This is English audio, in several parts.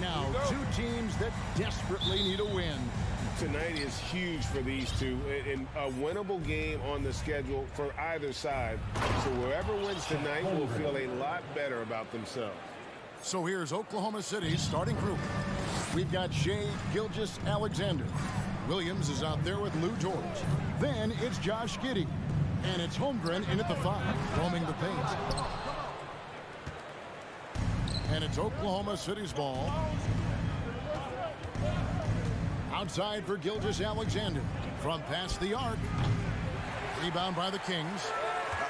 now, two teams that desperately need a win. Tonight is huge for these two, and a winnable game on the schedule for either side. So whoever wins tonight will feel a lot better about themselves. So here's Oklahoma City's starting group. We've got Shai Gilgeous-Alexander. Williams is out there with Lou George. Then it's Josh Giddey. And it's Holmgren in at the 5, roaming the paint. And it's Oklahoma City's ball. Outside for Gilgeous-Alexander. From past the arc. Rebound by the Kings.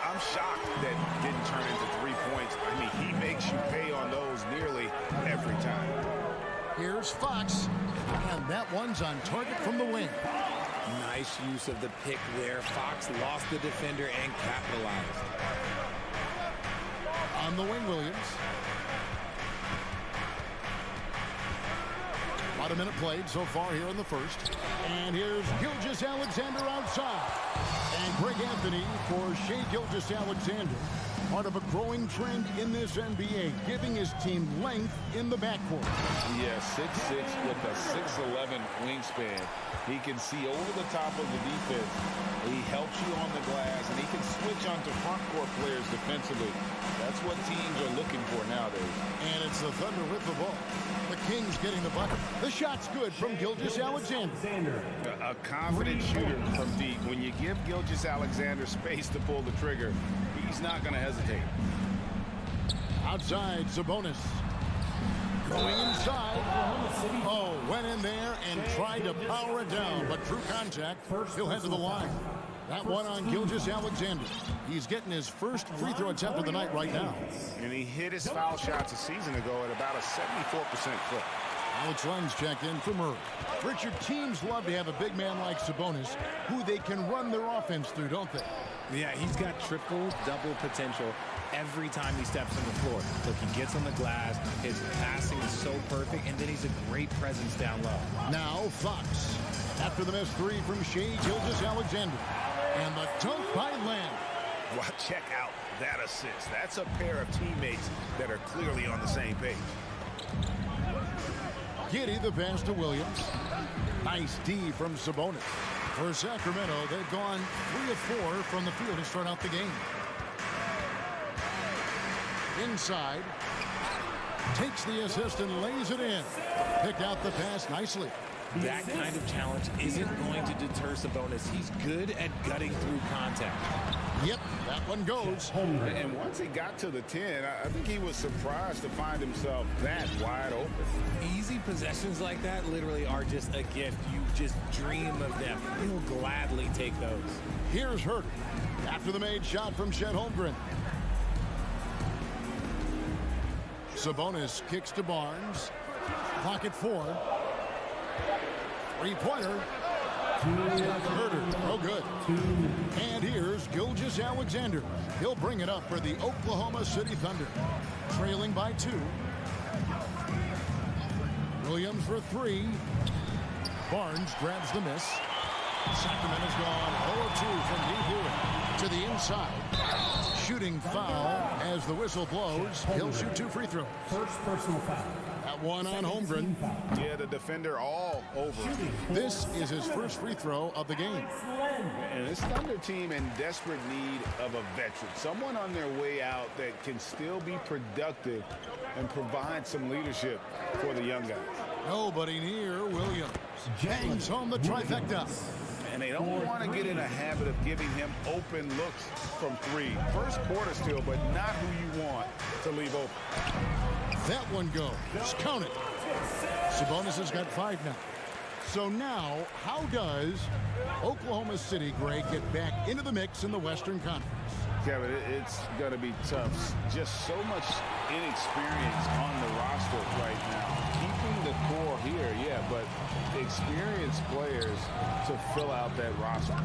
I'm shocked that didn't turn into 3 points. I mean, he makes you pay on those nearly every time. Here's Fox. And that one's on target from the wing. Nice use of the pick there. Fox lost the defender and capitalized. On the wing, Williams. About a minute played so far here in the first. And here's Gilgeous-Alexander outside. And Greg Anthony for Shai Gilgeous-Alexander. Part of a growing trend in this NBA, giving his team length in the backcourt. Yeah, 6'6" with a 6'11" wingspan. He can see over the top of the defense. He helps you on the glass, and he can switch onto front court players defensively. That's what teams are looking for nowadays. And it's the Thunder with the ball. The Kings getting the bucket. The shot's good from Gilgeous-Alexander. A confident shooter from deep. When you give Gilgeous-Alexander space to pull the trigger, he's not going to hesitate. Outside, Sabonis. Going inside. Oh, went in there and tried to power it down, but through contact, he'll head to the line. That one on Gilgeous-Alexander. He's getting his first free throw attempt of the night right now. And he hit his foul shots a season ago at about a 74% clip. Alex runs check in for Murray. Richard, teams love to have a big man like Sabonis who they can run their offense through, don't they? Yeah, he's got triple-double potential every time he steps on the floor. Look, he gets on the glass, his passing is so perfect, and then he's a great presence down low. Now Fox. After the missed three from Shai Gilgeous-Alexander. And the dunk by Lamb. Well, check out that assist. That's a pair of teammates that are clearly on the same page. Giddey the pass to Williams. Nice D from Sabonis. For Sacramento, they've gone 3 of 4 from the field to start out the game. Inside. Takes the assist and lays it in. Picked out the pass nicely. That kind of challenge isn't going to deter Sabonis. He's good at gutting through contact. Yep, that one goes. And once he got to the 10, I think he was surprised to find himself that wide open. Easy possessions like that literally are just a gift. You just dream of them. He'll gladly take those. Here's Herter. After the made shot from Chet Holmgren. Sabonis kicks to Barnes. Clock at 4. Three-pointer. Herter, no good. And here's Gilgeous-Alexander. He'll bring it up for the Oklahoma City Thunder. Trailing by 2. Williams for 3. Barnes grabs the miss. Sacramento's gone 0-2 from deep here to the inside. Shooting foul as the whistle blows. He'll shoot 2 free throws. First personal foul. That one on Holmgren. Yeah, the defender all over. This is his first free throw of the game. And this Thunder team in desperate need of a veteran. Someone on their way out that can still be productive and provide some leadership for the young guys. Nobody near Williams. Bangs home the trifecta. And they don't want to get in a habit of giving him open looks from 3. First quarter still, but not who you want to leave open. That one goes. Count it. Sabonis has got 5 now. So now, how does Oklahoma City, Greg, get back into the mix in the Western Conference? Kevin, it's going to be tough. Just so much inexperience on the roster right now. Keeping the core here, yeah, but experienced players to fill out that roster.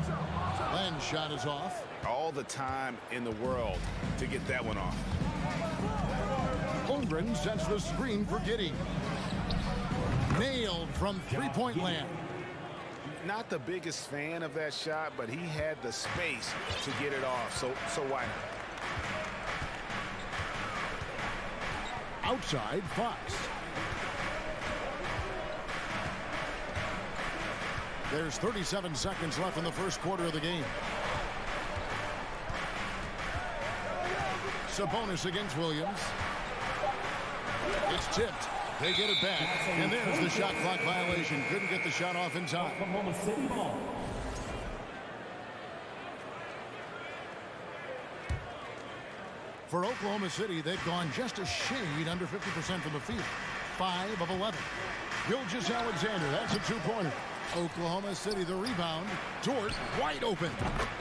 Len's shot is off. All the time in the world to get that one off. Holmgren sets the screen for Giddey. Nailed from three-point land. Not the biggest fan of that shot, but he had the space to get it off, so why not? Outside, Fox. There's 37 seconds left in the first quarter of the game. Sabonis against Williams. It's tipped. They get it back. And there's the shot clock violation. Couldn't get the shot off in time. Oklahoma City ball. For Oklahoma City, they've gone just a shade under 50% from the field. 5 of 11. Gilgeous-Alexander, that's a two-pointer. Oklahoma City the rebound. Dort wide open.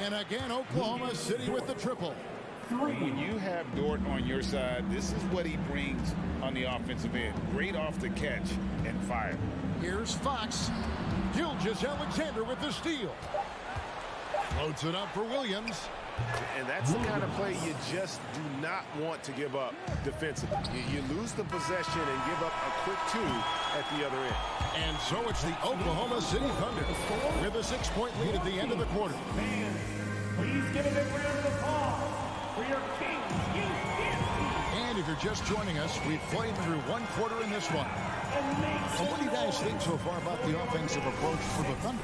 And again, Oklahoma City with the triple. When you have Dort on your side, this is what he brings on the offensive end. Great off the catch and fire. Here's Fox. Gilgeous-Alexander with the steal. Floats it up for Williams. And that's the kind of play you just do not want to give up defensively. You lose the possession and give up a quick two at the other end. And so it's the Oklahoma City Thunder with a 6-point lead at the end of the quarter. Fans, please give a big round of applause for your Kings. And if you're just joining us, we've played through one quarter in this one. So what do you guys think so far about the offensive approach for the Thunder?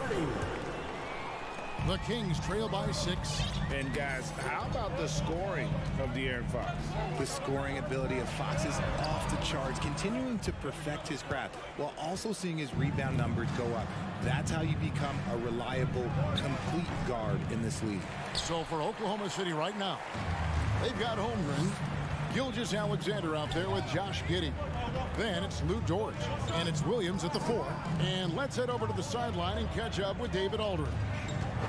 The Kings trail by 6. And guys, how about the scoring of De'Aaron Fox? The scoring ability of Fox is off the charts, continuing to perfect his craft while also seeing his rebound numbers go up. That's how you become a reliable, complete guard in this league. So for Oklahoma City right now, they've got Holmgren, Gilgeous-Alexander out there with Josh Giddey. Then it's Lou Dort, and it's Williams at the 4. And let's head over to the sideline and catch up with David Aldridge.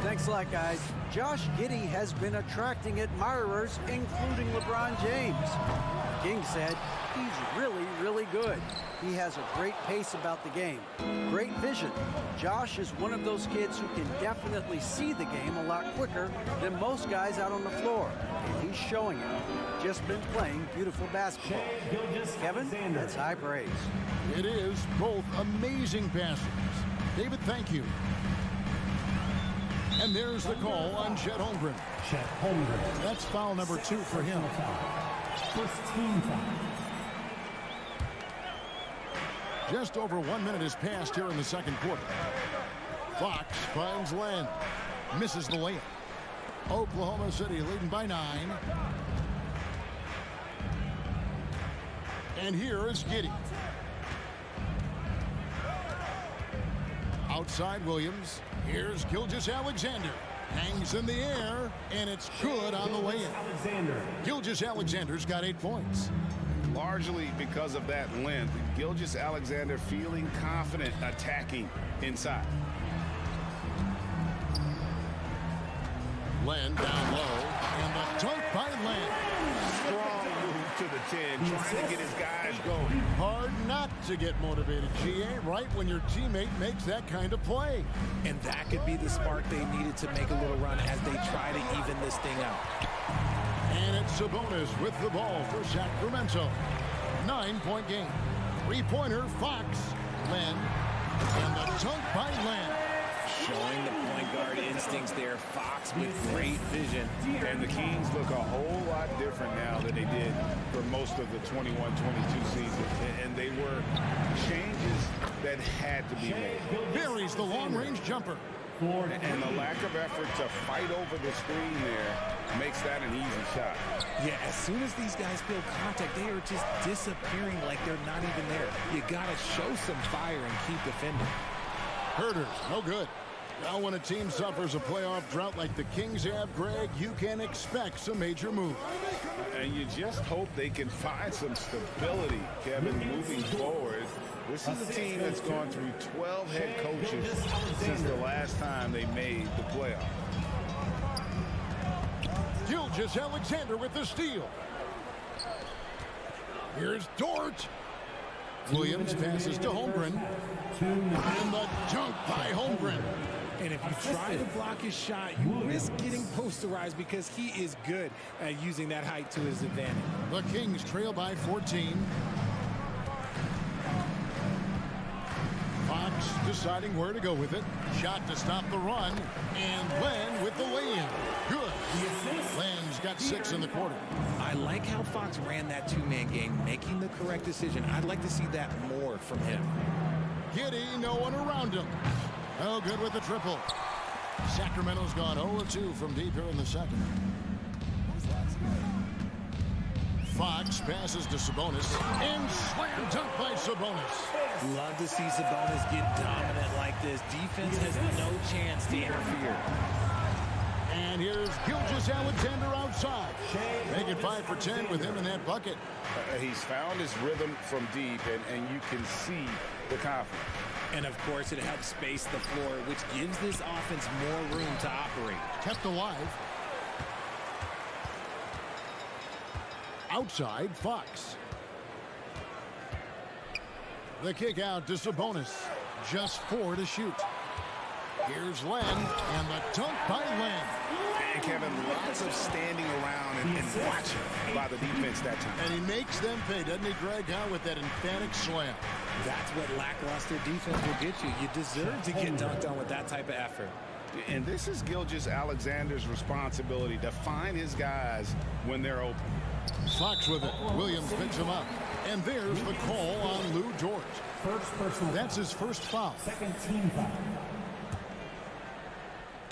Thanks a lot, guys. Josh Giddey has been attracting admirers, including LeBron James. King said he's really, really good. He has a great pace about the game. Great vision. Josh is one of those kids who can definitely see the game a lot quicker than most guys out on the floor. And he's showing it. Just been playing beautiful basketball. Kevin, that's high praise. It is both amazing passes. David, thank you. And there's the call on Chet Holmgren. Chet Holmgren. That's foul number 2 for him. First team foul. Just over 1 minute has passed here in the second quarter. Fox finds Len. Misses the layup. Oklahoma City leading by 9. And here is Giddey. Outside Williams. Here's Gilgeous-Alexander. Hangs in the air, and it's good on the way in. Gilgeous-Alexander's got 8 points. Largely because of that length, Gilgeous-Alexander feeling confident attacking inside. Len down low, and the dunk by Len. Strong move to the 10, trying to get his guys going. Hard not to get motivated, GA, right when your teammate makes that kind of play. And that could be the spark they needed to make a little run as they try to even this thing out. And it's Sabonis with the ball for Sacramento. 9-point game. 3-pointer, Fox. Len. And the dunk by Len. Showing the point guard instincts there. Fox with great vision. And the Kings look a whole lot different now than they did for most of the 21-22 season. And they were changes that had to be made. Buries the long-range jumper. And the lack of effort to fight over the screen there makes that an easy shot. Yeah, as soon as these guys feel contact, they are just disappearing like they're not even there. You got to show some fire and keep defending. Herders, no good. Now when a team suffers a playoff drought like the Kings have, Greg, you can expect some major moves. And you just hope they can find some stability, Kevin, moving forward. This is a team that's gone through 12 head coaches since the last time they made the playoffs. Gilgeous-Alexander with the steal. Here's Dort. Williams passes to Holmgren. And the dunk by Holmgren. And if you try to block his shot, you risk getting posterized because he is good at using that height to his advantage. The Kings trail by 14. Fox deciding where to go with it. Shot to stop the run. And Len with the lay-in. Good. Len's got 6 in the quarter. I like how Fox ran that two-man game, making the correct decision. I'd like to see that more from him. Giddey, no one around him. Oh, good with the triple. Sacramento's gone 0-2 from deep here in the second. Fox passes to Sabonis. And slam dunk by Sabonis. Love to see Sabonis get dominant like this. Defense has no chance to interfere. And here's Gilgeous-Alexander outside. Make it 5 for 10 with him in that bucket. He's found his rhythm from deep, and you can see the confidence. And, of course, it helps space the floor, which gives this offense more room to operate. Kept alive. Outside, Fox. The kick out to Sabonis. Just 4 to shoot. Here's Len, and the dunk by Len. And Kevin, lots of standing around and watching by the defense that time. And he makes them pay, doesn't he, Greg, with that emphatic slam? That's what lackluster defense will get you. You deserve to get dunked on with that type of effort. And this is Gilgeous-Alexander's responsibility to find his guys when they're open. Fox with it. Williams picks him up. And there's the call on Lou Dort. That's his first foul. Second team foul.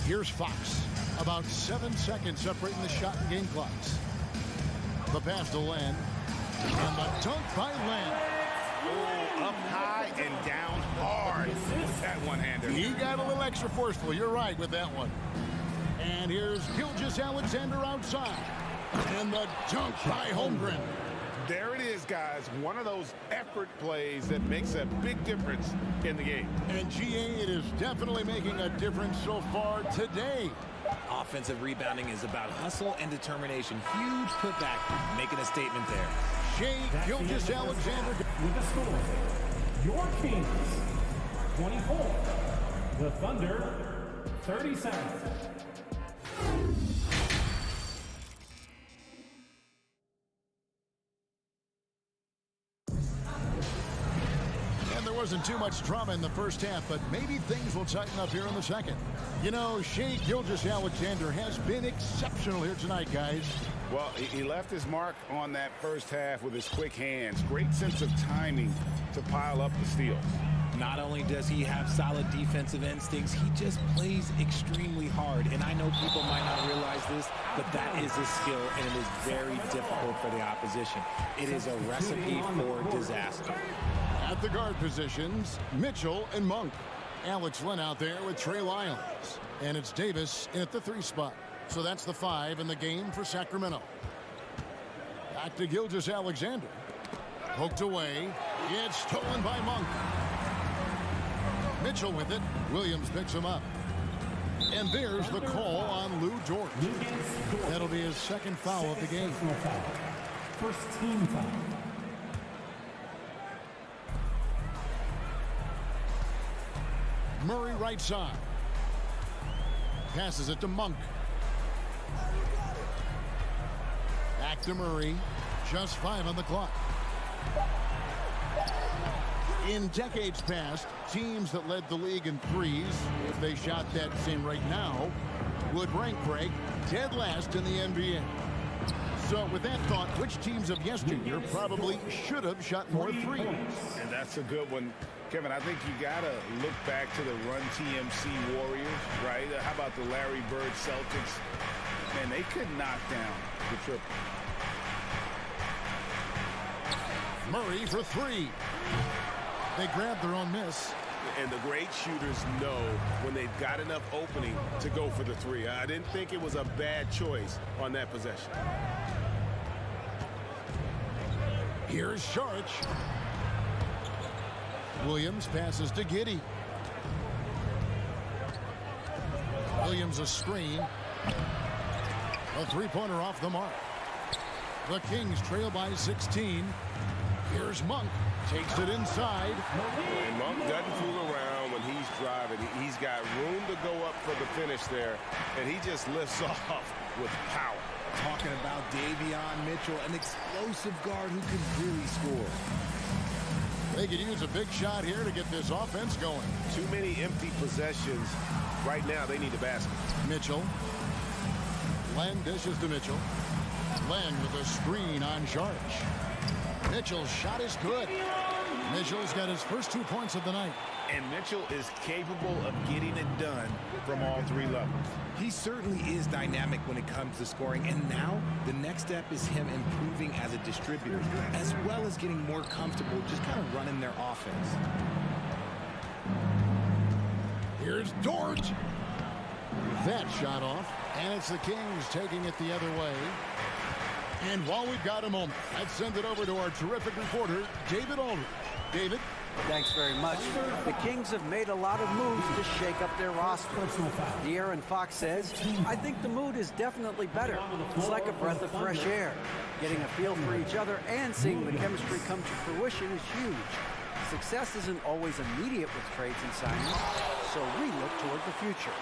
Here's Fox. About 7 seconds separating the shot and game clocks. The pass to Len. And the dunk by Len. Oh, up high and down hard with that one-hander. He got a little extra forceful. You're right with that one. And here's Gilgeous-Alexander outside. And the dunk by Holmgren. There it is, guys. One of those effort plays that makes a big difference in the game. And GA, it is definitely making a difference so far today. Offensive rebounding is about hustle and determination. Huge putback, making a statement there. Shea Gilgeous-Alexander. With the score, your Kings 24, the Thunder 37. Wasn't too much drama in the first half, but maybe things will tighten up here in the second. You know, Shea Gilgeous-Alexander has been exceptional here tonight, guys. Well, he left his mark on that first half with his quick hands. Great sense of timing to pile up the steals. Not only does he have solid defensive instincts, he just plays extremely hard. And I know people might not realize this, but that is a skill, and it is very difficult for the opposition. It is a recipe for disaster. At the guard positions, Mitchell and Monk. Alex Len out there with Trey Lyles. And it's Davis in at the 3 spot. So that's the 5 in the game for Sacramento. Back to Gilgeous-Alexander. Poked away. It's stolen by Monk. Mitchell with it. Williams picks him up. And there's the call on Lou Dort. That'll be his second foul of the game. First team foul. Murray right side. Passes it to Monk. Back to Murray. Just 5 on the clock. In decades past, teams that led the league in threes, if they shot that same right now, would rank, Greg, dead last in the NBA. So with that thought, which teams of yesteryear probably should have shot more threes? And that's a good one. Kevin, I think you got to look back to the Run TMC Warriors, right? How about the Larry Bird Celtics? Man, they could knock down the triple. Murray for 3. They grabbed their own miss. And the great shooters know when they've got enough opening to go for the 3. I didn't think it was a bad choice on that possession. Here's Saric. Williams passes to Giddey. Williams a screen. A 3-pointer off the mark. The Kings trail by 16. Here's Monk. Takes it inside. And Monk doesn't fool around when he's driving. He's got room to go up for the finish there, and he just lifts off with power. Talking about Davion Mitchell, an explosive guard who can really score. They could use a big shot here to get this offense going. Too many empty possessions. Right now, they need a basket. Mitchell. Len dishes to Mitchell. Len with a screen on Saric. Mitchell's shot is good. Mitchell's got his first 2 points of the night. And Mitchell is capable of getting it done from all 3 levels. He certainly is dynamic when it comes to scoring, and now the next step is him improving as a distributor, as well as getting more comfortable just kind of running their offense. Here's Dort. That shot off, and it's the Kings taking it the other way. And while we've got a moment, let's send it over to our terrific reporter, David Aldridge. David? Thanks very much. The Kings have made a lot of moves to shake up their roster. De'Aaron Fox says, I think the mood is definitely better. It's like a breath of fresh air. Getting a feel for each other and seeing the chemistry come to fruition is huge. Success isn't always immediate with trades and signings, so we look toward the future.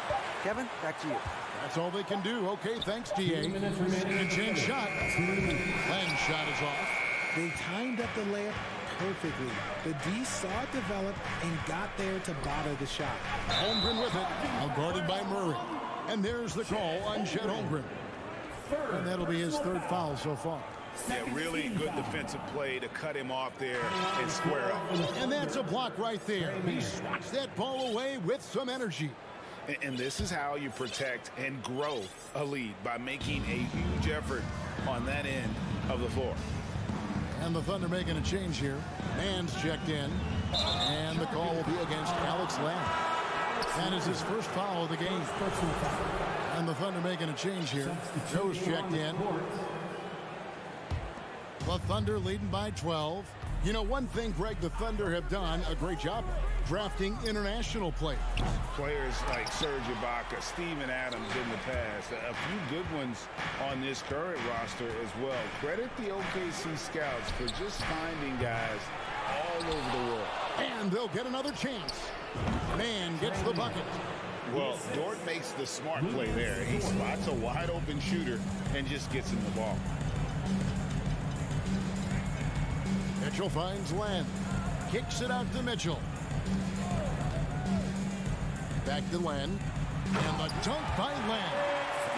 Kevin, back to you. That's all they can do. Okay, thanks, DA. Second chance shot. Len's shot is off. They timed up the layup perfectly. The D saw it develop and got there to bother the shot. Holmgren with it. Now guarded by Murray. And there's the call on Chet Holmgren. And that'll be his 3rd foul so far. Yeah, really good defensive play to cut him off there and square up. And that's a block right there. He swats that ball away with some energy. And this is how you protect and grow a lead, by making a huge effort on that end of the floor. And the Thunder making a change here. Man's checked in. And the call will be against Alex Len. That is his first foul of the game. And the Thunder making a change here. Joe's checked in. The Thunder leading by 12. You know, one thing, Greg, the Thunder have done a great job drafting international players. Players like Serge Ibaka, Steven Adams in the past, a few good ones on this current roster as well. Credit the OKC scouts for just finding guys all over the world. And they'll get another chance. Man gets the bucket. Well, Dort makes the smart play there. He spots a wide open shooter and just gets him the ball. Mitchell finds Len. Kicks it out to Mitchell. Back to Len. And the dunk by Len.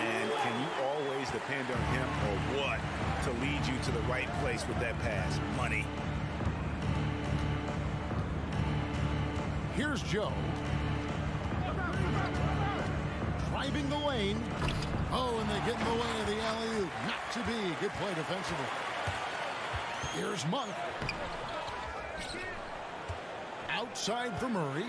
And can you always depend on him or what to lead you to the right place with that pass? Money. Here's Joe. Driving the lane. Oh, and they get in the way of the alley-oop. Not to be. Good play defensively. Here's Monk. Outside for Murray.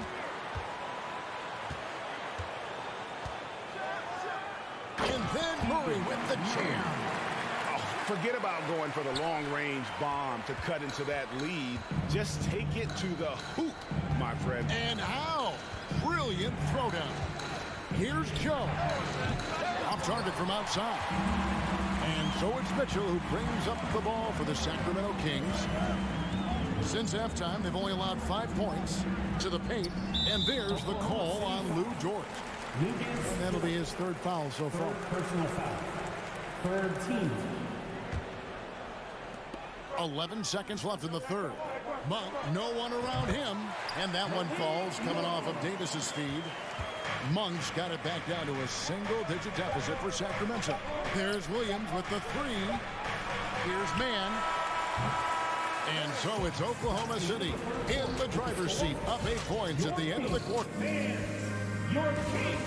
And then Murray with the jam. Oh, forget about going for the long-range bomb to cut into that lead. Just take it to the hoop, my friend. And how? Brilliant throwdown. Here's Joe. Off target from outside. And so it's Mitchell who brings up the ball for the Sacramento Kings. Since halftime, they've only allowed 5 points to the paint. And there's the call on Lou Dort. And that'll be his 3rd foul so far. Personal foul. 3rd team. 11 seconds left in the 3rd. Monk, no one around him. And that one falls coming off of Davis's feed. Monk's got it back down to a single-digit deficit for Sacramento. There's Williams with the 3. Here's Mann. And so it's Oklahoma City in the driver's seat, up 8 points at the end of the quarter. Your team.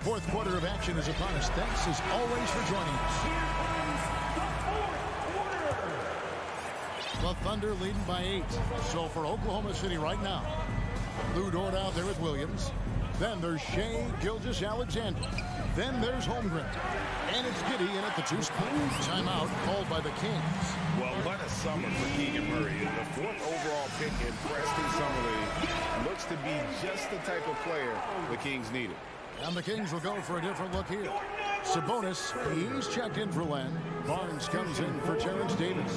4th quarter of action is upon us. Thanks as always for joining us. The Thunder leading by 8. So for Oklahoma City right now, Lou Dort out there with Williams. Then there's Shea Gilgeous-Alexander. Then there's Holmgren. And it's Giddey in at the 2 spot. Timeout called by the Kings. Well, what a summer for Keegan Murray. The 4th overall pick in Preston Summer League. Looks to be just the type of player the Kings needed. And the Kings will go for a different look here. Sabonis, he's checked in for Len. Barnes comes in for Terrence Davis.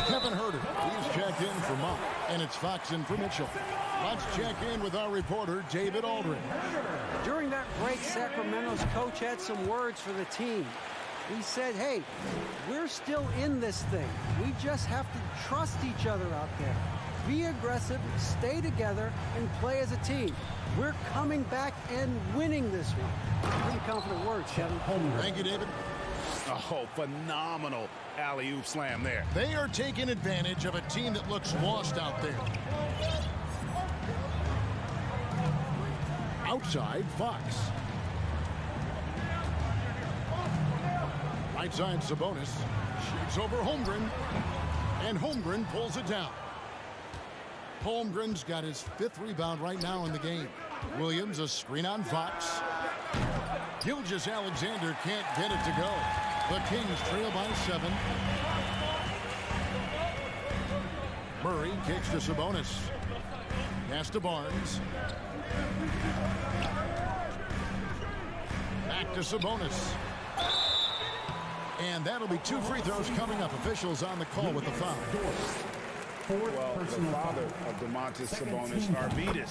Kevin Huerter, he's checked in for Monk. And it's Fox in for Mitchell. Let's check in with our reporter, David Aldridge. During that break, Sacramento's coach had some words for the team. He said, hey, we're still in this thing. We just have to trust each other out there. Be aggressive, stay together, and play as a team. We're coming back and winning this one. Pretty confident words, Kevin. Thank you, David. Oh, phenomenal alley-oop slam there. They are taking advantage of a team that looks lost out there. Outside, Fox. Right side, Sabonis. Shoots over Holmgren. And Holmgren pulls it down. Holmgren's got his 5th rebound right now in the game. Williams, a screen on Fox. Gilgeous-Alexander can't get it to go. The Kings trail by 7. Murray kicks to Sabonis. Pass to Barnes. Back to Sabonis. And that'll be 2 free throws coming up. Officials on the call with the foul. Well, the father of Domantas Sabonis, Arvydas,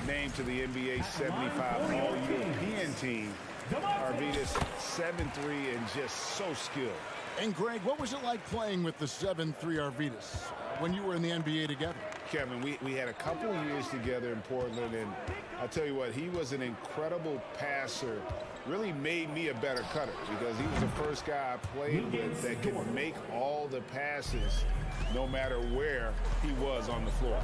named to the NBA 75 All-European team. Arvydas, 7'3", and just so skilled. And Greg, what was it like playing with the 7'3" Arvydas when you were in the NBA together? Kevin, we had a couple of years together in Portland, and I'll tell you what, he was an incredible passer. Really made me a better cutter because he was the first guy I played with that could make all the passes no matter where he was on the floor.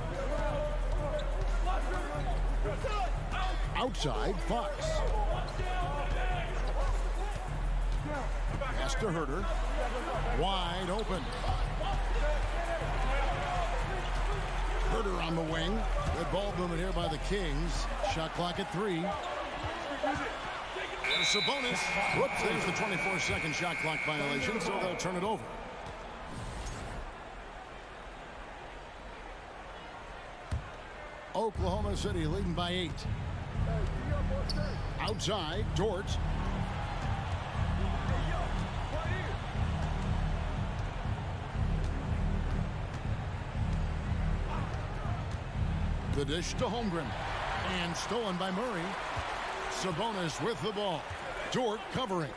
Outside, Fox. Pass to Herter. Wide open. Herter on the wing. Good ball movement here by the Kings. Shot clock at 3. And Sabonis. Whoops, there's the 24-second shot clock violation, so they'll turn it over. Oklahoma City leading by 8. Outside, Dort. The dish to Holmgren. And stolen by Murray. Sabonis with the ball. Dort covering.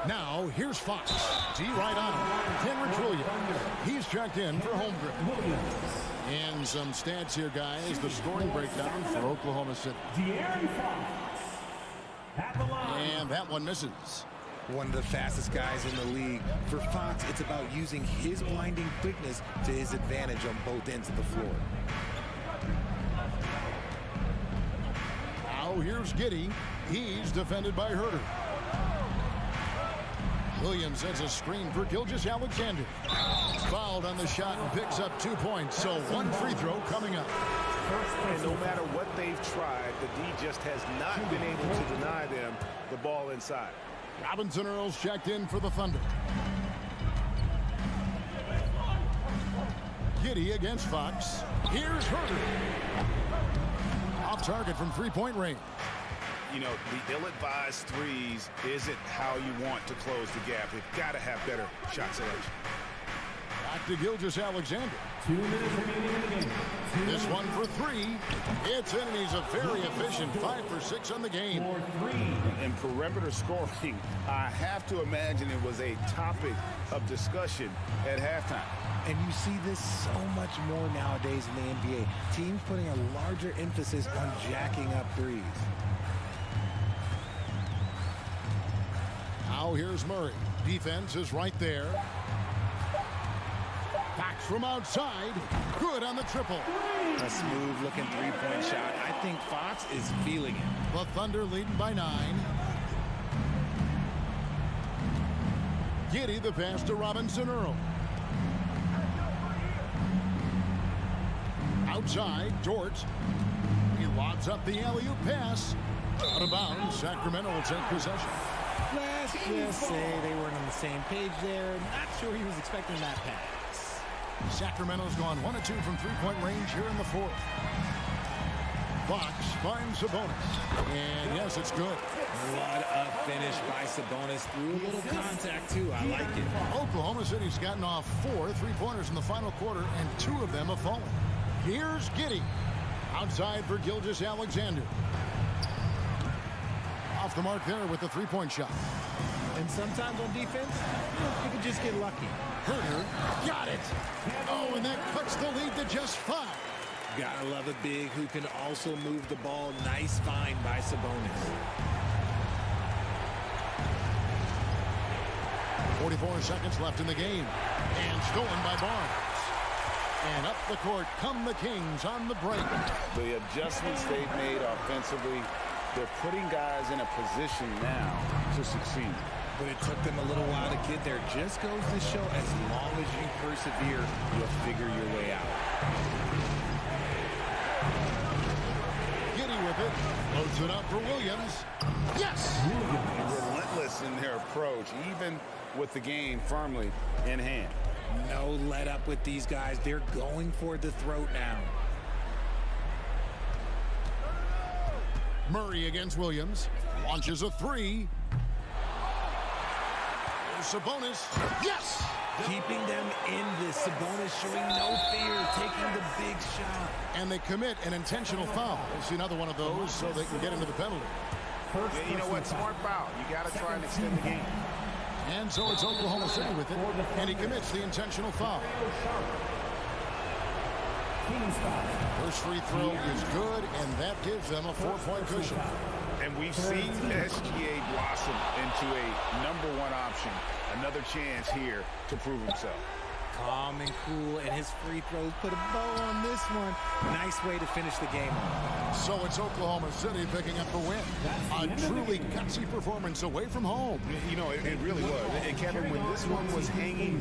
Now, here's Fox. D right on him. Kenrich Williams. He's checked in for Holmgren. And some stats here, guys. The scoring breakdown for Oklahoma City. And that one misses. One of the fastest guys in the league. For Fox, it's about using his blinding quickness to his advantage on both ends of the floor. Now here's Giddey. He's defended by Herter. Williams sets a screen for Gilgeous-Alexander. Fouled on the shot and picks up 2 points. So 1 free throw coming up. And no matter what they've tried, the D just has not been able to deny them the ball inside. Robinson Earls checked in for the Thunder. Giddey against Fox. Here's Herter. Off target from 3-point range. You know, the ill-advised threes isn't how you want to close the gap. They've got to have better shot selection. Back to Gilgeous-Alexander. 2 minutes remaining in the game. This one for 3. It's in, and he's a very efficient 5 for 6 on the game. In perimeter scoring, I have to imagine it was a topic of discussion at halftime. And you see this so much more nowadays in the NBA. Teams putting a larger emphasis on jacking up threes. Now here's Murray. Defense is right there. Fox from outside. Good on the triple. A smooth-looking three-point shot. I think Fox is feeling it. The Thunder leading by 9. Giddey the pass to Robinson Earl. Outside, Dort. He lobs up the alley-oop pass. Out of bounds, Sacramento will take possession. Let's just say they weren't on the same page there. Not sure he was expecting that pass. Sacramento's gone 1 of 2 from 3-point range here in the 4th. Fox finds Sabonis. And yes, it's good. What a finish by Sabonis. Through a little contact, too. I like it. Oklahoma City's gotten off 4 3-pointers in the final quarter, and 2 of them have fallen. Here's Giddey. Outside for Gilgeous-Alexander. Off the mark there with the 3-point shot. And sometimes on defense, you can just get lucky. Herter got it. Oh, and that cuts the lead to just 5. Gotta love a big who can also move the ball. Nice find by Sabonis. 44 seconds left in the game. And stolen by Barnes. And up the court come the Kings on the break. The adjustments they've made offensively, they're putting guys in a position now to succeed. But it took them a little while to get there. Just goes to show as long as you persevere, you'll figure your way out. Giddy with it. Loads it up for Williams. Yes! Relentless in their approach, even with the game firmly in hand. No let up with these guys. They're going for the throat now. Murray against Williams. Launches a three. Sabonis. Yes! Keeping them in this. Sabonis showing no fear, taking the big shot. And they commit an intentional foul. We'll see another one of those so they can get into the penalty. Yeah, you know what? Smart foul. You got to try and extend the game. And so it's Oklahoma City with it. And he commits the intentional foul. First free throw is good, and that gives them a 4-point cushion. And we've seen SGA blossom into a #1 option. Another chance here to prove himself. Calm and cool, and his free throws put a bow on this one. Nice way to finish the game. So it's Oklahoma City picking up the win. A truly gutsy performance away from home. You know, it really was. And Kevin, when this one was hanging...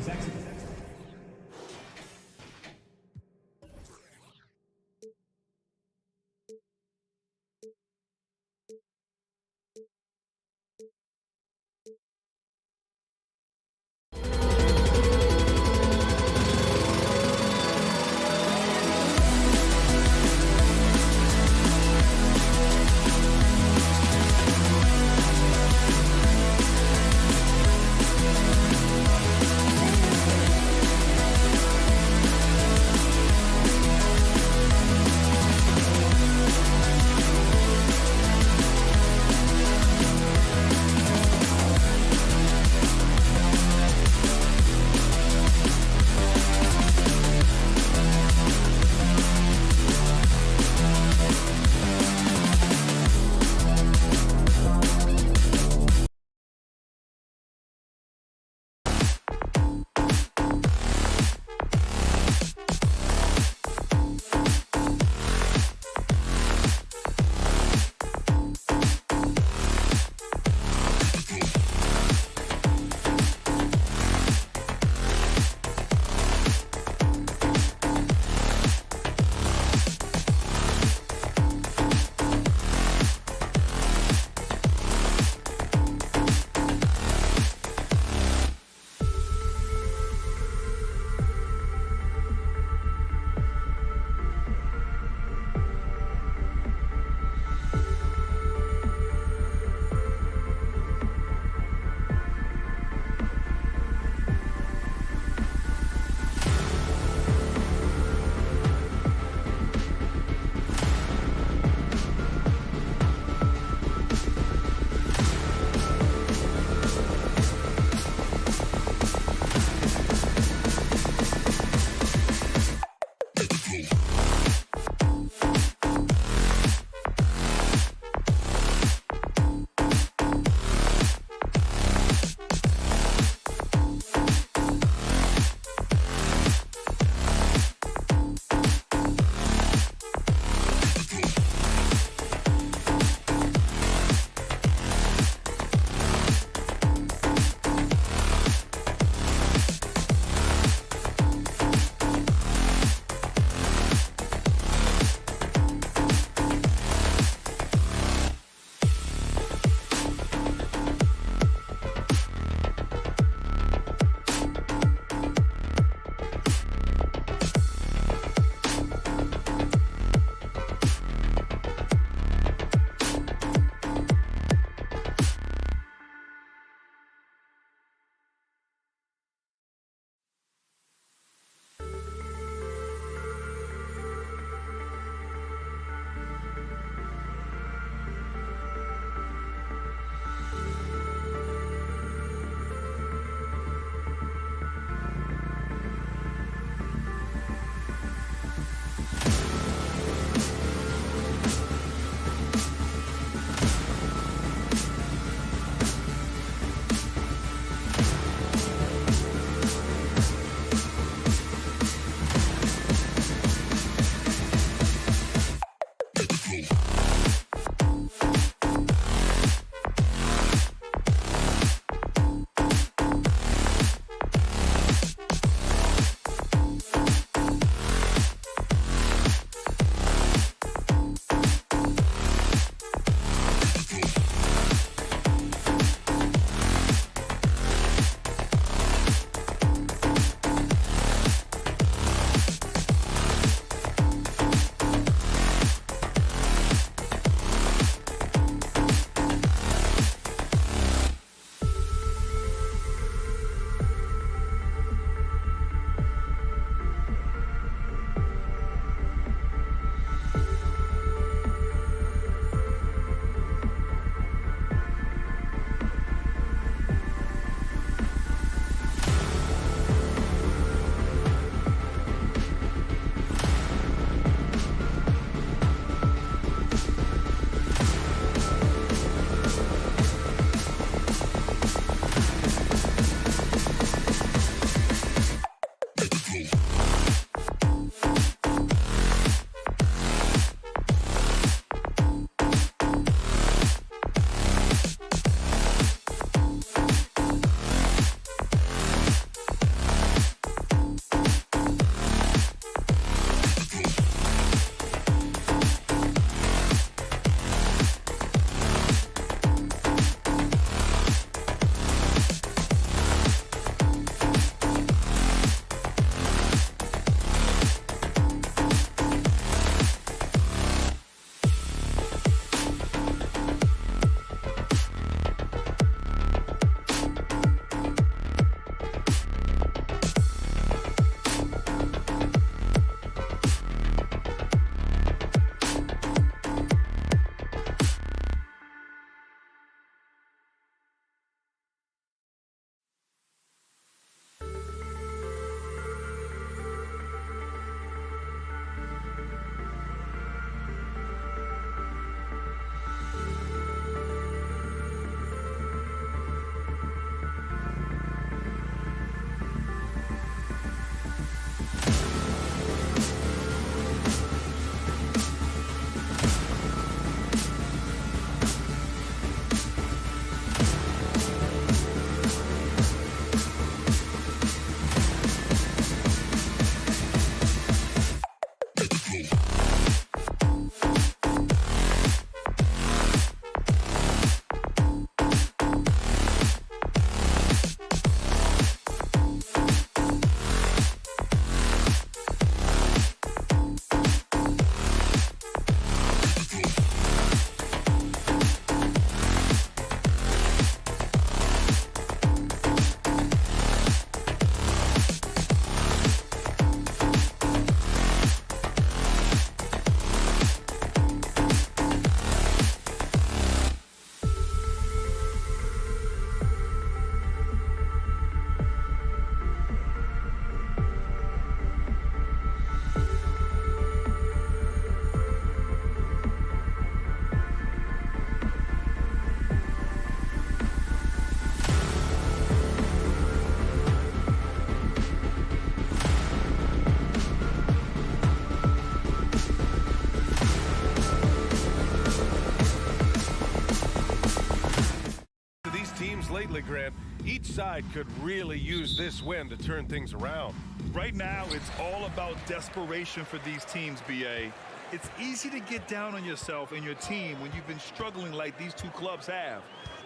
Grant. Each side could really use this win to turn things around. Right now, it's all about desperation for these teams, B.A. It's easy to get down on yourself and your team when you've been struggling like these two clubs have.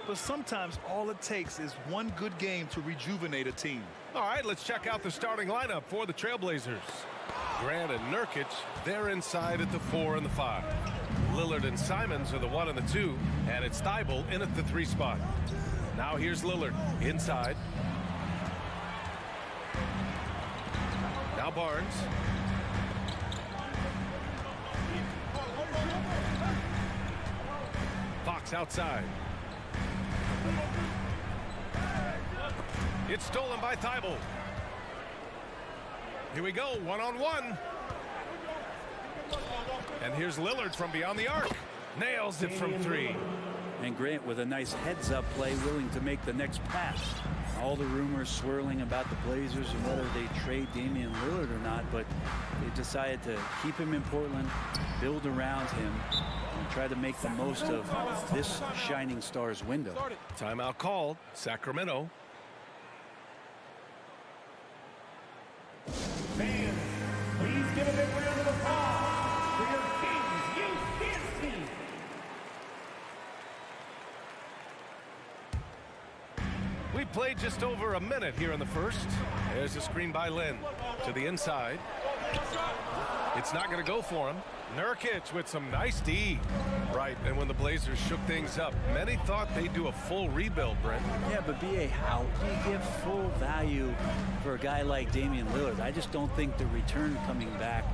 But sometimes all it takes is one good game to rejuvenate a team. All right, let's check out the starting lineup for the Trailblazers. Grant and Nurkic, they're inside at the 4 and the 5. Lillard and Simons are the 1 and the 2, and it's Thibault in at the 3 spot. Now here's Lillard inside. Now Barnes. Fox outside. It's stolen by Thibault. Here we go, one-on-one. And here's Lillard from beyond the arc. Nails it from 3. And Grant with a nice heads-up play, willing to make the next pass. All the rumors swirling about the Blazers and whether they trade Damian Lillard or not, but they decided to keep him in Portland, build around him, and try to make the most of this shining star's window. Timeout called, Sacramento. Fans, please give a big round of applause for your Kings Youth Dance Team. We played just over a minute here in the first. There's a screen by Lynn to the inside. It's not going to go for him. Nurkic with some nice D. Right, and when the Blazers shook things up, many thought they'd do a full rebuild, Brent. Yeah, but B.A., how do you give full value for a guy like Damian Lillard? I just don't think the return coming back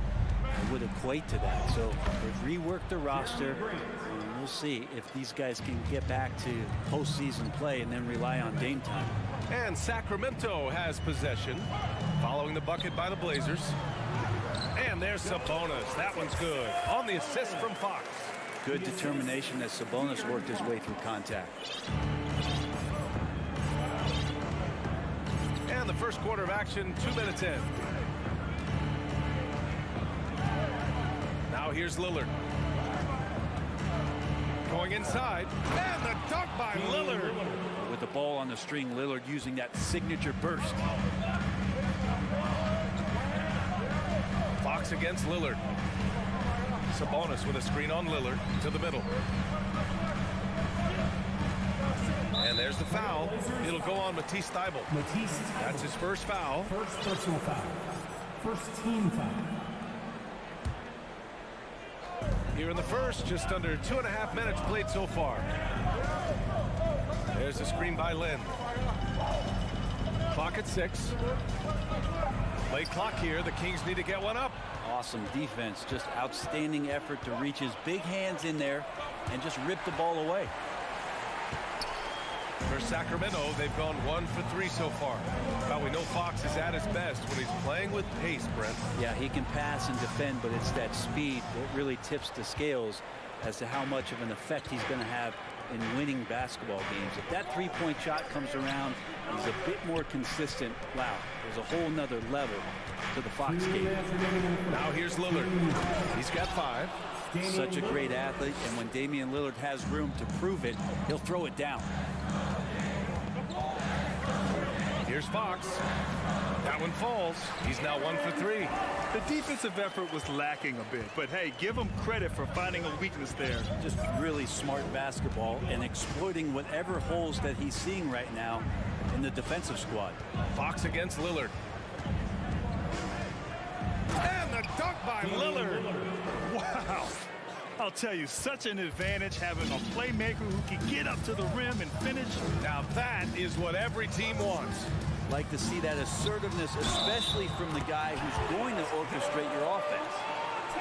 would equate to that. So they've reworked the roster. And we'll see if these guys can get back to postseason play and then rely on Dame time. And Sacramento has possession, following the bucket by the Blazers. And there's Sabonis. That one's good. On the assist from Fox. Good determination as Sabonis worked his way through contact. And the first quarter of action, 2 minutes in. Now here's Lillard. Going inside. And the dunk by Lillard. With the ball on the string, Lillard using that signature burst. Fox against Lillard. Sabonis with a screen on Lillard to the middle. And there's the foul. It'll go on Matisse Thybulle. That's his first foul. First personal foul. First team foul. Here in the first, just under 2.5 minutes played so far. There's a screen by Lynn. Clock at 6. Late clock here. The Kings need to get one up. Awesome defense. Just outstanding effort to reach his big hands in there and just rip the ball away. For Sacramento, they've gone 1 for 3 so far. Well, we know Fox is at his best when he's playing with pace, Brent. Yeah, he can pass and defend, but it's that speed that really tips the scales as to how much of an effect he's going to have in winning basketball games. If that three-point shot comes around, he's a bit more consistent. Wow, there's a whole nother level to the Fox game. Now here's Lillard. He's got 5. Such a great athlete, and when Damian Lillard has room to prove it, he'll throw it down. Here's Fox. That one falls. He's now 1 for 3. The defensive effort was lacking a bit, but hey, give him credit for finding a weakness there. Just really smart basketball and exploiting whatever holes that he's seeing right now in the defensive squad. Fox against Lillard. And the dunk by Lillard. Wow. I'll tell you, such an advantage having a playmaker who can get up to the rim and finish. Now that is what every team wants. Like to see that assertiveness, especially from the guy who's going to orchestrate your offense.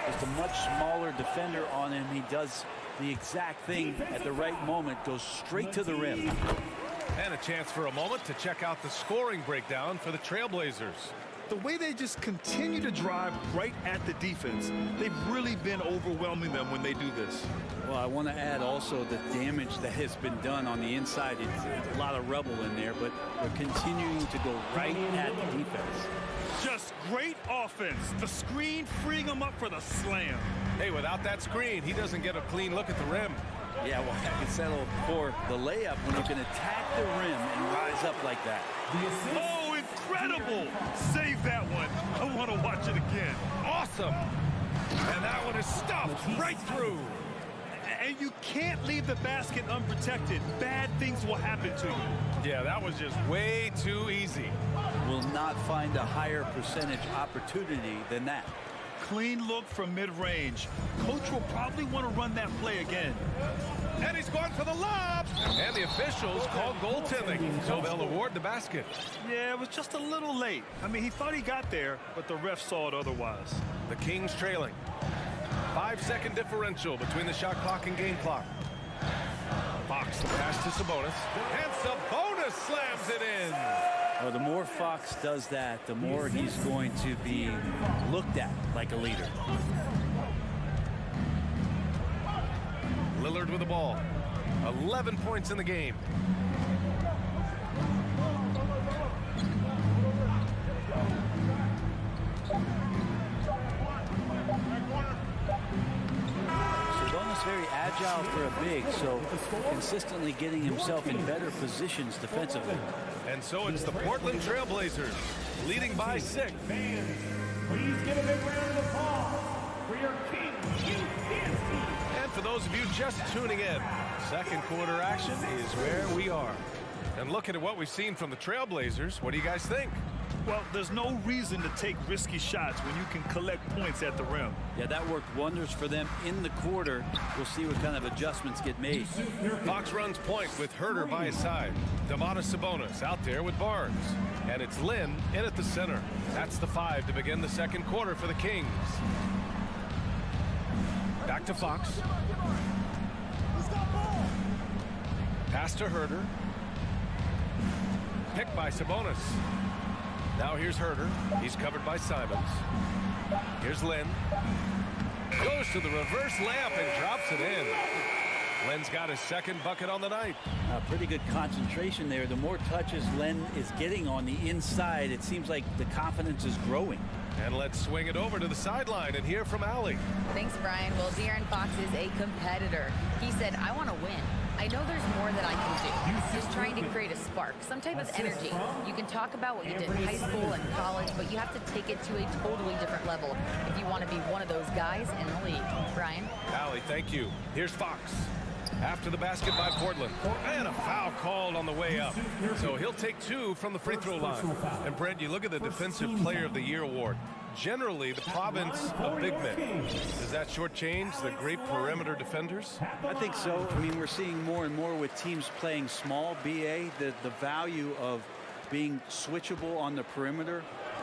Just a much smaller defender on him. He does the exact thing at the right moment, goes straight to the rim. And a chance for a moment to check out the scoring breakdown for the Trailblazers. The way they just continue to drive right at the defense, they've really been overwhelming them when they do this. Well, I want to add also the damage that has been done on the inside. It's a lot of rubble in there, but they're continuing to go right at the defense. Just great offense. The screen freeing him up for the slam. Hey, without that screen, he doesn't get a clean look at the rim. Yeah, well, I can settle for the layup when you can attack the rim and rise up like that. Oh, incredible! Save that one. I want to watch it again. Awesome. And that one is stuffed right through. And you can't leave the basket unprotected. Bad things will happen to you. Yeah, that was just way too easy. Will not find a higher percentage opportunity than that. Clean look from mid-range. Coach will probably want to run that play again. And he's going for the lob. And the officials call goaltending, so they'll award the basket. Yeah, it was just a little late. I mean, he thought he got there, but the ref saw it otherwise. The Kings trailing. 5-second differential between the shot clock and game clock. Fox, the pass to Sabonis. And Sabonis slams it in. Well, the more Fox does that, the more he's going to be looked at like a leader. Lillard with the ball. 11 points in the game. Sabonis very agile for a big, so consistently getting himself in better positions defensively. And so it's the Portland Trailblazers leading by 6. Please give a big round of applause for your Kings Youth Dance Team. And for those of you just tuning in, second quarter action is where we are. And looking at what we've seen from the Trailblazers, what do you guys think? Well, there's no reason to take risky shots when you can collect points at the rim. Yeah, that worked wonders for them in the quarter. We'll see what kind of adjustments get made. Fox runs point with Herter by his side. Domantas Sabonis out there with Barnes. And it's Lynn in at the center. That's the 5 to begin the second quarter for the Kings. Back to Fox. Pass to Herter. Picked by Sabonis. Now here's Herter. He's covered by Simons. Here's Lynn. Goes to the reverse layup and drops it in. Lynn's got his second bucket on the night. Pretty good concentration there. The more touches Len is getting on the inside, it seems like the confidence is growing. And let's swing it over to the sideline and hear from Allie. Thanks, Brian. Well, De'Aaron Fox is a competitor. He said, I want to win. I know there's more that I can do. Just trying to create a spark, some type of energy. You can talk about what you did in high school and college, but you have to take it to a totally different level if you want to be one of those guys in the league. Brian? Allie, thank you. Here's Fox. After the basket by Portland. And a foul called on the way up. So he'll take 2 from the free throw line. And Brent, you look at the Defensive Player of the Year award. Generally, the province of big men. Does that shortchange the great perimeter defenders? I think so. I mean, we're seeing more and more with teams playing small, BA, the value of being switchable on the perimeter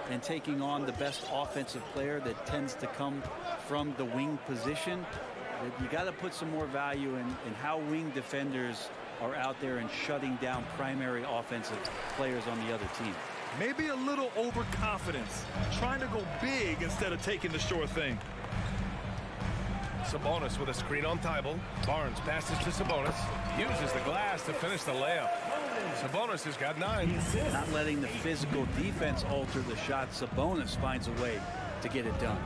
and taking on the best offensive player that tends to come from the wing position. You got to put some more value in how wing defenders are out there and shutting down primary offensive players on the other team. Maybe a little overconfidence, trying to go big instead of taking the sure thing. Sabonis with a screen on Thibault. Barnes passes to Sabonis. Uses the glass to finish the layup. Sabonis has got 9. Not letting the physical defense alter the shot. Sabonis finds a way to get it done.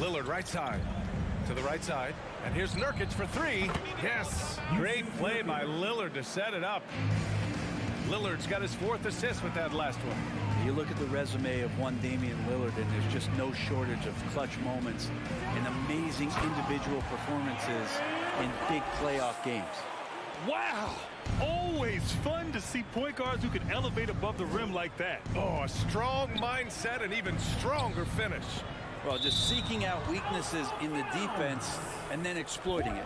Lillard right side to the right side. And here's Nurkic for 3. Yes, great play by Lillard to set it up. Lillard's got his 4th assist with that last one. You look at the resume of one Damian Lillard, and there's just no shortage of clutch moments and amazing individual performances in big playoff games. Wow! Always fun to see point guards who can elevate above the rim like that. Oh, a strong mindset and even stronger finish. Well, just seeking out weaknesses in the defense and then exploiting it.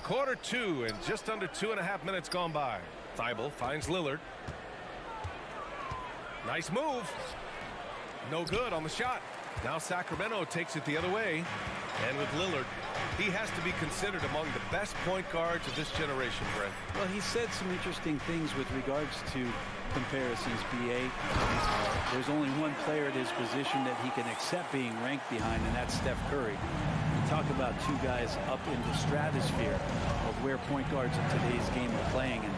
Quarter 2 and just under 2.5 minutes gone by. Thibault finds Lillard. Nice move. No good on the shot. Now Sacramento takes it the other way. And with Lillard, he has to be considered among the best point guards of this generation, Brent. Well, he said some interesting things with regards to comparisons, BA. There's only one player at his position that he can accept being ranked behind, and that's Steph Curry. Talk about two guys up in the stratosphere of where point guards of today's game are playing, and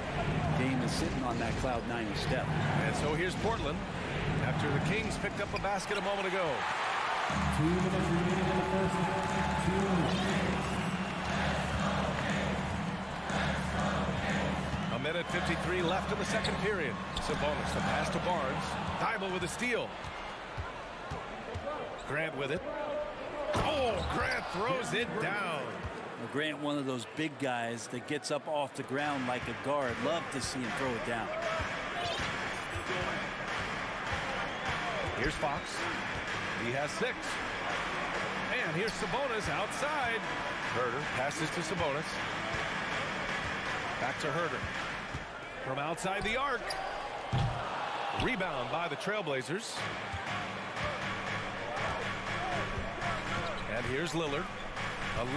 Dame is sitting on that cloud 9 step. And so here's Portland after the Kings picked up a basket a moment ago. 2 minutes remaining in the first. 2 minutes. A minute 53 left in the second period. Sabonis, the pass to Barnes. Thibault with a steal. Grant with it. Oh, Grant throws it down. Well, Grant, one of those big guys that gets up off the ground like a guard. Love to see him throw it down. Here's Fox. He has 6. And here's Sabonis outside. Herder passes to Sabonis. Back to Herder. From outside the arc. Rebound by the Trailblazers. And here's Lillard.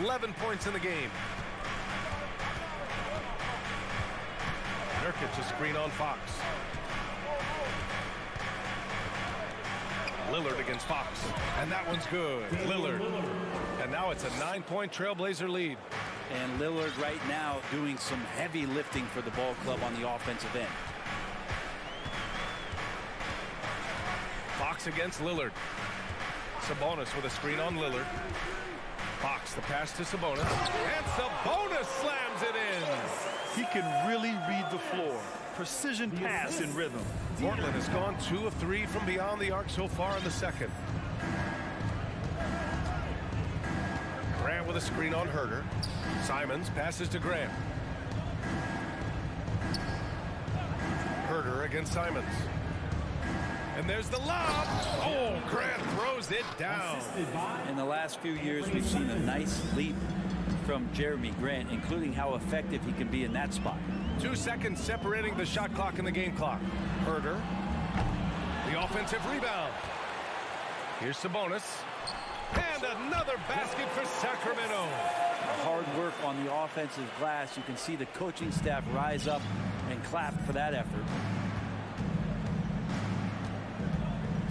11 points in the game. Nurkic a screen on Fox. Lillard against Fox. And that one's good. Lillard. And now it's a 9-point Trailblazer lead. And Lillard right now doing some heavy lifting for the ball club on the offensive end. Fox against Lillard. Sabonis with a screen on Lillard. Fox, the pass to Sabonis. And Sabonis slams it in. He can really read the floor. Precision pass in rhythm. Portland has gone 2 of 3 from beyond the arc so far in the second. Grant with a screen on Herder. Simons passes to Grant. Herder against Simons. And there's the lob. Oh, Grant throws it down. In the last few years, we've seen a nice leap from Jeremy Grant, including how effective he can be in that spot. 2 seconds separating the shot clock and the game clock. Herder. The offensive rebound. Here's Sabonis. And another basket for Sacramento. Hard work on the offensive glass. You can see the coaching staff rise up and clap for that effort.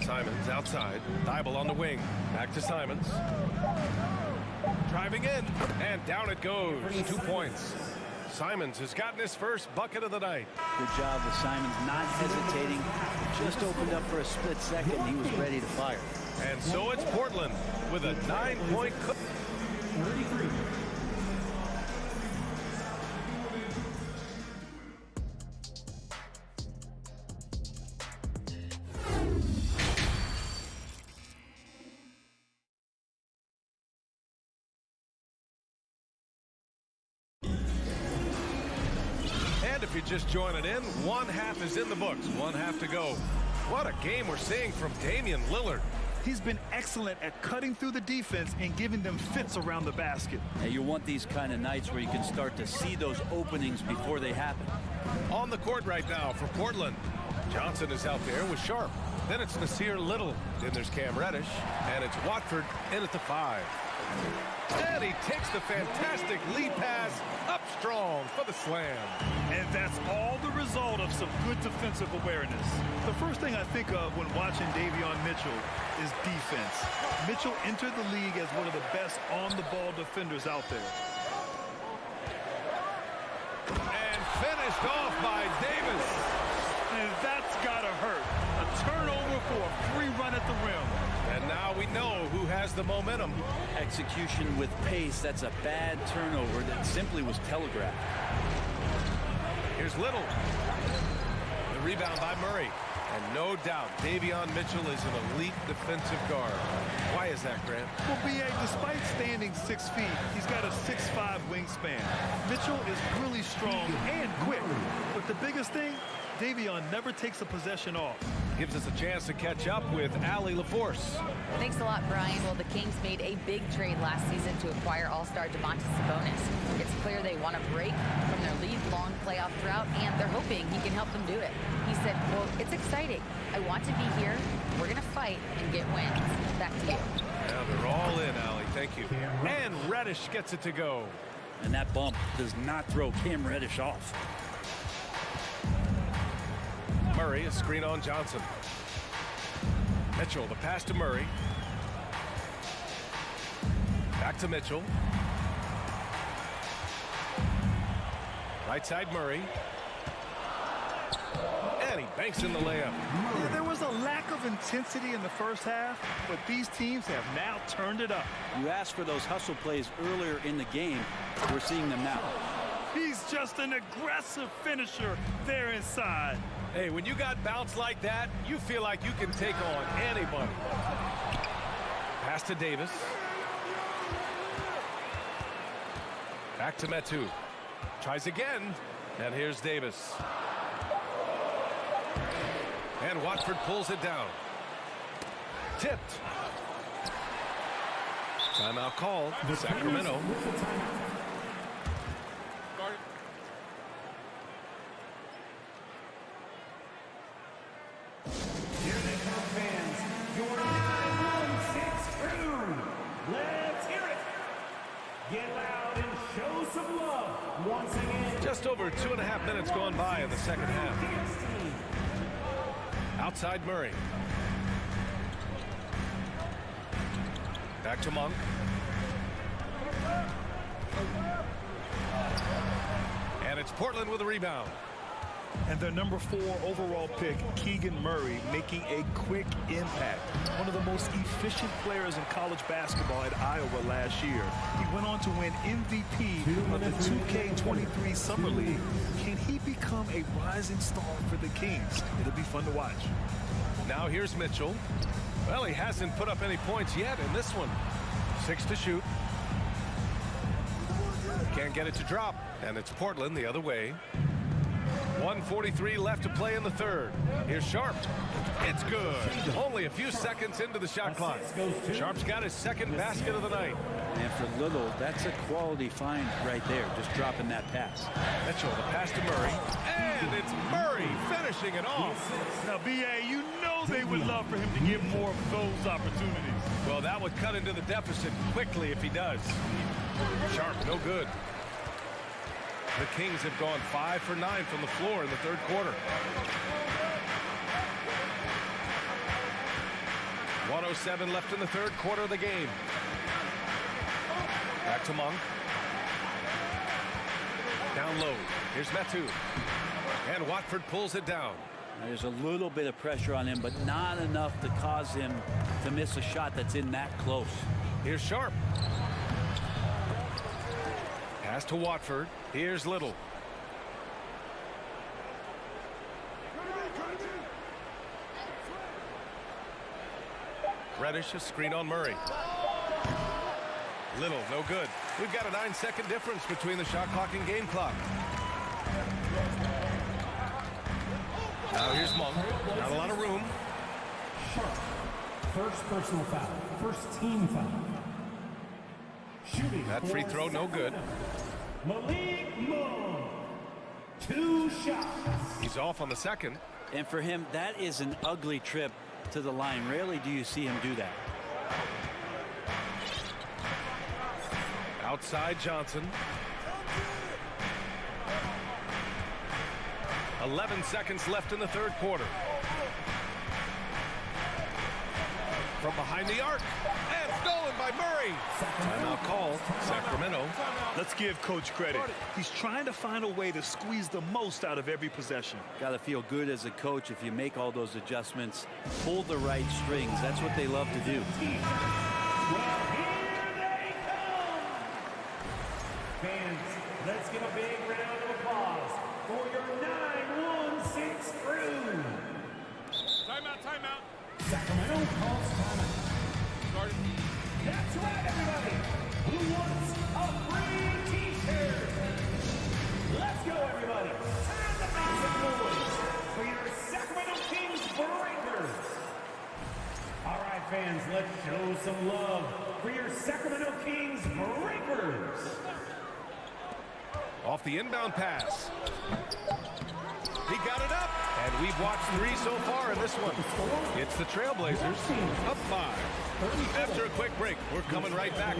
Simons outside. Thibault on the wing. Back to Simons. Driving in. And down it goes. 2 points. Simons has gotten his first bucket of the night. Good job with Simons not hesitating. Just opened up for a split second. He was ready to fire. And so it's Portland with a 9-point. 33. And if you're just joining in, 1 half is in the books. 1 half to go. What a game we're seeing from Damian Lillard. He's been excellent at cutting through the defense and giving them fits around the basket. Now you want these kind of nights where you can start to see those openings before they happen. On the court right now for Portland. Johnson is out there with Sharp. Then it's Nasir Little. Then there's Cam Reddish. And it's Watford in at the 5. And he takes the fantastic lead pass up strong for the slam. And that's all the result of some good defensive awareness. The first thing I think of when watching Davion Mitchell is defense. Mitchell entered the league as one of the best on-the-ball defenders out there. And finished off by Davis. And that's gotta hurt. A turnover for a free run at the rim. And now we know who has the momentum. Execution with pace. That's a bad turnover that simply was telegraphed. Here's Little. The rebound by Murray. And no doubt, Davion Mitchell is an elite defensive guard. Why is that, Grant? Well, B.A., despite standing 6 feet, he's got a 6'5" wingspan. Mitchell is really strong and quick. But the biggest thing, Davion never takes a possession off. Gives us a chance to catch up with Allie LaForce. Thanks a lot, Brian. Well, the Kings made a big trade last season to acquire all-star Domantas Sabonis. It's clear they want to break from their league-long playoff drought, and they're hoping he can help them do it. He said, quote, "It's exciting. I want to be here. We're going to fight and get wins." Back to you. Now they're all in, Allie. Thank you. And Reddish gets it to go. And that bump does not throw Cam Reddish off. Murray, a screen on Johnson. Mitchell, the pass to Murray. Back Back to Mitchell. Right side Murray. And he banks in the layup. Yeah, there was a lack of intensity in the first half, but these teams have now turned it up. You asked for those hustle plays earlier in the game. We're seeing them now. He's just an aggressive finisher there inside. Hey, when you got bounce like that, you feel like you can take on anybody. Pass to Davis. Back to Metu. Tries again. And here's Davis. And Watford pulls it down. Tipped. Timeout called. Sacramento. Here they come, fans. Your 916 crew. Let's hear it. Get loud and show some love once again. Just over 2.5 minutes gone by in the second half. Outside Murray. Back to Monk. And it's Portland with a rebound. And their number 4 overall pick, Keegan Murray, making a quick impact. One of the most efficient players in college basketball at Iowa last year. He went on to win MVP of the 2K23 Summer League. Can he become a rising star for the Kings? It'll be fun to watch. Now here's Mitchell. Well, he hasn't put up any points yet in this one. 6 to shoot. Can't get it to drop. And it's Portland the other way. 1:43 left to play in the third. Here's Sharp. It's good. Only a few seconds into the shot clock. Sharp's got his second basket of the night. And for Little, that's a quality find right there, just dropping that pass. Mitchell, the pass to Murray. And it's Murray finishing it off. Now, B.A., you know they would love for him to get more of those opportunities. Well, that would cut into the deficit quickly if he does. Sharp, no good. The Kings have gone 5 for 9 from the floor in the third quarter. 1:07 left in the third quarter of the game. Back to Monk. Down low. Here's Metu. And Watford pulls it down. There's a little bit of pressure on him, but not enough to cause him to miss a shot that's in that close. Here's Sharp. Pass to Watford. Here's Little. Reddish, a screen on Murray. Little, no good. We've got a 9-second difference between the shot clock and game clock. Now here's Monk. Not a lot of room. Sharp. First personal foul. First team foul. Shooting. That free throw, no good. Malik Monk. 2 shots. He's off on the second. And for him, that is an ugly trip to the line. Rarely do you see him do that. Outside Johnson. 11 seconds left in the third quarter. From behind the arc. And stolen by Murray. Timeout called. Sacramento. Let's give Coach credit. He's trying to find a way to squeeze the most out of every possession. Got to feel good as a coach if you make all those adjustments. Pull the right strings. That's what they love to do. Well, here they come. Fans, let's give a big round of applause for your 916 crew. Timeout. Sacramento calls timeout. That's right, everybody. Who wants a free T-shirt? Let's go, everybody. Time to make some noise for your Sacramento Kings Breakers. All right, fans, let's show some love for your Sacramento Kings Breakers. Off the inbound pass. He got it up. And we've watched 3 so far in this one. It's the Trailblazers up 5. After a quick break, we're coming right back.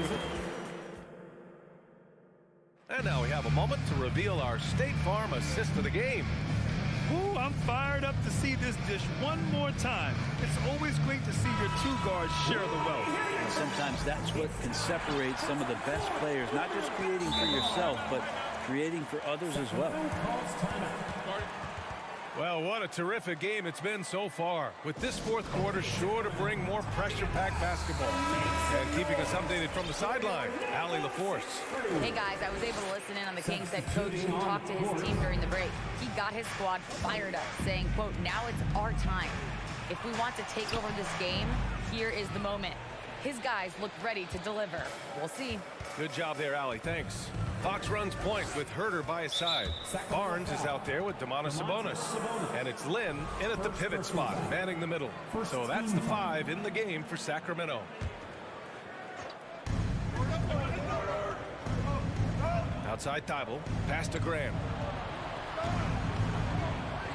And now we have a moment to reveal our State Farm assist of the game. Ooh, I'm fired up to see this dish one more time. It's always great to see your two guards share the wealth. And sometimes that's what can separate some of the best players, not just creating for yourself, but creating for others as well. Well, what a terrific game it's been so far. With this fourth quarter sure to bring more pressure-packed basketball. And keeping us updated from the sideline, Allie LaForce. Hey guys, I was able to listen in on the Kings head coach talk to his team during the break. He got his squad fired up, saying, quote, now it's our time. If we want to take over this game, here is the moment. His guys look ready to deliver. We'll see. Good job there, Allie. Thanks. Fox runs point with Herter by his side. Barnes is out there with Domantas Sabonis. And it's Lynn in at the pivot spot, manning the middle. So that's the 5 in the game for Sacramento. Outside Thibault, pass to Graham.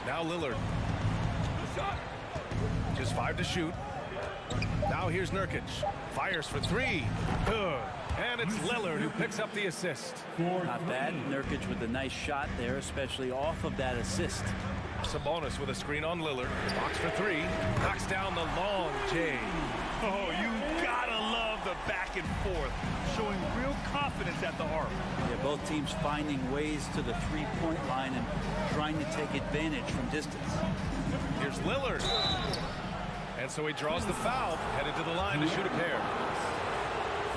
Now Lillard. Just 5 to shoot. Now here's Nurkic. Fires for 3. Good. And it's Lillard who picks up the assist. Not bad. Nurkic with a nice shot there, especially off of that assist. Sabonis with a screen on Lillard. Box for 3. Knocks down the long J. Oh, you gotta love the back and forth, showing real confidence at the arc. Yeah, both teams finding ways to the three-point line and trying to take advantage from distance. Here's Lillard. And so he draws the foul, headed to the line to shoot a pair.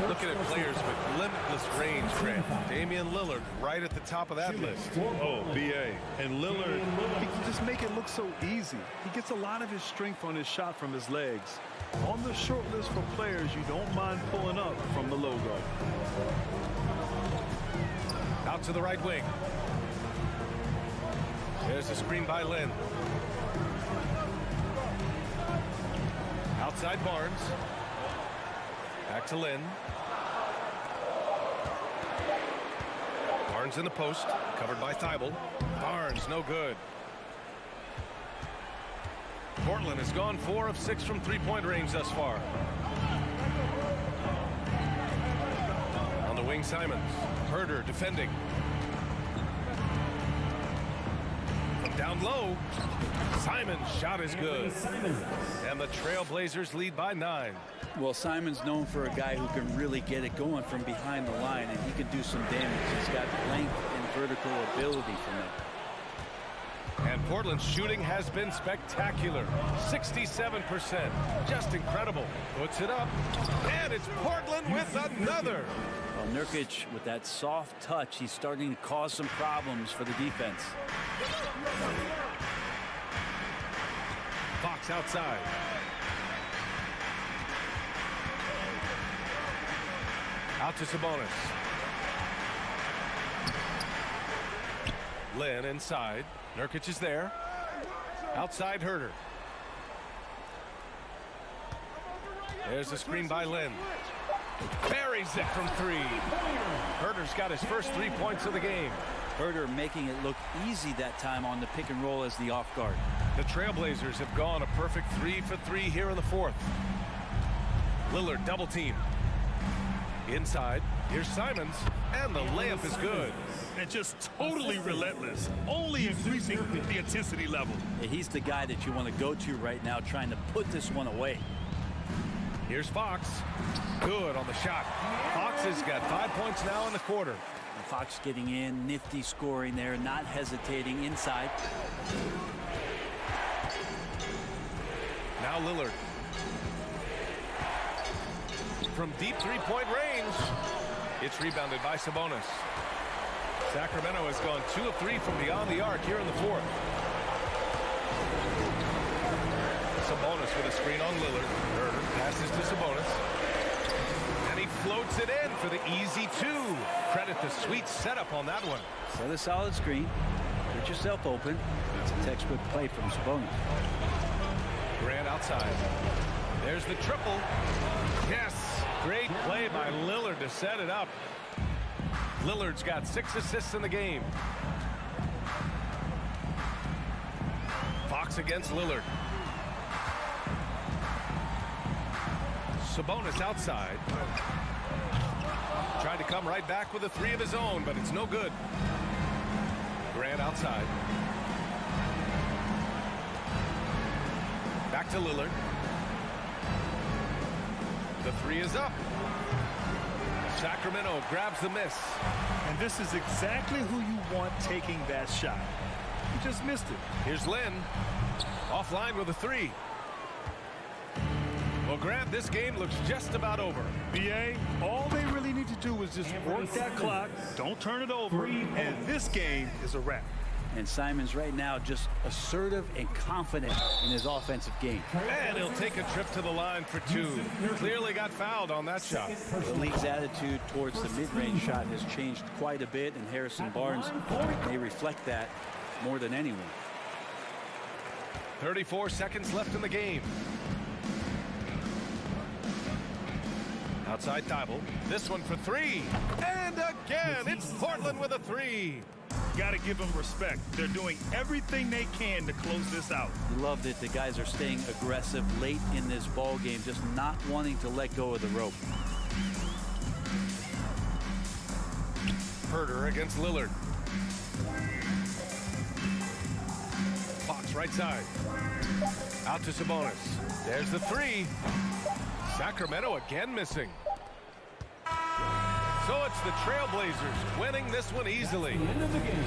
Looking at players with limitless range, Grant. Damian Lillard right at the top of that list. Oh, B.A. And Lillard, he can just make it look so easy. He gets a lot of his strength on his shot from his legs. On the short list for players you don't mind pulling up from the logo. Out to the right wing. There's a screen by Lynn. Outside Barnes. Back to Lynn. Barnes in the post, covered by Thibault. Barnes, no good. Portland has gone 4 of 6 from three-point range thus far. On the wing, Simons. Herter defending. From down low, Simons' shot is good. And the Trailblazers lead by 9. Well, Simon's known for a guy who can really get it going from behind the line, and he can do some damage. He's got length and vertical ability from it. And Portland's shooting has been spectacular. 67%. Just incredible. Puts it up. And it's Portland with another. Well, Nurkic, with that soft touch, he's starting to cause some problems for the defense. Fox outside. Out to Sabonis. Lynn inside. Nurkic is there. Outside Herter. There's a screen by Lynn. Buries it from 3. Herter's got his first 3 points of the game. Herter making it look easy that time on the pick and roll as the off guard. The Trailblazers have gone a perfect 3 for 3 here in the fourth. Lillard double team. Inside, here's Simons, and the layup is good. And just totally relentless, only increasing the intensity level. He's the guy that you want to go to right now, trying to put this one away. Here's Fox. Good on the shot. Fox has got 5 points now in the quarter. And Fox getting in, nifty scoring there, not hesitating inside. Now Lillard. From deep three-point range, it's rebounded by Sabonis. Sacramento has gone 2 of 3 from beyond the arc here in the fourth. Sabonis with a screen on Lillard. Herter passes to Sabonis. And he floats it in for the easy 2. Credit the sweet setup on that one. Set a solid screen. Get yourself open. It's a textbook play from Sabonis. Grant outside. There's the triple. Yes. Great play by Lillard to set it up. Lillard's got 6 assists in the game. Fox against Lillard. Sabonis outside. Tried to come right back with a 3 of his own, but it's no good. Grant outside. Back to Lillard. The three is up. Sacramento grabs the miss. And this is exactly who you want taking that shot. You just missed it. Here's Lynn. Offline with a three. Well, Grant, this game looks just about over. BA, all they really need to do is just work that clock, don't turn it over, and this game is a wrap. And Simon's right now just assertive and confident in his offensive game. And he'll take a trip to the line for two. Clearly got fouled on that shot. The league's attitude towards the mid-range shot has changed quite a bit, and Harrison Barnes may reflect that more than anyone. 34 seconds left in the game. Outside Thibault. This one for three. And again, it's Portland with a three. Got to give them respect. They're doing everything they can to close this out. Love that the guys are staying aggressive late in this ball game, just not wanting to let go of the rope. Herter against Lillard. Fox right side. Out to Sabonis. There's the three. Sacramento again missing. So it's the Trailblazers winning this one easily.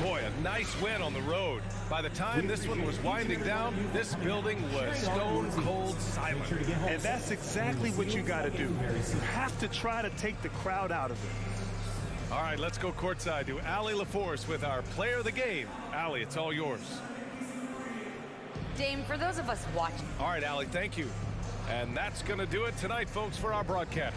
Boy, a nice win on the road. By the time this one was winding down, this building was stone cold silent. And that's exactly what you got to do. You have to try to take the crowd out of it. All right, let's go courtside to Allie LaForce with our player of the game. Allie, it's all yours. Dame, for those of us watching. All right, Allie, thank you. And that's going to do it tonight, folks, for our broadcast.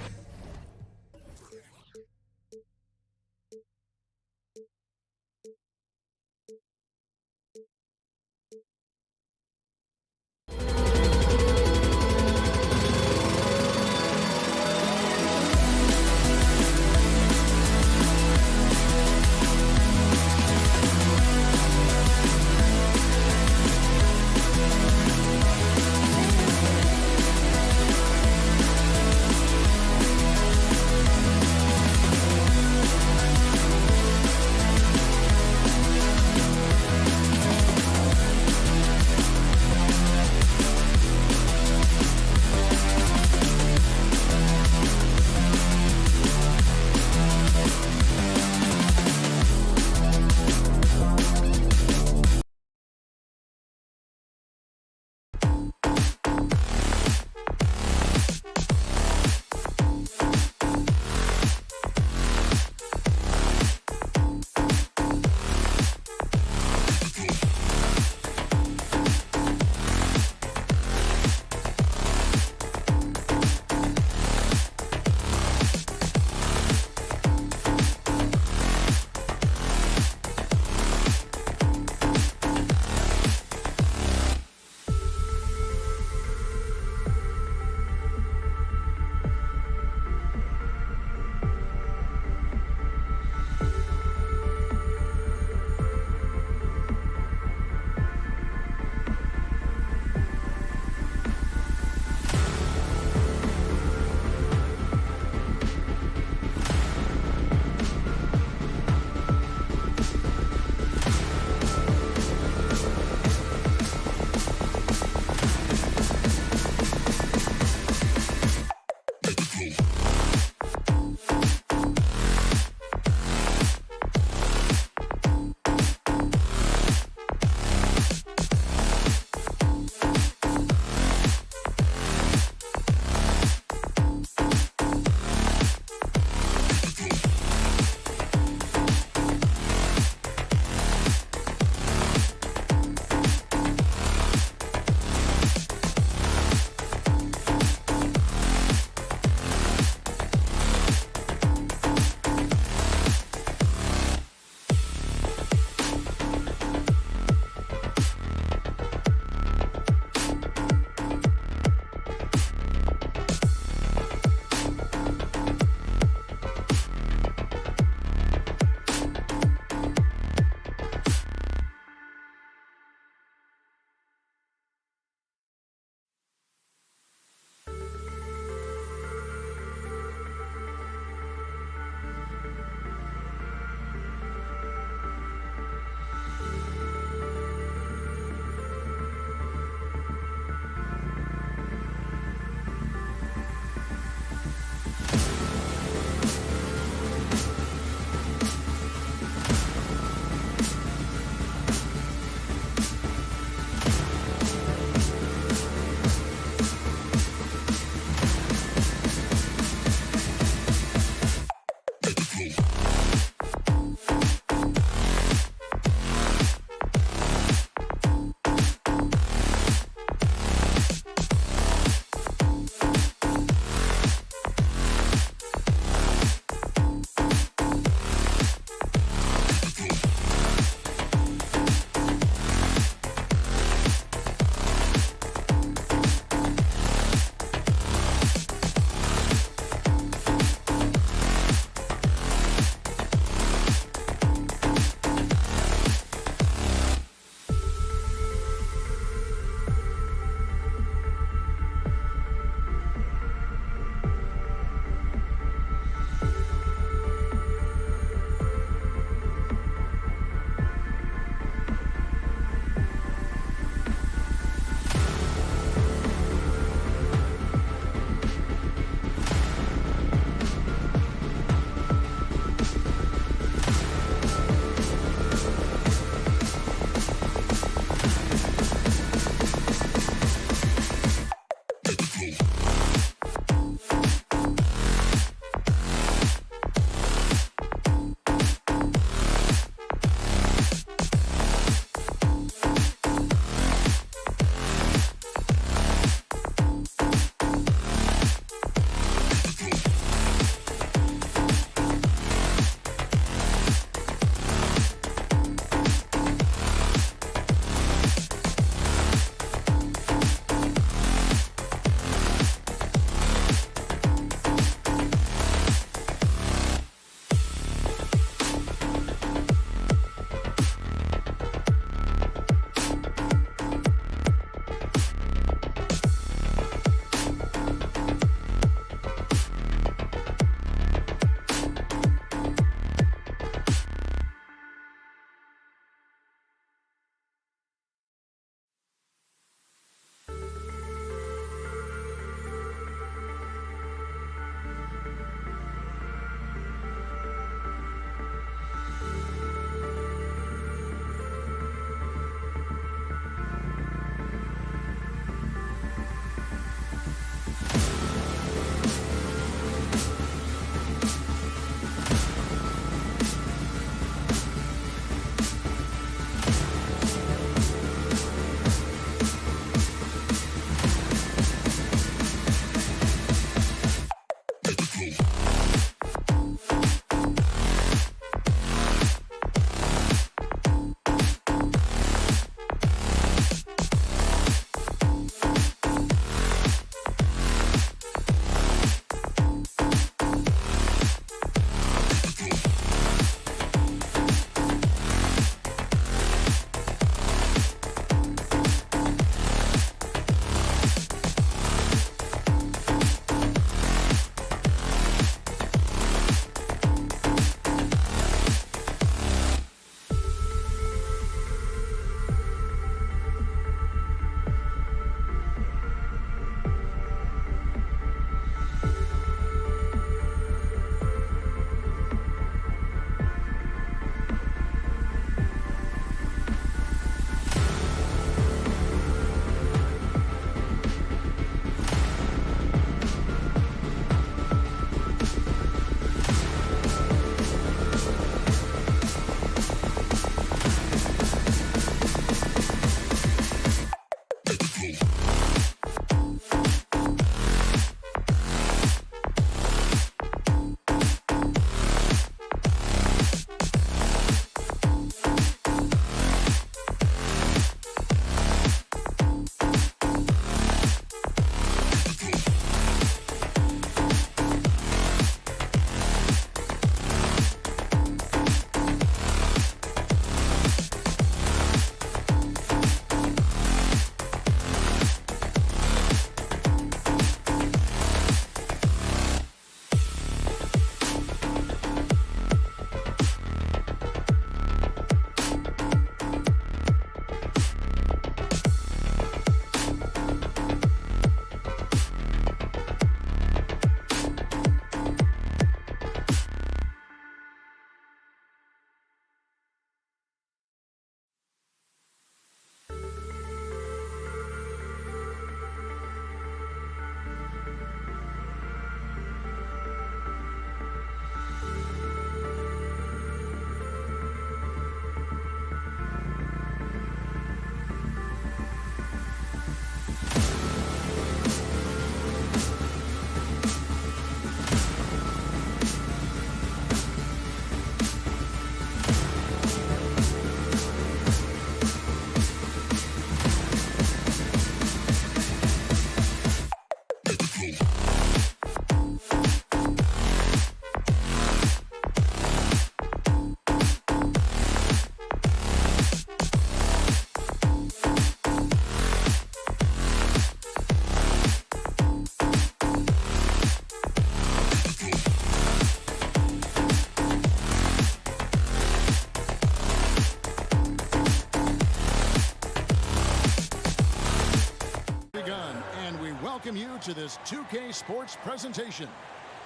welcome you to this 2K Sports presentation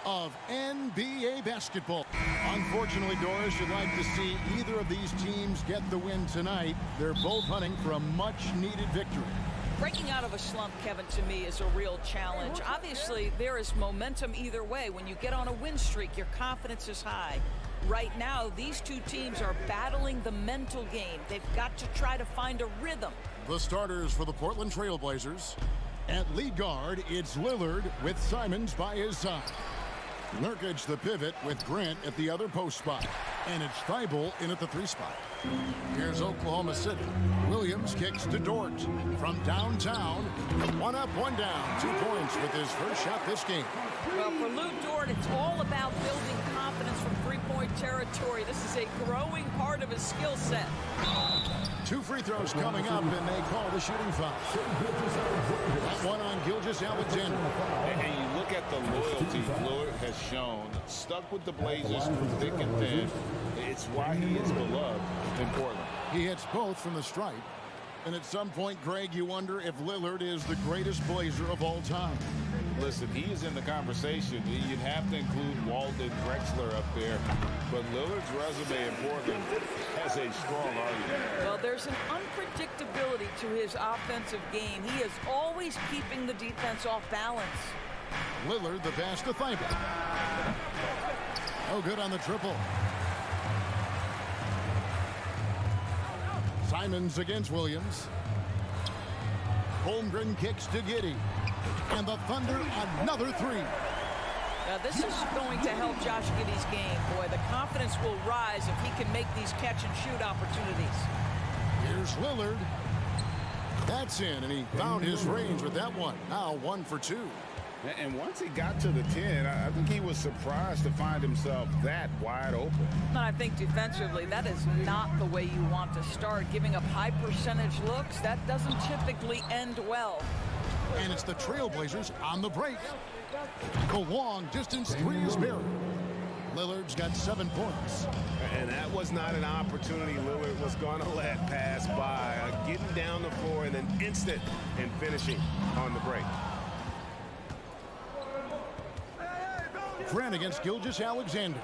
of NBA basketball. Unfortunately, Doris, you'd like to see either of these teams get the win tonight. They're both hunting for a much-needed victory. Breaking out of a slump, Kevin, to me is a real challenge. Obviously, there is momentum either way. When you get on a win streak, your confidence is high. Right now, these two teams are battling the mental game. They've got to try to find a rhythm. The starters for the Portland Trail Blazers. At lead guard, it's Lillard with Simons by his side. Nurkic the pivot with Grant at the other post spot. And it's Thibault in at the 3 spot. Here's Oklahoma City. Williams kicks to Dort. From downtown, 1 up, 1 down. 2 points with his first shot this game. Well, for Lou Dort, it's all about building confidence from three-point territory. This is a growing part of his skill set. 2 free throws coming up, and they call the shooting foul. That one on Gilgeous-Alexander. And you look at the loyalty Lillard has shown, stuck with the Blazers through thick and thin. It's why he is beloved in Portland. He hits both from the stripe. And at some point, Greg, you wonder if Lillard is the greatest Blazer of all time. Listen, he is in the conversation. You'd have to include Walden Drexler up there. But Lillard's resume in Portland has a strong argument. Well, there's an unpredictability to his offensive game. He is always keeping the defense off balance. Lillard, the pass to Thibault. No good on the triple. Simons against Williams. Holmgren kicks to Giddey. And the Thunder, another 3. Now, this is going to help Josh Giddey's game, boy. The confidence will rise if he can make these catch-and-shoot opportunities. Here's Lillard. That's in, and he found his range with that one. Now 1 for 2. And once he got to the 10, I think he was surprised to find himself that wide open. And I think defensively, that is not the way you want to start. Giving up high percentage looks, that doesn't typically end well. And it's the Trailblazers on the break. The long distance 3 is buried. Lillard's got 7 points. And that was not an opportunity Lillard was going to let pass by. Getting down the floor and then instant and finishing on the break. Grant against Gilgeous-Alexander.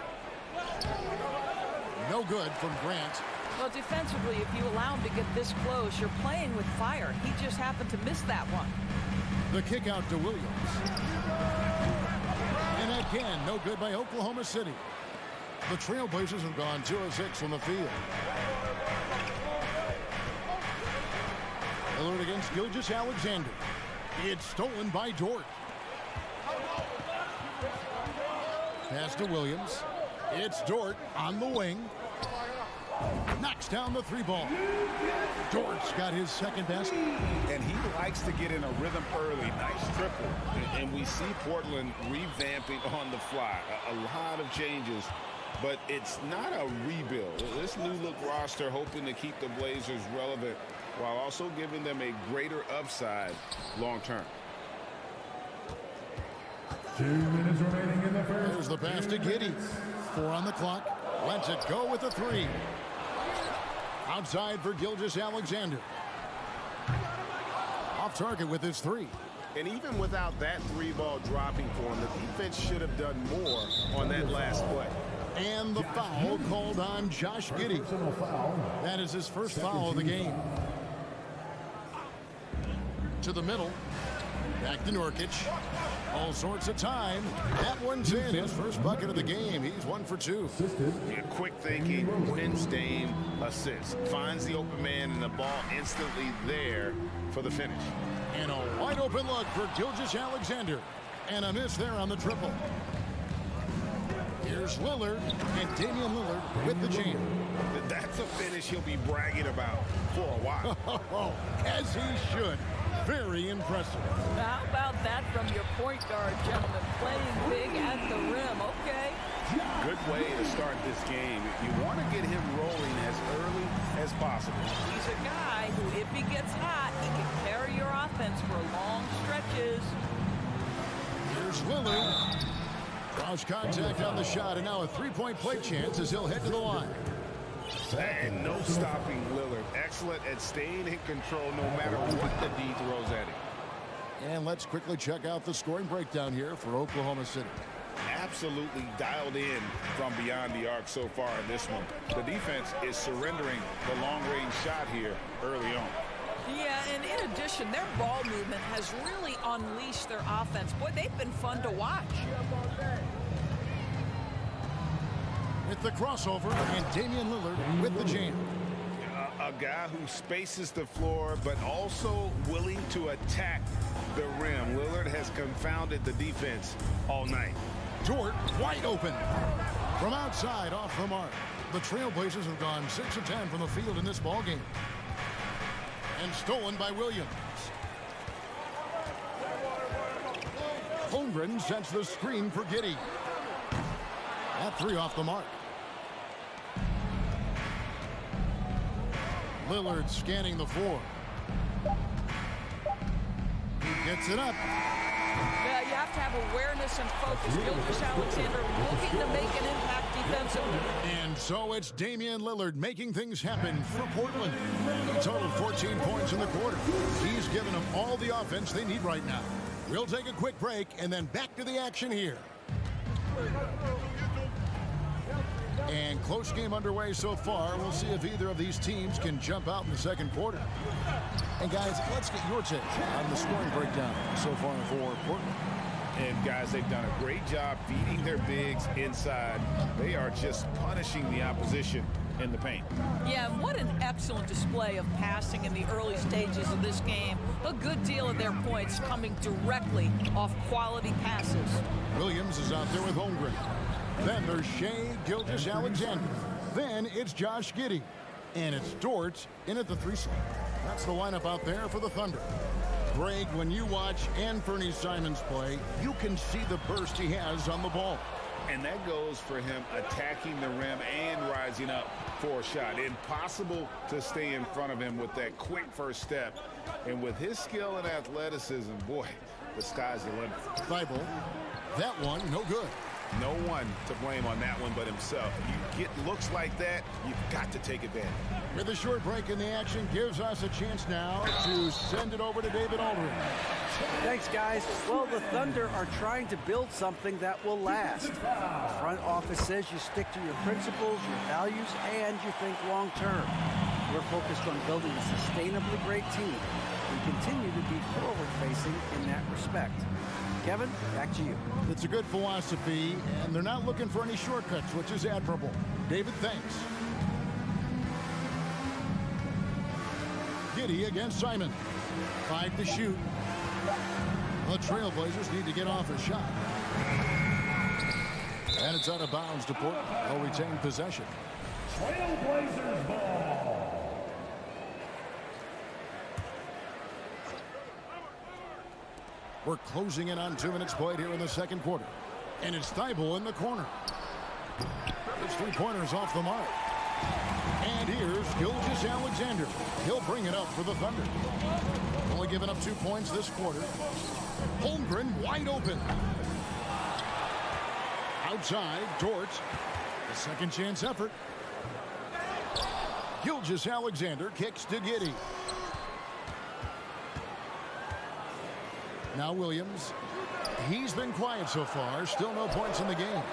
No good from Grant. Well, defensively, if you allow him to get this close, you're playing with fire. He just happened to miss that one. The kick out to Williams. And again, no good by Oklahoma City. The Trailblazers have gone 2 of 6 from the field. Lillard against Gilgeous-Alexander. It's stolen by Dort. Pass to Williams. It's Dort on the wing. Knocks down the 3-ball. Dort's got his second basket. And he likes to get in a rhythm early. Nice triple. And we see Portland revamping on the fly. A lot of changes, but it's not a rebuild. This new look roster hoping to keep the Blazers relevant while also giving them a greater upside long term. 2 minutes remaining in the first. There's the pass to Giddey. 4 on the clock. Lets it go with a 3. Outside for Gilgeous-Alexander. Off target with his 3. And even without that 3-ball dropping for him, the defense should have done more on that last play. And the foul called on Josh Giddey. That is his first foul of the game. To the middle. Back to Nurkic. All sorts of time. That one's in. His first bucket of the game. He's 1 for 2. Yeah, quick thinking, wins game, assist. Finds the open man and the ball instantly there for the finish. And a wide open look for Gilgeous-Alexander. And a miss there on the triple. Here's Lillard, and Damian Lillard with the jam. That's a finish he'll be bragging about for a while. As he should. Very impressive. How about that from your point guard, gentlemen? Playing big at the rim. Okay. Good way to start this game. You want to get him rolling as early as possible. He's a guy who, if he gets hot, he can carry your offense for long stretches. Here's Lillard. Draws contact on the shot, and now a 3-point play chance as he'll head to the line. And no stopping Lillard. Excellent at staying in control no matter what the D throws at him. And let's quickly check out the scoring breakdown here for Oklahoma City. Absolutely dialed in from beyond the arc so far in this one. The defense is surrendering the long-range shot here early on. Yeah, and in addition, their ball movement has really unleashed their offense. Boy, they've been fun to watch. With the crossover, and Damian Lillard with the jam. A guy who spaces the floor, but also willing to attack the rim. Lillard has confounded the defense all night. Dort wide open. From outside, off the mark. The Trailblazers have gone 6 of 10 from the field in this ballgame. And stolen by Williams. Holmgren sets the screen for Giddey. That 3 off the mark. Lillard scanning the floor. He gets it up. Yeah, you have to have awareness and focus. Gilgeous-Alexander looking to make an impact defensively. And so it's Damian Lillard making things happen for Portland. He totaled 14 points in the quarter. He's given them all the offense they need right now. We'll take a quick break and then back to the action here. And close game underway so far. We'll see if either of these teams can jump out in the second quarter. And guys, let's get your take on the scoring breakdown so far for Portland. And guys, they've done a great job feeding their bigs inside. They are just punishing the opposition in the paint. Yeah, and what an excellent display of passing in the early stages of this game. A good deal of their points coming directly off quality passes. Williams is out there with Holmgren. Then there's Shai Gilgeous-Alexander. Then it's Josh Giddey. And it's Dort in at the 3 slot. That's the lineup out there for the Thunder. Greg, when you watch Anthony Simons play, you can see the burst he has on the ball. And that goes for him attacking the rim and rising up for a shot. Impossible to stay in front of him with that quick first step. And with his skill and athleticism, boy, the sky's the limit. Thibault, that one, no good. No one to blame on that one but himself. You get looks like that, you've got to take advantage. With a short break in the action, gives us a chance now to send it over to David Aldridge. Thanks, guys. Well, the Thunder are trying to build something that will last. The front office says you stick to your principles, your values, and you think long term. We're focused on building a sustainably great team. We continue to be forward-facing in that respect. Kevin, back to you. It's a good philosophy, and they're not looking for any shortcuts, which is admirable. David, thanks. Giddey against Simon. 5 to shoot. The Trailblazers need to get off a shot. And it's out of bounds to Portland. They'll retain possession. Trailblazers ball. We're closing in on 2 minutes played here in the second quarter. And it's Thibault in the corner. His 3-pointers off the mark. And here's Gilgeous-Alexander. He'll bring it up for the Thunder. Only giving up 2 points this quarter. Holmgren wide open. Outside, Dort. A second chance effort. Gilgeous-Alexander kicks to Giddey. Now Williams. He's been quiet so far. Still no points in the game.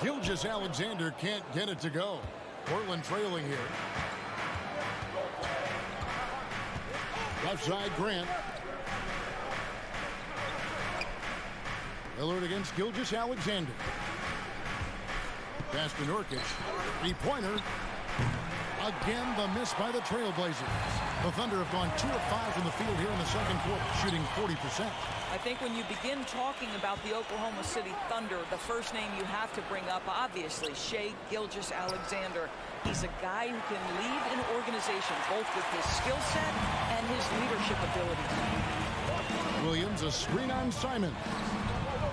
Gilgeous-Alexander can't get it to go. Portland trailing here. Left side, Grant. Lillard against Gilgeous-Alexander. Pass to Nurkic. 3-pointer. Again, the miss by the Trailblazers. The Thunder have gone 2 of 5 from the field here in the second quarter, shooting 40%. I think when you begin talking about the Oklahoma City Thunder, the first name you have to bring up, obviously, Shai Gilgeous-Alexander. He's a guy who can lead an organization, both with his skill set and his leadership abilities. Williams, a screen on Simon.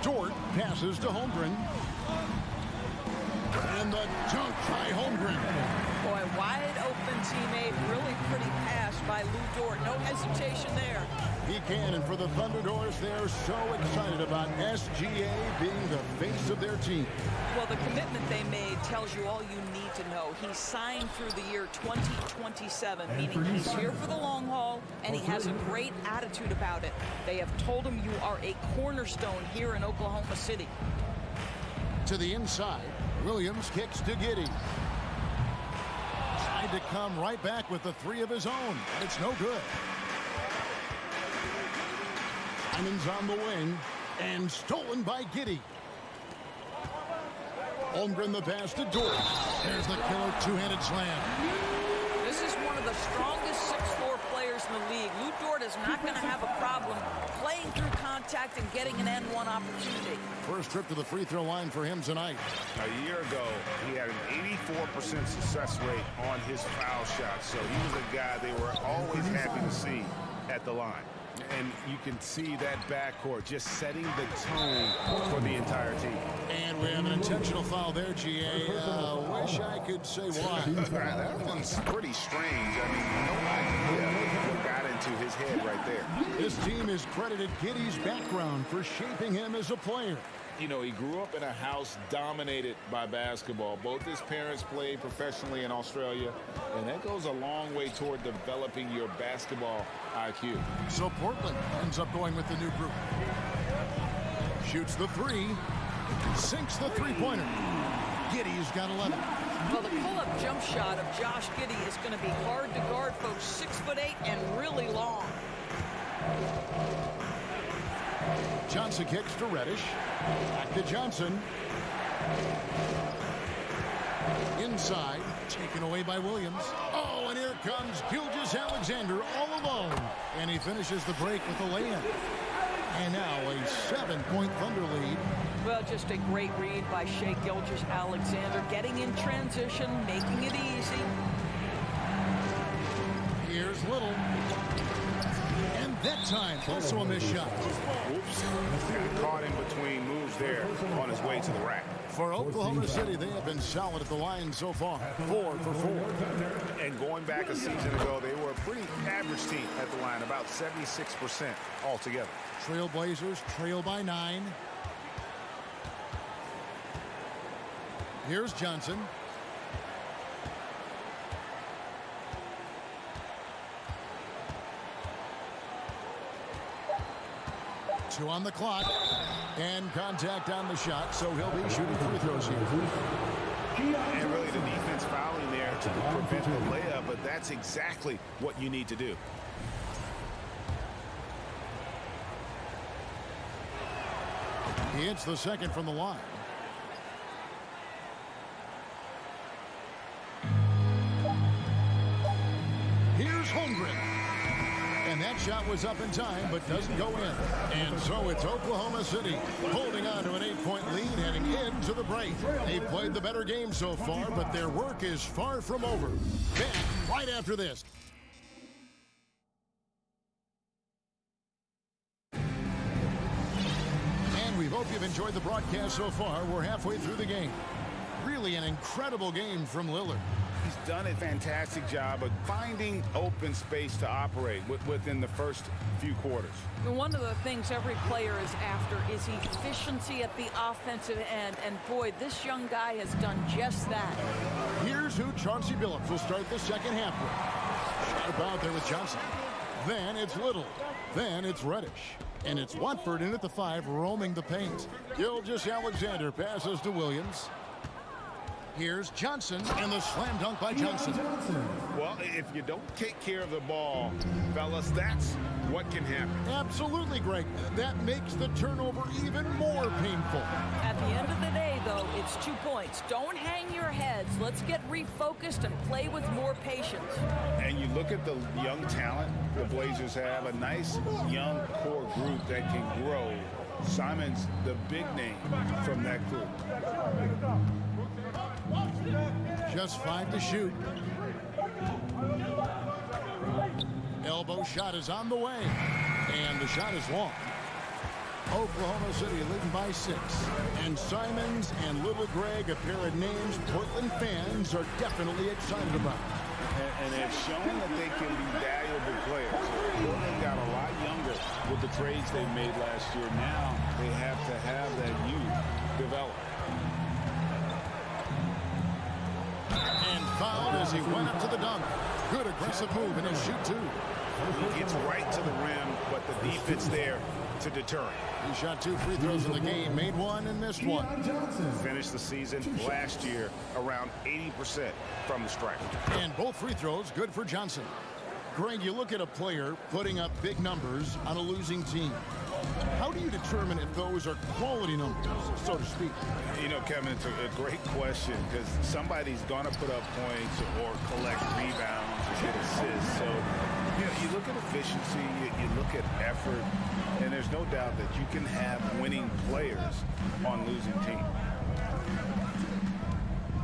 Dort passes to Holmgren. And the dunk by Holmgren. Boy, wide open teammate, really pretty pass by Lou Dort. No hesitation there. He And for the Thunderbirds, they're so excited about SGA being the face of their team. Well, the commitment they made tells you all you need to know. He signed through the year 2027, meaning he's here for the long haul, and he has a great attitude about it. They have told him you are a cornerstone here in Oklahoma City. To the inside, Williams kicks to Giddey. Tried to come right back with the three of his own, but it's no good. Simon's on the wing, and stolen by Giddey. Holmgren the pass to Dort. There's the killer two-handed slam. This is one of the strongest 6'4" players in the league. Lou Dort is not going to have a problem playing through contact and getting an N1 opportunity. First trip to the free throw line for him tonight. A year ago, he had an 84% success rate on his foul shots, so he was a guy they were always happy to see at the line. And you can see that backcourt just setting the tone for the entire team. And we have an intentional foul there, GA. Wish I could say why. That one's pretty strange. I mean, no idea what got into his head right there. This team has credited Giddey's background for shaping him as a player. You know, he grew up in a house dominated by basketball. Both his parents played professionally in Australia, and that goes a long way toward developing your basketball IQ. So Portland ends up going with the new group. Shoots the three, sinks the three-pointer. Giddey's got 11. Well, the pull-up jump shot of Josh Giddey is going to be hard to guard, folks. 6'8" and really long. Johnson kicks to Reddish. Back to Johnson. Inside, taken away by Williams. Oh, and here comes Gilgeous-Alexander all alone. And he finishes the break with a lay-in. And now a 7-point Thunder lead. Well, just a great read by Shai Gilgeous-Alexander, getting in transition, making it easy. Here's Little. And that time, also a missed shot. Oops. Caught in between moves there on his way to the rack. For Oklahoma City, they have been solid at the line so far. 4 for 4. And going back a season ago, they were a pretty average team at the line, about 76% altogether. Trailblazers trail by 9. Here's Johnson. Two on the clock, and contact on the shot, so he'll be shooting free throws here. And really the defense fouling there to prevent the layup, but that's exactly what you need to do. He hits the second from the line. Here's Holmgren. And that shot was up in time, but doesn't go in. And so it's Oklahoma City holding on to an 8-point lead heading into the break. They've played the better game so far, but their work is far from over. Back right after this. And we hope you've enjoyed the broadcast so far. We're halfway through the game. Really an incredible game from Lillard. He's done a fantastic job of finding open space to operate within the first few quarters. One of the things every player is after is efficiency at the offensive end. And boy, this young guy has done just that. Here's who Chauncey Billups will start the second half with. Sharp out there with Johnson. Then it's Little. Then it's Reddish. And it's Watford in at the 5, roaming the paint. Gilgeous-Alexander passes to Williams. Here's Johnson, and the slam dunk by Johnson. Well, if you don't take care of the ball, fellas, that's what can happen. Absolutely, Greg. That makes the turnover even more painful. At the end of the day, though, it's 2 points. Don't hang your heads. Let's get refocused and play with more patience. And you look at the young talent the Blazers have, a nice young core group that can grow. Simon's the big name from that group. Just 5 to shoot. Elbow shot is on the way. And the shot is long. Oklahoma City leading by 6. And Simons and Little Greg, a pair of names Portland fans are definitely excited about. And they've shown that they can be valuable players. Portland got a lot younger with the trades they made last year. Now they have to have that youth develop. And fouled as he went up to the dunk. Good aggressive move in his shoot, too. He gets right to the rim, but the defense there to deter him. He shot 2 free throws in the game, made 1 and missed 1. Finished the season last year around 80% from the stripe. And both free throws good for Johnson. Greg, you look at a player putting up big numbers on a losing team. How do you determine if those are quality numbers, so to speak? You know, Kevin, it's a great question because somebody's going to put up points or collect rebounds or get assists. So, you know, you look at efficiency, you look at effort, and there's no doubt that you can have winning players on losing teams.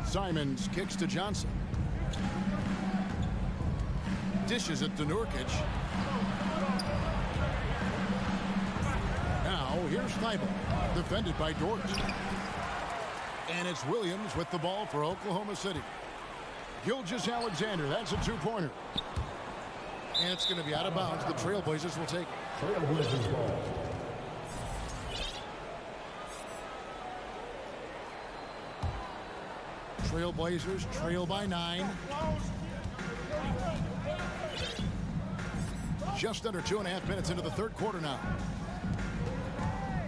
Simons kicks to Johnson. Dishes it to Nurkic. Now, here's Thibault, defended by Dort. And it's Williams with the ball for Oklahoma City. Gilgeous-Alexander, that's a 2-pointer. And it's going to be out of bounds. The Trailblazers will take it. Trailblazers ball. Trailblazers trail by 9. Just under 2.5 minutes into the third quarter now.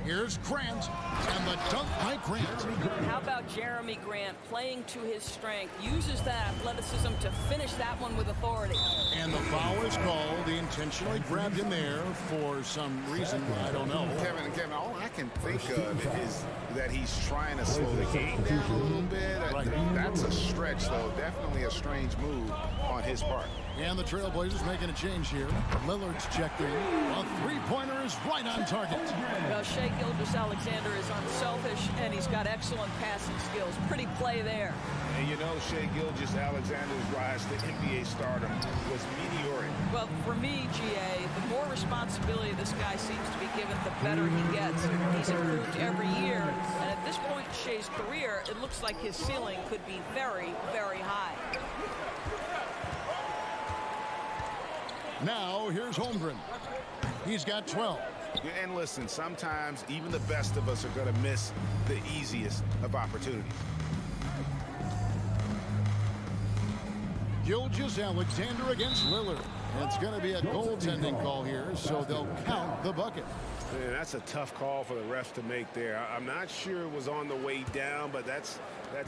Here's Grant, and the dunk by Grant. How about Jeremy Grant playing to his strength, uses that athleticism to finish that one with authority. And the foul is called. He intentionally grabbed him there for some reason. I don't know. Kevin, all I can think of is that he's trying to slow the game down a little bit. That's a stretch, though. Definitely a strange move on his part. And the Trailblazers making a change here. Lillard's checked in. A 3-pointer is right on target. Well, Shai Gilgeous-Alexander is unselfish, and he's got excellent passing skills. Pretty play there. And you know, Shai Gilgeous-Alexander's rise to NBA stardom was meteoric. Well, for me, GA, the more responsibility this guy seems to be given, the better he gets. He's improved every year, and at this point in Shai's career, it looks like his ceiling could be very, very high. Now, here's Holmgren. He's got 12. And listen, sometimes even the best of us are going to miss the easiest of opportunities. Gilgeous-Alexander against Lillard. It's going to be a goaltending call here, so they'll count the bucket. Man, that's a tough call for the refs to make there. I'm not sure it was on the way down, but that's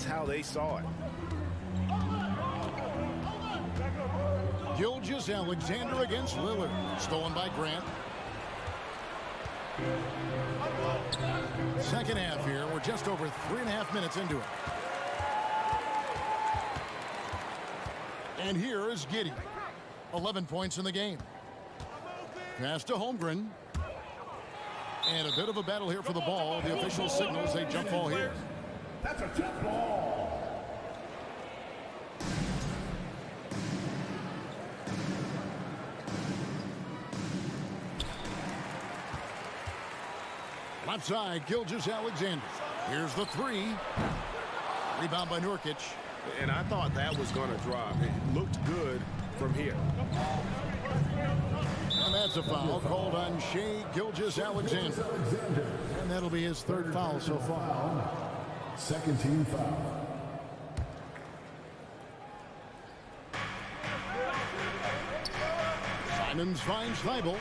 how they saw it. Gilgeous-Alexander against Lillard. Stolen by Grant. Second half here. We're just over 3.5 minutes into it. And here is Giddey. 11 points in the game. Pass to Holmgren. And a bit of a battle here for the ball. The official signals a jump ball here. That's a jump ball. Left side, Gilgeous-Alexander. Here's the 3. Rebound by Nurkic. And I thought that was going to drop. It looked good from here. And that's a foul called on Shai Gilgeous-Alexander. And that'll be his third foul so far. Second team foul. Simons finds Thibault.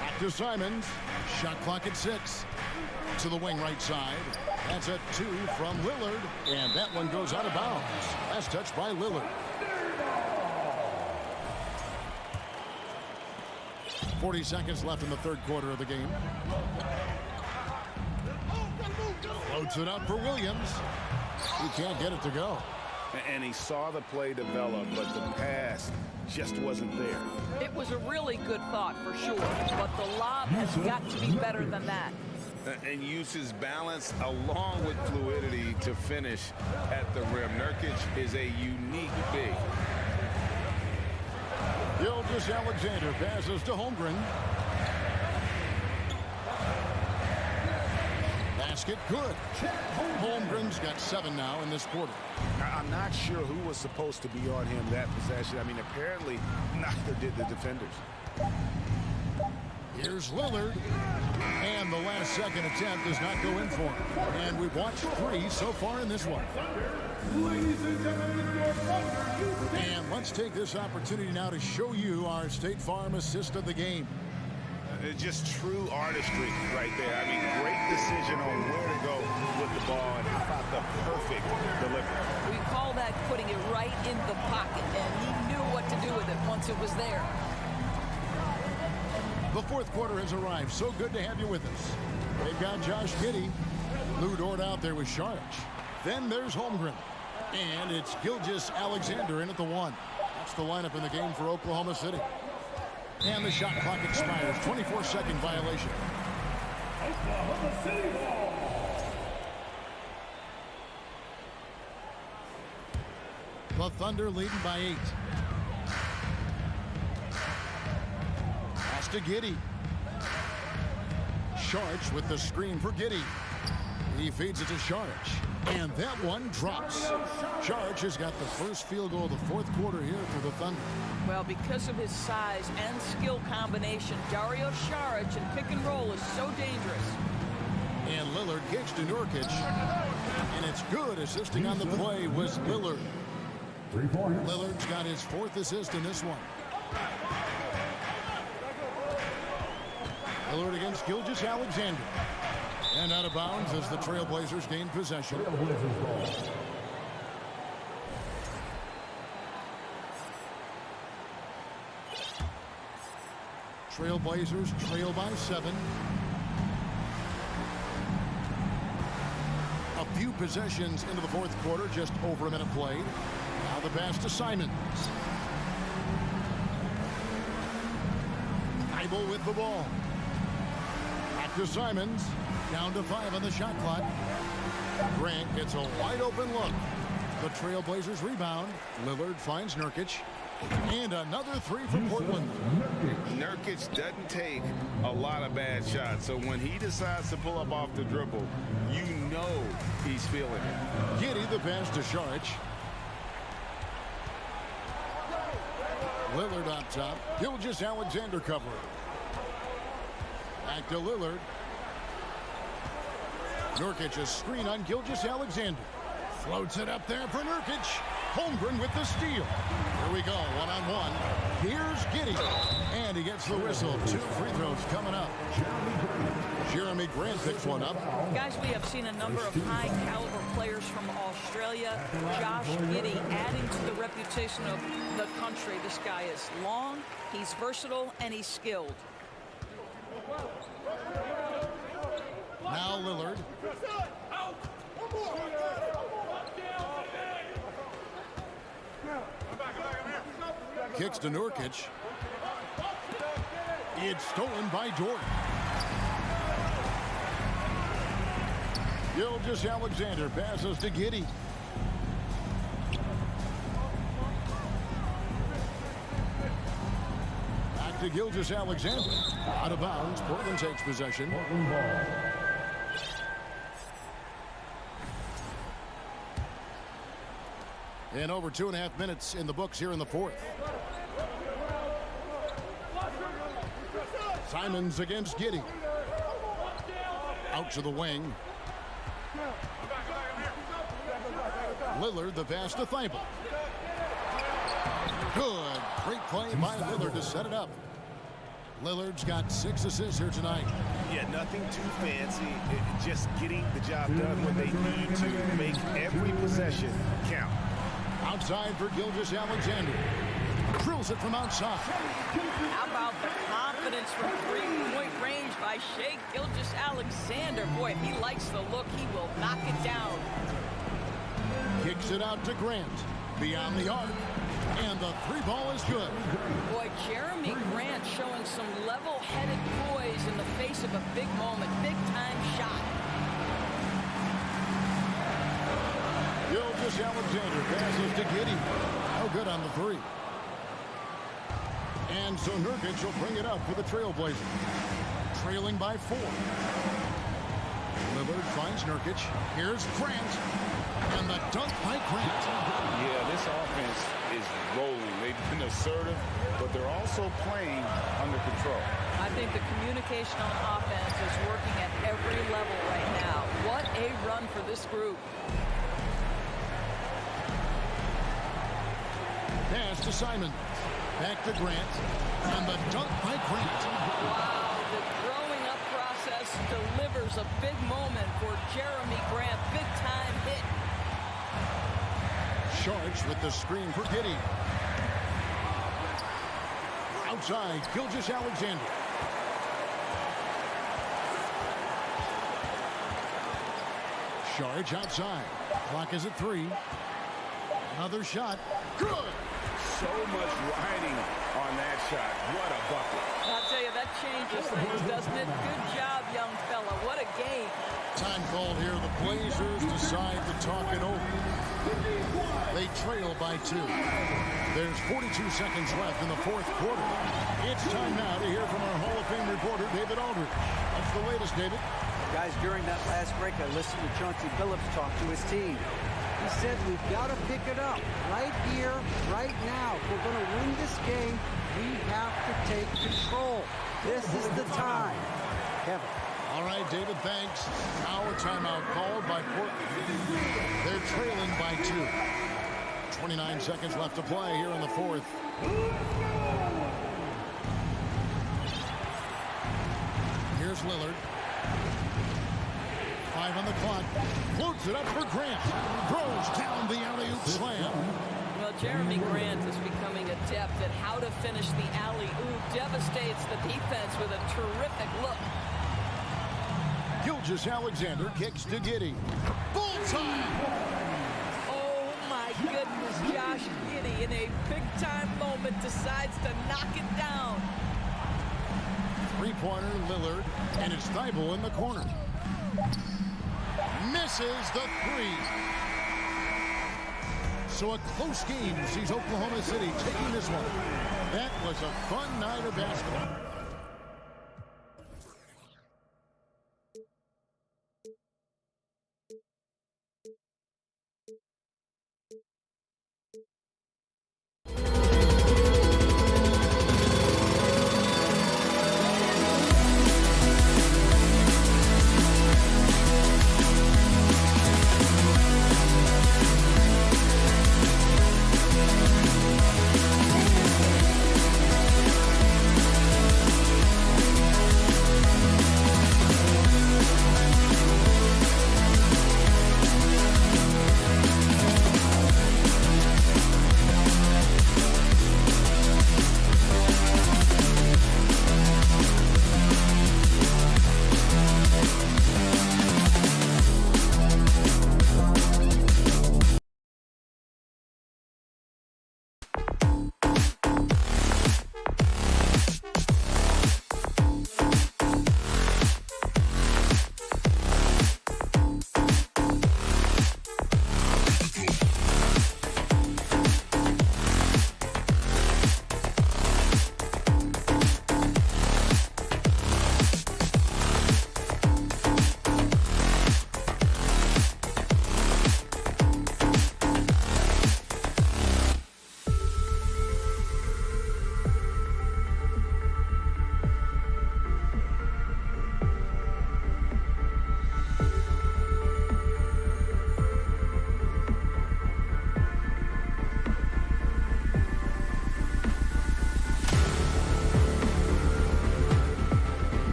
Back to Simons. Shot clock at 6. To the wing right side. That's a 2 from Lillard. And that one goes out of bounds. Last touch by Lillard. 40 seconds left in the third quarter of the game. Floats it up for Williams. He can't get it to go. And he saw the play develop, but the pass just wasn't there. It was a really good thought for sure, but the lob has got to be better than that. And uses balance along with fluidity to finish at the rim. Nurkic is a unique big. Gilgeous-Alexander passes to Holmgren. Pass basket, good. Holmgren's got 7 now in this quarter. I'm not sure who was supposed to be on him that possession. I mean, apparently neither did the defenders. Here's Lillard. And the last second attempt does not go in for him. And we've watched 3 so far in this one. And let's take this opportunity now to show you our State Farm assist of the game. Just true artistry right there. I mean, great decision on where to go with the ball, and how about the perfect delivery. We call that putting it right in the pocket, and he knew what to do with it once it was there. The fourth quarter has arrived. So good to have you with us. They've got Josh Giddey. Lou Dort out there with Saric. Then there's Holmgren. And it's Gilgeous-Alexander in at the 1. That's the lineup in the game for Oklahoma City. And the shot clock expires. 24-second violation. Oklahoma City ball. The Thunder leading by 8. Pass to Giddey. Saric with the screen for Giddey. He feeds it to Saric. And that one drops. Saric has got the first field goal of the fourth quarter here for the Thunder. Well, because of his size and skill combination, Dario Saric in pick and roll is so dangerous. And Lillard kicks to Nurkic. And it's good. Assisting on the play was Lillard. 3 points. Lillard's got his 4th assist in this one. Lillard against Gilgeous-Alexander. And out of bounds as the Trailblazers gain possession. Trailblazers trail by 7. A few possessions into the fourth quarter, just over a minute played. Now the pass to Simons. Thibault with the ball. Back to Simons. Down to 5 on the shot clock. Grant gets a wide open look. The Trailblazers rebound. Lillard finds Nurkic. And another 3 from Portland. Nurkic doesn't take a lot of bad shots, so when he decides to pull up off the dribble, you know he's feeling it. Giddey the pass to Saric. Lillard on top. Gilgeous-Alexander covering. Back to Lillard. Nurkic a screen on Gilgeous-Alexander. Floats it up there for Nurkic. Holmgren with the steal. Here we go, one-on-one. Here's Giddey. And he gets the whistle. 2 free throws coming up. Jeremy Grant picks one up. Guys, we have seen a number of high-caliber players from Australia. Josh Giddey adding to the reputation of the country. This guy is long, he's versatile, and he's skilled. Now Lillard. Kicks to Nurkic. It's stolen by Dort. Gilgeous-Alexander passes to Giddey. Back to Gilgeous-Alexander. Out of bounds. Portland takes possession. And over 2.5 minutes in the books here in the fourth. Simons against Giddey. Out to the wing. Lillard the pass to Thibault. Good. Great play by Lillard to set it up. Lillard's got 6 assists here tonight. Yeah, nothing too fancy. Just getting the job done when they need to make every possession count. Outside for Gilgeous-Alexander. Drills it from outside. How about the confidence from 3-point range by Shai Gilgeous-Alexander? Boy, if he likes the look, he will knock it down. Kicks it out to Grant. Beyond the arc. And the 3-ball is good. Boy, Jeremy Grant showing some level-headed poise in the face of a big moment. Big-time shot. Gilgeous-Alexander passes to Giddey. No good on the 3. And so Nurkic will bring it up for the Trailblazers. Trailing by 4. Lillard finds Nurkic. Here's Grant. And the dunk by Grant. Yeah, this offense is rolling. They've been assertive, but they're also playing under control. I think the communication on offense is working at every level right now. What a run for this group. Pass to Simon. Back to Grant. And the dunk by Grant. Wow, the growing up process delivers a big moment for Jeremy Grant. Big time hit. Sharks with the screen for Giddey. Outside, Gilgeous-Alexander. Sharks outside. Clock is at 3. Another shot. Good. So much riding on that shot. What a bucket. I'll tell you, that changes things, doesn't it? Good job, young fella. What a game. Time called here. The Blazers decide to talk it over. They trail by 2. There's 42 seconds left in the fourth quarter. It's time now to hear from our Hall of Fame reporter, David Aldridge. What's the latest, David? Guys, during that last break, I listened to Chauncey Billups talk to his team. He said we've got to pick it up right here, right now. If we're going to win this game, we have to take control. This is the time. Kevin. All right, David, thanks. Our timeout called by Portland. They're trailing by 2. 29 seconds left to play here in the fourth. Here's Lillard. 5 on the clock. Floats it up for Grant. Throws down the alley-oop slam. Well, Jeremy Grant is becoming adept at how to finish the alley-oop. Devastates the defense with a terrific look. Gilgeous-Alexander kicks to Giddey. Bullseye! Oh, my goodness. Josh Giddey, in a big-time moment, decides to knock it down. Three-pointer, Lillard, and it's Thibault in the corner. Misses the 3. So a close game sees Oklahoma City taking this one. That was a fun night of basketball.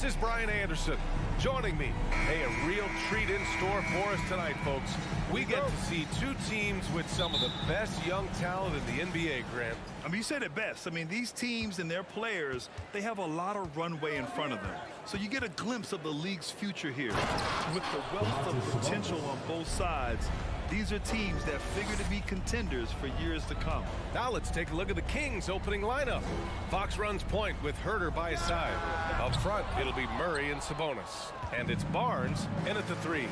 is Brian Anderson. Joining me, hey, a real treat in store for us tonight, folks. We get to see two teams with some of the best young talent in the NBA, Grant. I mean, you said it best. I mean, these teams and their players, they have a lot of runway in front of them. So you get a glimpse of the league's future here. With the wealth of potential on both sides, these are teams that figure to be contenders for years to come. Now let's take a look at the Kings' opening lineup. Fox runs point with Herter by his side. Up front, it'll be Murray and Sabonis. And it's Barnes in at the 3.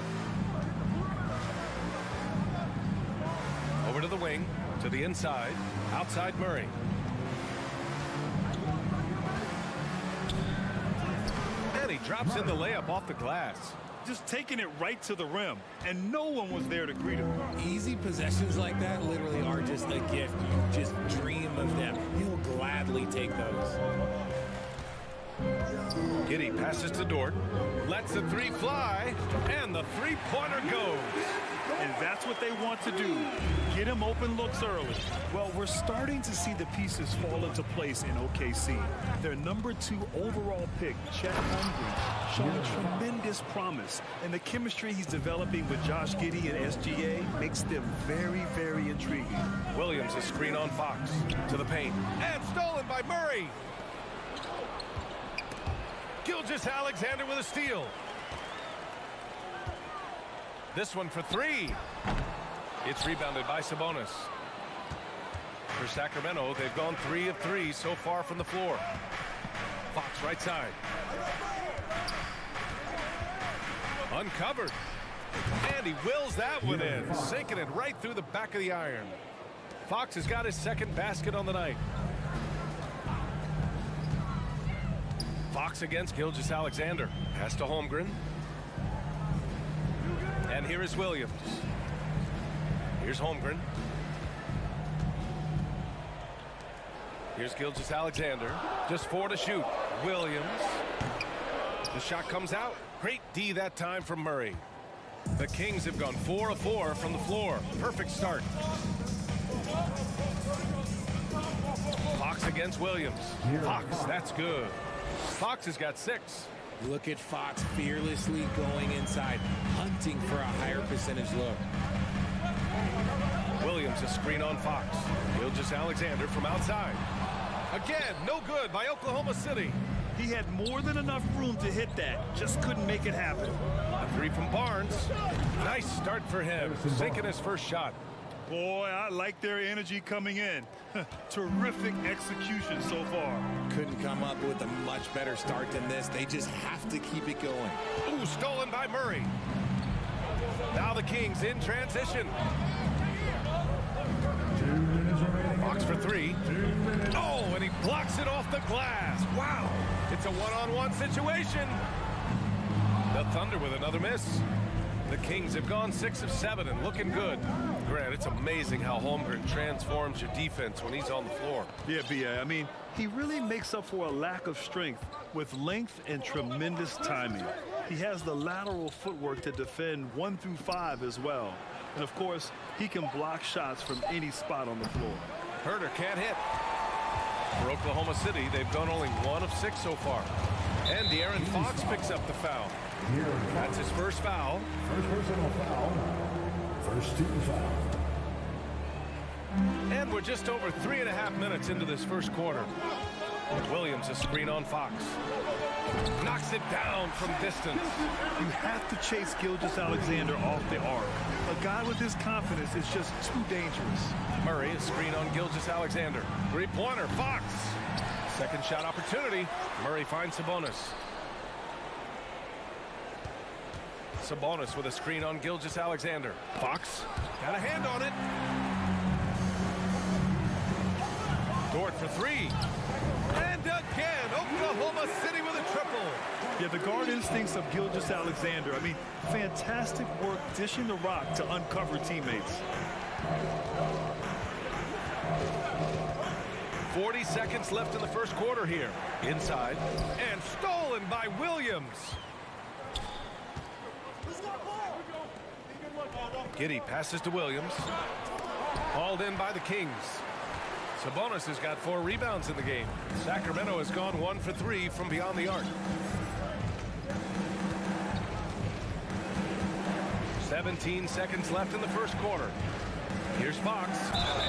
Over to the wing, to the inside, outside Murray. And he drops in the layup off the glass. Just taking it right to the rim, and no one was there to greet him. Easy possessions like that literally are just a gift. You just dream of them. He'll gladly take those. Giddey passes to Dort, lets the 3 fly, and the 3-pointer goes. And that's what they want to do. Get him open looks early. Well, we're starting to see the pieces fall into place in OKC. Their number 2 overall pick, Chet Holmgren, showing tremendous promise. And the chemistry he's developing with Josh Giddey and SGA makes them very, very intriguing. Williams, a screen on Fox. To the paint. And stolen by Murray. Gilgeous-Alexander with a steal. This one for 3. It's rebounded by Sabonis. For Sacramento, they've gone 3 of 3 so far from the floor. Fox right side. Uncovered. And he wills that one in, sinking it right through the back of the iron. Fox has got his second basket on the night. Fox against Gilgeous-Alexander. Pass to Holmgren. And here is Williams. Here's Holmgren. Here's Gilgeous-Alexander. Just 4 to shoot. Williams. The shot comes out. Great D that time from Murray. The Kings have gone 4 of 4 from the floor. Perfect start. Fox against Williams. Fox, that's good. Fox has got 6. Look at Fox fearlessly going inside, hunting for a higher percentage look. Williams, a screen on Fox. Gilgeous-Alexander from outside. Again, no good by Oklahoma City. He had more than enough room to hit that, just couldn't make it happen. A 3 from Barnes. Nice start for him, sinking his first shot. Boy, I like their energy coming in. Terrific execution so far. Couldn't come up with a much better start than this. They just have to keep it going. Ooh, stolen by Murray. Now the Kings in transition. Fox for 3. Oh, and he blocks it off the glass. Wow. It's a one-on-one situation. The Thunder with another miss. The Kings have gone 6 of 7 and looking good. Grant, it's amazing how Holmgren transforms your defense when he's on the floor. Yeah, B.A. I mean, he really makes up for a lack of strength with length and tremendous timing. He has the lateral footwork to defend 1 through 5 as well. And, of course, he can block shots from any spot on the floor. Herter can't hit. For Oklahoma City, they've gone only 1 of 6 so far. And De'Aaron Fox picks up the foul. That's his first foul. First personal foul. First student foul. And we're just over 3.5 minutes into this first quarter. Williams, a screen on Fox. Knocks it down from distance. You have to chase Gilgeous-Alexander off the arc. A guy with his confidence is just too dangerous. Murray, a screen on Gilgeous-Alexander. 3-pointer, Fox. Second shot opportunity. Murray finds Sabonis. Sabonis with a screen on Gilgeous-Alexander. Fox got a hand on it. Dort for 3. And again, Oklahoma City with a triple. Yeah, the guard instincts of Gilgeous-Alexander. I mean, fantastic work dishing the rock to uncover teammates. 40 seconds left in the first quarter here. Inside. And stolen by Williams. Giddey passes to Williams. Hauled in by the Kings. Sabonis has got 4 rebounds in the game. Sacramento has gone 1 for 3 from beyond the arc. 17 seconds left in the first quarter. Here's Fox,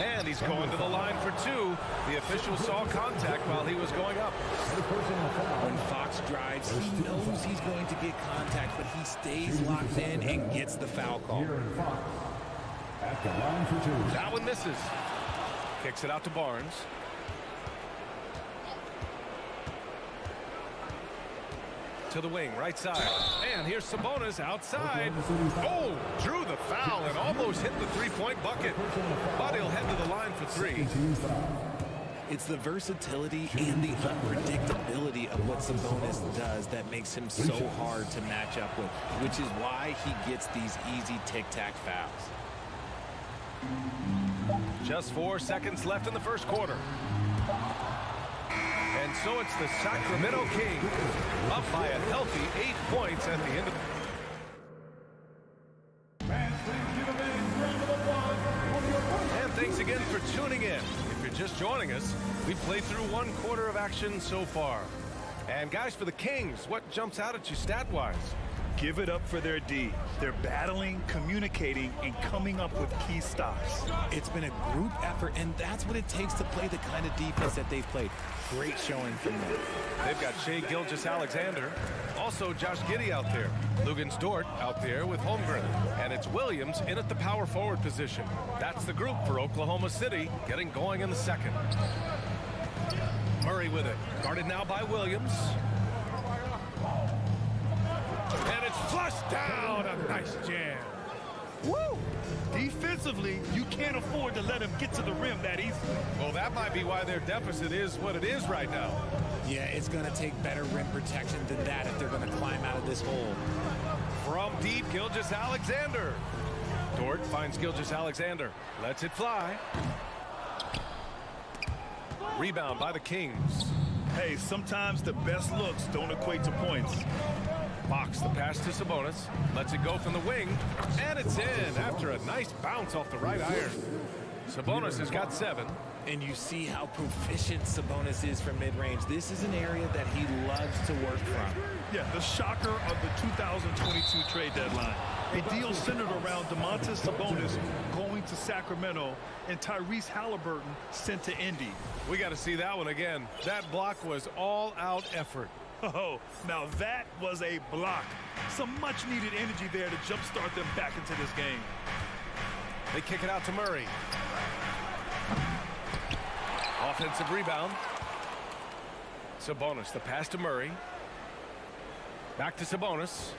and he's going to the line for two. The official saw contact while he was going up. When Fox drives, he knows he's going to get contact, but he stays locked in and gets the foul call. At the line for two. That one misses. Kicks it out to Barnes. To the wing, right side. And here's Sabonis outside. Oh, drew the foul and almost hit the three-point bucket. But he'll head to the line for three. It's the versatility and the unpredictability of what Sabonis does that makes him so hard to match up with, which is why he gets these easy tic-tac fouls. Just 4 seconds left in the first quarter. And so it's the Sacramento Kings up by a healthy 8 points at the end of And thanks again for tuning in. If you're just joining us, we've played through 1 quarter of action so far. And guys, for the Kings, what jumps out at you stat-wise? Give it up for their D. They're battling, communicating, and coming up with key stops. It's been a group effort, and that's what it takes to play the kind of defense that they've played. Great showing from them. They've got Shai Gilgeous-Alexander. Also Josh Giddey out there. Lugens Dort out there with Holmgren. And it's Williams in at the power forward position. That's the group for Oklahoma City, getting going in the second. Murray with it. Guarded now by Williams. And it's flushed down. A nice jam. Woo! Defensively, you can't afford to let him get to the rim that easily. Well, that might be why their deficit is what it is right now. Yeah, it's going to take better rim protection than that if they're going to climb out of this hole. From deep, Gilgeous-Alexander. Dort finds Gilgeous-Alexander. Lets it fly. Rebound by the Kings. Hey, sometimes the best looks don't equate to points. Fox the pass to Sabonis. Lets it go from the wing. And it's in after a nice bounce off the right iron. Sabonis has got 7. And you see how proficient Sabonis is from mid-range. This is an area that he loves to work from. Yeah, the shocker of the 2022 trade deadline. A deal centered around Domantas Sabonis going to Sacramento and Tyrese Halliburton sent to Indy. We got to see that one again. That block was all-out effort. Oh, now that was a block. Some much-needed energy there to jumpstart them back into this game. They kick it out to Murray. Offensive rebound. Sabonis, the pass to Murray. Back to Sabonis.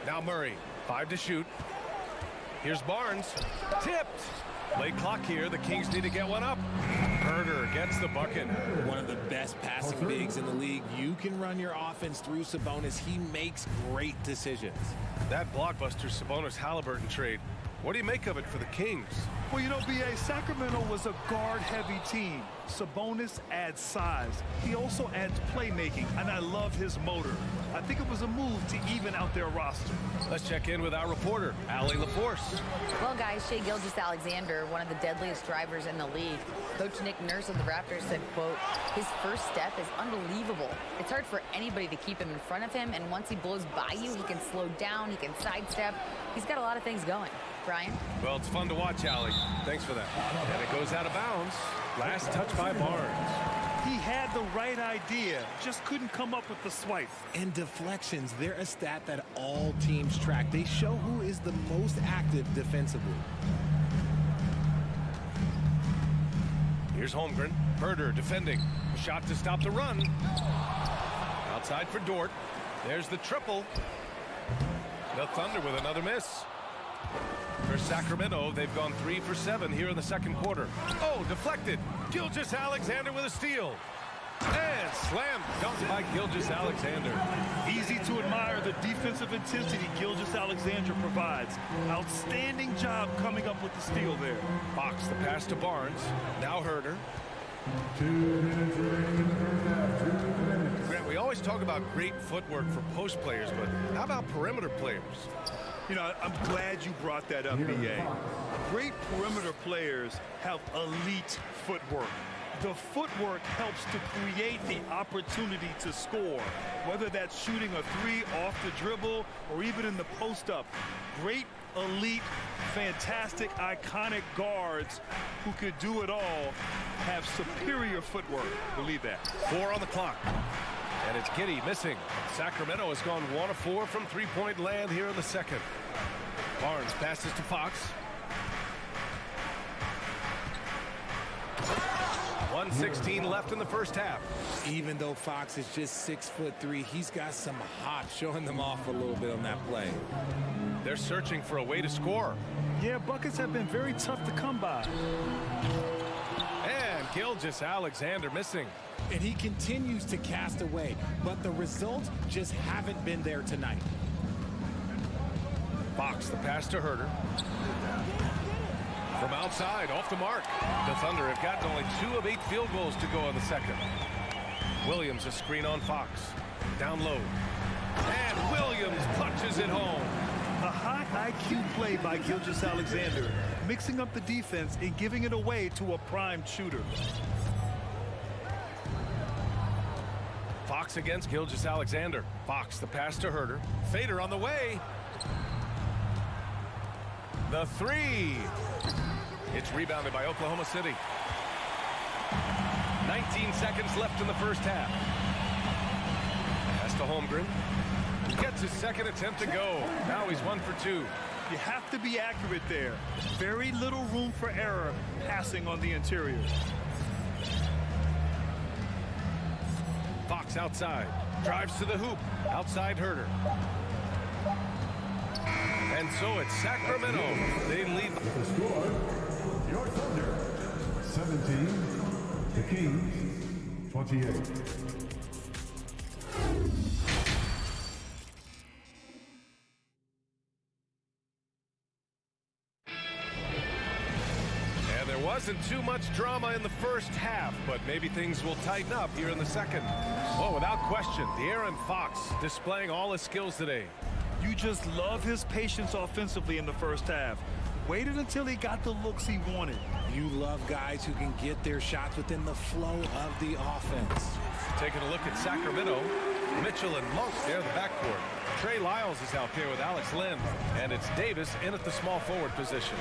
Now Murray, 5 to shoot. Here's Barnes. Tipped. Late clock here. The Kings need to get one up. Herder gets the bucket. One of the best passing bigs in the league. You can run your offense through Sabonis. He makes great decisions. That blockbuster Sabonis-Halliburton trade. What do you make of it for the Kings? Well, you know, B.A., Sacramento was a guard-heavy team. Sabonis adds size. He also adds playmaking, and I love his motor. I think it was a move to even out their roster. Let's check in with our reporter, Allie LaForce. Well, guys, Shai Gilgeous-Alexander, one of the deadliest drivers in the league. Coach Nick Nurse of the Raptors said, quote, his first step is unbelievable. It's hard for anybody to keep him in front of him, and once he blows by you, he can slow down, he can sidestep. He's got a lot of things going. Brian? Well, it's fun to watch, Allie. Thanks for that. And it goes out of bounds. Last touch by Barnes. He had the right idea, just couldn't come up with the swipe. And deflections, they're a stat that all teams track. They show who is the most active defensively. Here's Holmgren. Herder defending. A shot to stop the run. Outside for Dort. There's the triple. The Thunder with another miss. For Sacramento, they've gone 3 for 7 here in the second quarter. Oh, deflected. Gilgeous-Alexander with a steal. And slam dunk by Gilgeous-Alexander. Easy to admire the defensive intensity Gilgeous-Alexander provides. Outstanding job coming up with the steal there. Fox the pass to Barnes. Now Herder. 2 minutes remaining in the first half. 2 minutes. Grant, we always talk about great footwork for post players, but how about perimeter players? You know, I'm glad you brought that up, B.A. Great perimeter players have elite footwork. The footwork helps to create the opportunity to score, whether that's shooting a 3 off the dribble or even in the post-up. Great elite, fantastic, iconic guards who could do it all have superior footwork. Believe that. 4 on the clock. And it's Giddey missing. Sacramento has gone 1 of 4 from three-point land here in the second. Barnes passes to Fox. 1:16 left in the first half. Even though Fox is just 6'3", he's got some hop, showing them off a little bit on that play. They're searching for a way to score. Yeah, buckets have been very tough to come by. And Gilgeous-Alexander missing. And he continues to cast away, but the results just haven't been there tonight. Fox, the pass to Herter. From outside, off the mark. The Thunder have gotten only 2 of 8 field goals to go in the second. Williams, a screen on Fox. Down low. And Williams punches it home. A high IQ play by Gilgeous-Alexander, mixing up the defense and giving it away to a prime shooter. Fox against Gilgeous-Alexander. Fox, the pass to Herter. Fader on the way. The 3. It's rebounded by Oklahoma City. 19 seconds left in the first half. Pass to Holmgren. Gets his second attempt to go. Now he's 1 for 2. You have to be accurate there. Very little room for error passing on the interior. Fox outside. Drives to the hoop. Outside Herter. And so it's Sacramento. They lead. The score, your Thunder, 17. The Kings, 28. Wasn't too much drama in the first half, but maybe things will tighten up here in the second. Oh, without question, De'Aaron Fox displaying all his skills today. You just love his patience offensively in the first half. Waited until he got the looks he wanted. You love guys who can get their shots within the flow of the offense. Taking a look at Sacramento, Mitchell and Monk there in the backcourt. Trey Lyles is out there with Alex Len, and it's Davis in at the small forward position.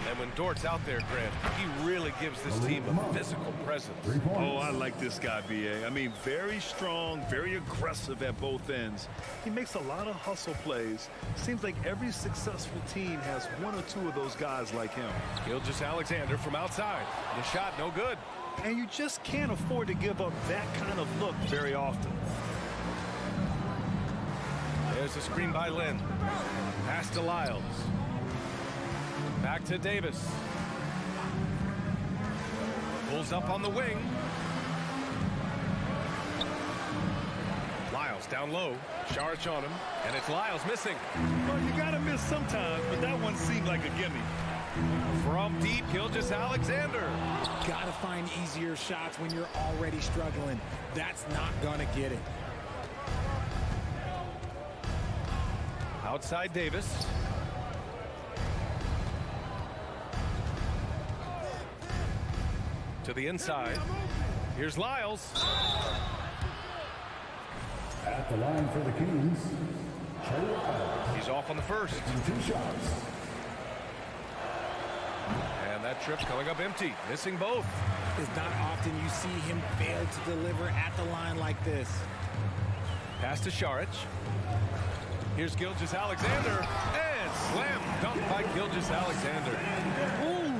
And when Dort's out there, Grant, he really gives this team a physical presence. Oh, I like this guy, B.A. I mean, very strong, very aggressive at both ends. He makes a lot of hustle plays. Seems like every successful team has 1 or 2 of those guys like him. Gilgeous-Alexander from outside. The shot no good. And you just can't afford to give up that kind of look very often. There's a screen by Lynn. Pass to Lyles. Back to Davis. Pulls up on the wing. Lyles down low. Saric on him. And it's Lyles missing. Well, you got to miss sometimes, but that one seemed like a gimme. From deep, Gilgeous-Alexander. Got to find easier shots when you're already struggling. That's not going to get it. Outside Davis. To the inside. Here's Lyles. At the line for the Kings, he's off on the first. 2 shots. And that trip coming up empty. Missing both. It's not often you see him fail to deliver at the line like this. Pass to Saric. Here's Gilgeous-Alexander, and slam dunk by Gilgeous-Alexander. Ooh,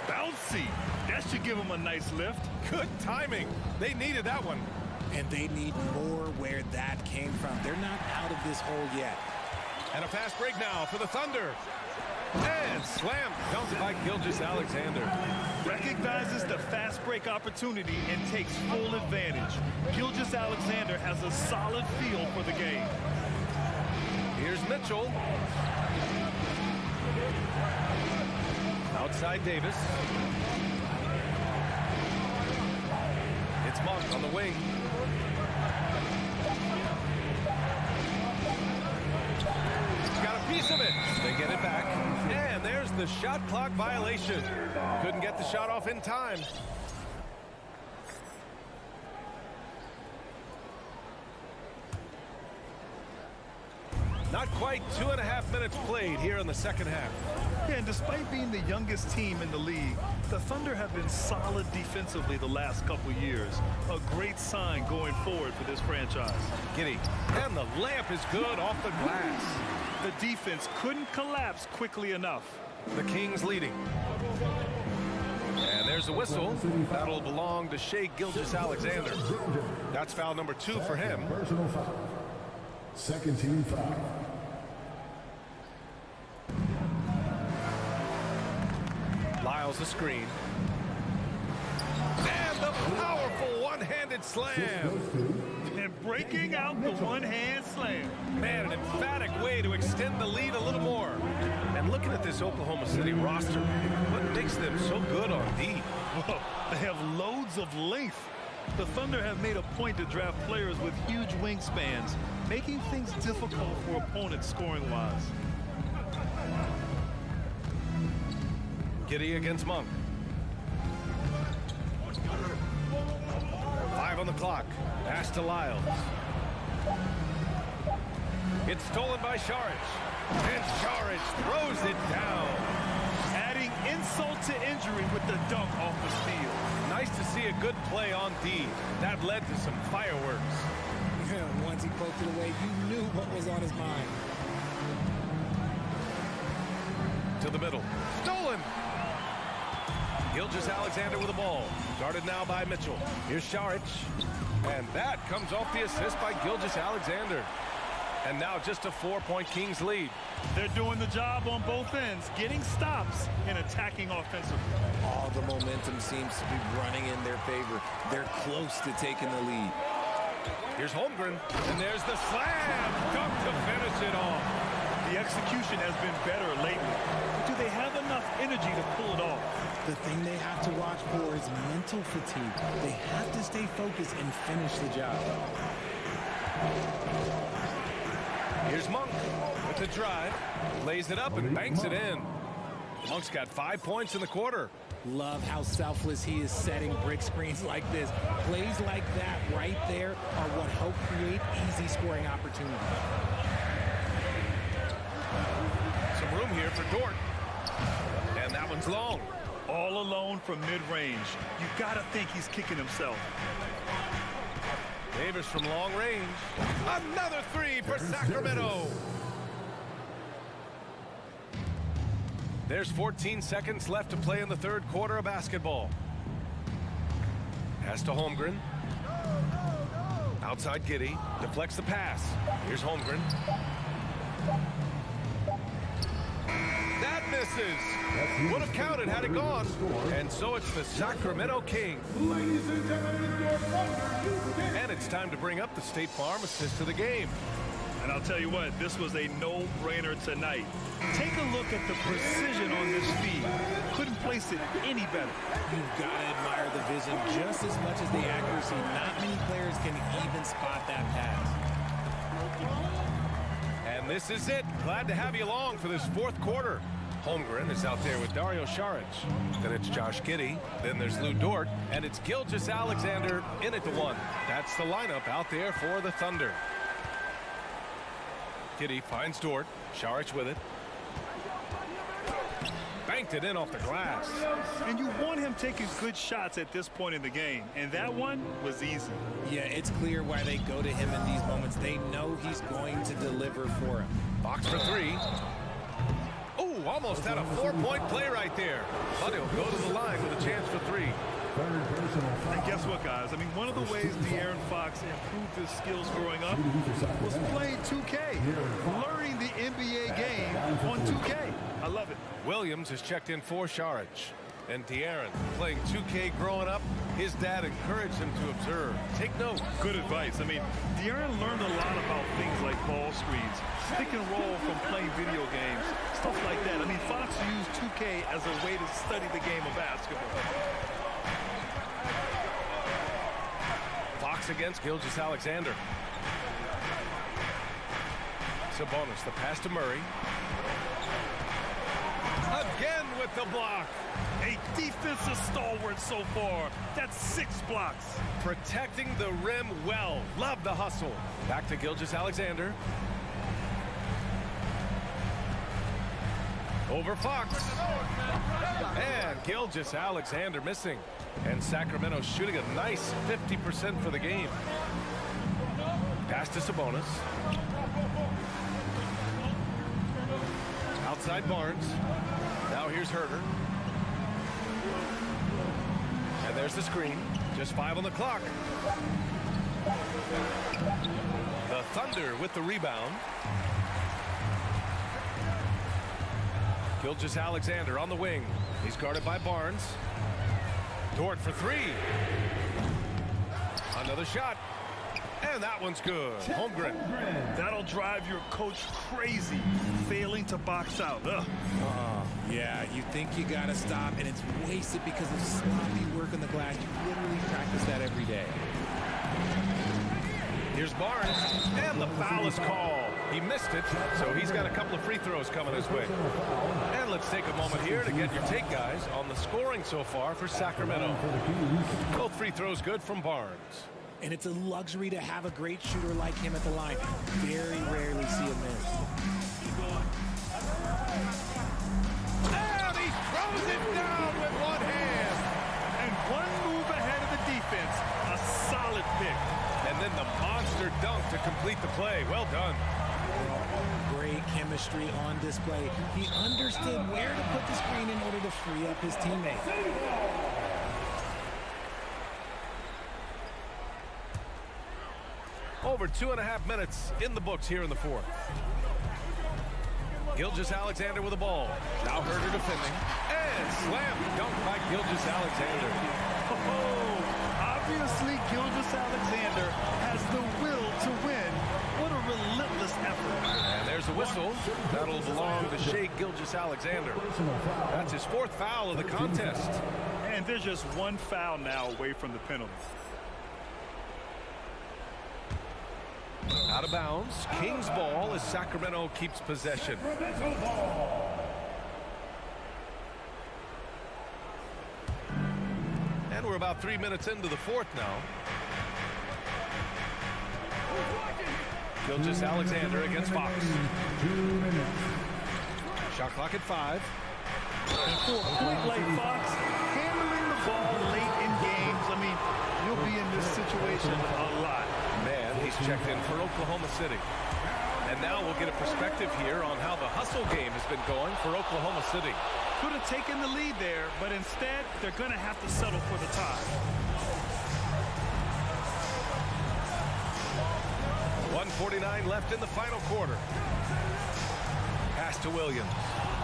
bouncy. That should give him a nice lift. Good timing. They needed that one. And they need more where that came from. They're not out of this hole yet. And a fast break now for the Thunder. And slam dunk by Gilgeous-Alexander. Recognizes the fast break opportunity and takes full advantage. Gilgeous-Alexander has a solid feel for the game. Here's Mitchell. Outside Davis. It's Monk on the wing. Got a piece of it. They get it back. And there's the shot clock violation. Couldn't get the shot off in time. Not quite 2.5 minutes played here in the second half. Yeah, and despite being the youngest team in the league, the Thunder have been solid defensively the last couple years. A great sign going forward for this franchise. Giddey, and the layup is good off the glass. The defense couldn't collapse quickly enough. The Kings leading. And there's a whistle. That'll belong to Shai Gilgeous-Alexander. That's foul number 2 for him. Personal foul. Second team foul. Lyles a screen. And the powerful one-handed slam. And breaking out the one-hand slam. Man, an emphatic way to extend the lead a little more. And looking at this Oklahoma City roster, what makes them so good on D? Well, they have loads of length. The Thunder have made a point to draft players with huge wingspans, making things difficult for opponents scoring-wise. Giddey against Monk. 5 on the clock. Pass to Lyles. It's stolen by Saric. And Saric throws it down. Adding insult to injury with the dunk off the steal. Nice to see a good play on D. That led to some fireworks. Once he poked it away, you knew what was on his mind. To the middle. Stolen! Gilgeous-Alexander with the ball. Guarded now by Mitchell. Here's Saric. And that comes off the assist by Gilgeous-Alexander. And now just a 4-point Kings lead. They're doing the job on both ends, getting stops and attacking offensively. All the momentum seems to be running in their favor. They're close to taking the lead. Here's Holmgren. And there's the slam. Dunk to finish it off. The execution has been better lately. But do they have enough energy to pull it off? The thing they have to watch for is mental fatigue. They have to stay focused and finish the job. Here's Monk with the drive. Lays it up and banks it in. Monk's got 5 points in the quarter. Love how selfless he is setting brick screens like this. Plays like that right there are what help create easy scoring opportunities. Some room here for Dort. And that one's long. All alone from mid-range. You gotta think he's kicking himself. Davis from long range. Another 3 for Sacramento. There's 14 seconds left to play in the third quarter of basketball. Pass to Holmgren. Outside Giddey. Deflects the pass. Here's Holmgren. That misses. Would have counted had it gone. And so it's the Sacramento Kings. And it's time to bring up the State Farm assist to the game. And I'll tell you what, this was a no-brainer tonight. Take a look at the precision on this feed. Couldn't place it any better. You've got to admire the vision just as much as the accuracy. Not many players can even spot that pass. And this is it. Glad to have you along for this fourth quarter. Holmgren is out there with Dario Saric. Then it's Josh Giddey. Then there's Lou Dort. And it's Gilgeous-Alexander in at the 1. That's the lineup out there for the Thunder. Giddey finds Dort. Saric with it. Banked it in off the glass. And you want him taking good shots at this point in the game. And that one was easy. Yeah, it's clear why they go to him in these moments. They know he's going to deliver for him. Box for 3. Oh, almost had a 4-point play right there. But he'll go to the line with a chance for 3. And guess what, guys? I mean, one of the ways De'Aaron Fox improved his skills growing up was playing 2K, learning the NBA game on 2K. I love it. Williams has checked in for Saric. And De'Aaron, playing 2K growing up, his dad encouraged him to observe. Take note. Good advice. I mean, De'Aaron learned a lot about things like ball screens, pick and roll from playing video games, stuff like that. I mean, Fox used 2K as a way to study the game of basketball. Fox against Gilgeous-Alexander. Sabonis, the pass to Murray. Again with the block. A defensive stalwart so far. That's 6 blocks. Protecting the rim well. Love the hustle. Back to Gilgeous-Alexander. Over Fox. And Gilgeous-Alexander missing. And Sacramento shooting a nice 50% for the game. Pass to Sabonis. Outside Barnes. Now here's Herter. And there's the screen. Just 5 on the clock. The Thunder with the rebound. Gilgeous-Alexander on the wing. He's guarded by Barnes. Dort for 3. Another shot. And that one's good. Holmgren. That'll drive your coach crazy, failing to box out. Yeah, you think you got to stop, and it's wasted because of sloppy work on the glass. You literally practice that every day. Here's Barnes, and the foul is called. He missed it, so he's got a couple of free throws coming his way. And let's take a moment here to get your take, guys, on the scoring so far for Sacramento. Both free throws good from Barnes. And it's a luxury to have a great shooter like him at the line. Very rarely see him miss. And he throws it down with one hand. And one move ahead of the defense. A solid pick. And then the monster dunk to complete the play. Well done. Great chemistry on display. He understood where to put the screen in order to free up his teammate. Over 2.5 minutes in the books here in the fourth. Gilgeous-Alexander with the ball. Now Herter defending. And slam dunk by Gilgeous-Alexander. Obviously, Gilgeous-Alexander has the will to win. What a relentless effort. And there's a whistle. That'll belong to Shai Gilgeous-Alexander. That's his 4th foul of the contest. And there's just one foul now away from the penalty. Out of bounds. Kings ball as Sacramento keeps possession. And we're about 3 minutes into the fourth now. Gilgeous-Alexander against Fox. Shot clock at 5. And for a point like Fox, handling the ball late in games, I mean, you'll be in this situation a lot. Man, he's checked in for Oklahoma City. And now we'll get a perspective here on how the hustle game has been going for Oklahoma City. Could have taken the lead there, but instead, they're going to have to settle for the tie. 1:49 left in the final quarter. Pass to Williams.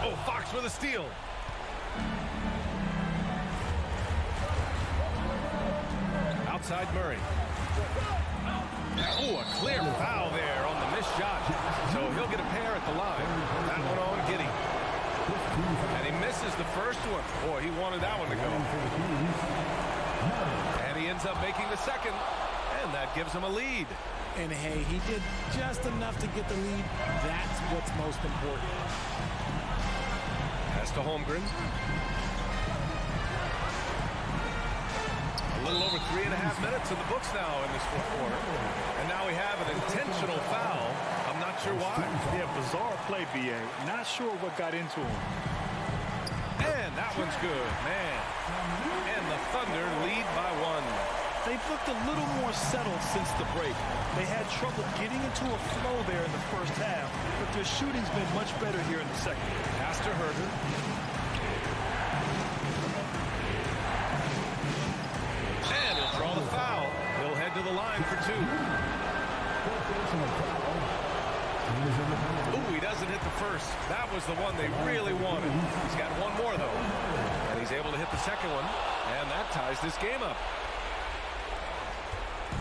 Oh, Fox with a steal. Outside Murray. Oh, a clear foul there on the missed shot. So he'll get a pair at the line. That one on Giddey. And he misses the first one. Boy, he wanted that one to go. And he ends up making the second. And that gives him a lead. And hey, he did just enough to get the lead. That's what's most important. Pass to Holmgren. A little over 3.5 minutes in the books now in this fourth quarter. And now we have an intentional foul. I'm not sure why. Yeah, bizarre play, B.A. Not sure what got into him. And that one's good, man. And the Thunder lead by 1. They've looked a little more settled since the break. They had trouble getting into a flow there in the first half, but their shooting's been much better here in the second. Pass to Herter. And he'll draw the foul. He'll head to the line for 2. Ooh, he doesn't hit the first. That was the one they really wanted. He's got one more, though. And he's able to hit the second one. And that ties this game up.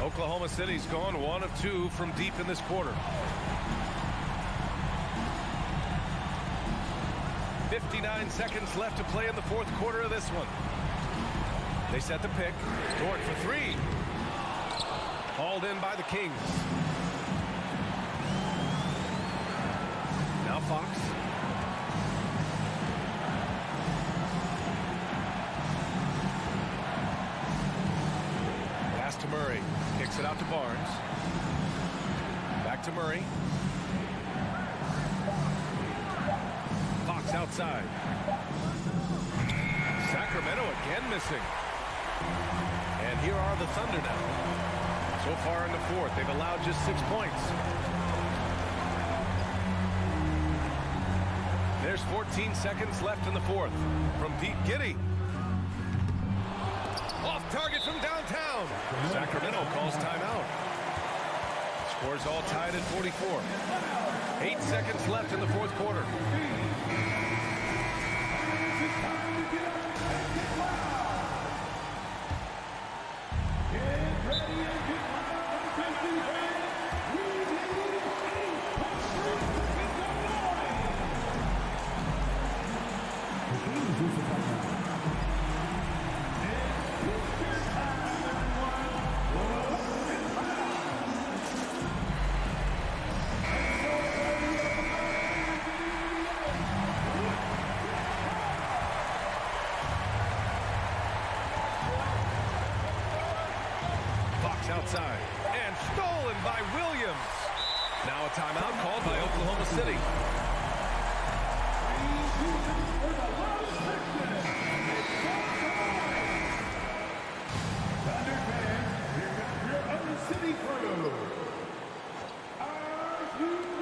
Oklahoma City's gone 1 of 2 from deep in this quarter. 59 seconds left to play in the fourth quarter of this one. They set the pick. Dort for 3. Hauled in by the Kings. Now Fox. Pass to Murray. Kicks it out to Barnes. Back to Murray. Fox Fox outside. Sacramento again missing. And here are the Thunder now. So far in the fourth, they've allowed just 6 points. There's 14 seconds left in the fourth. From Pete Giddy. Off target from downtown. Sacramento calls timeout. Scores all tied at 44. 8 seconds left in the fourth quarter. Outside and stolen by Williams. Now a timeout called by Oklahoma City.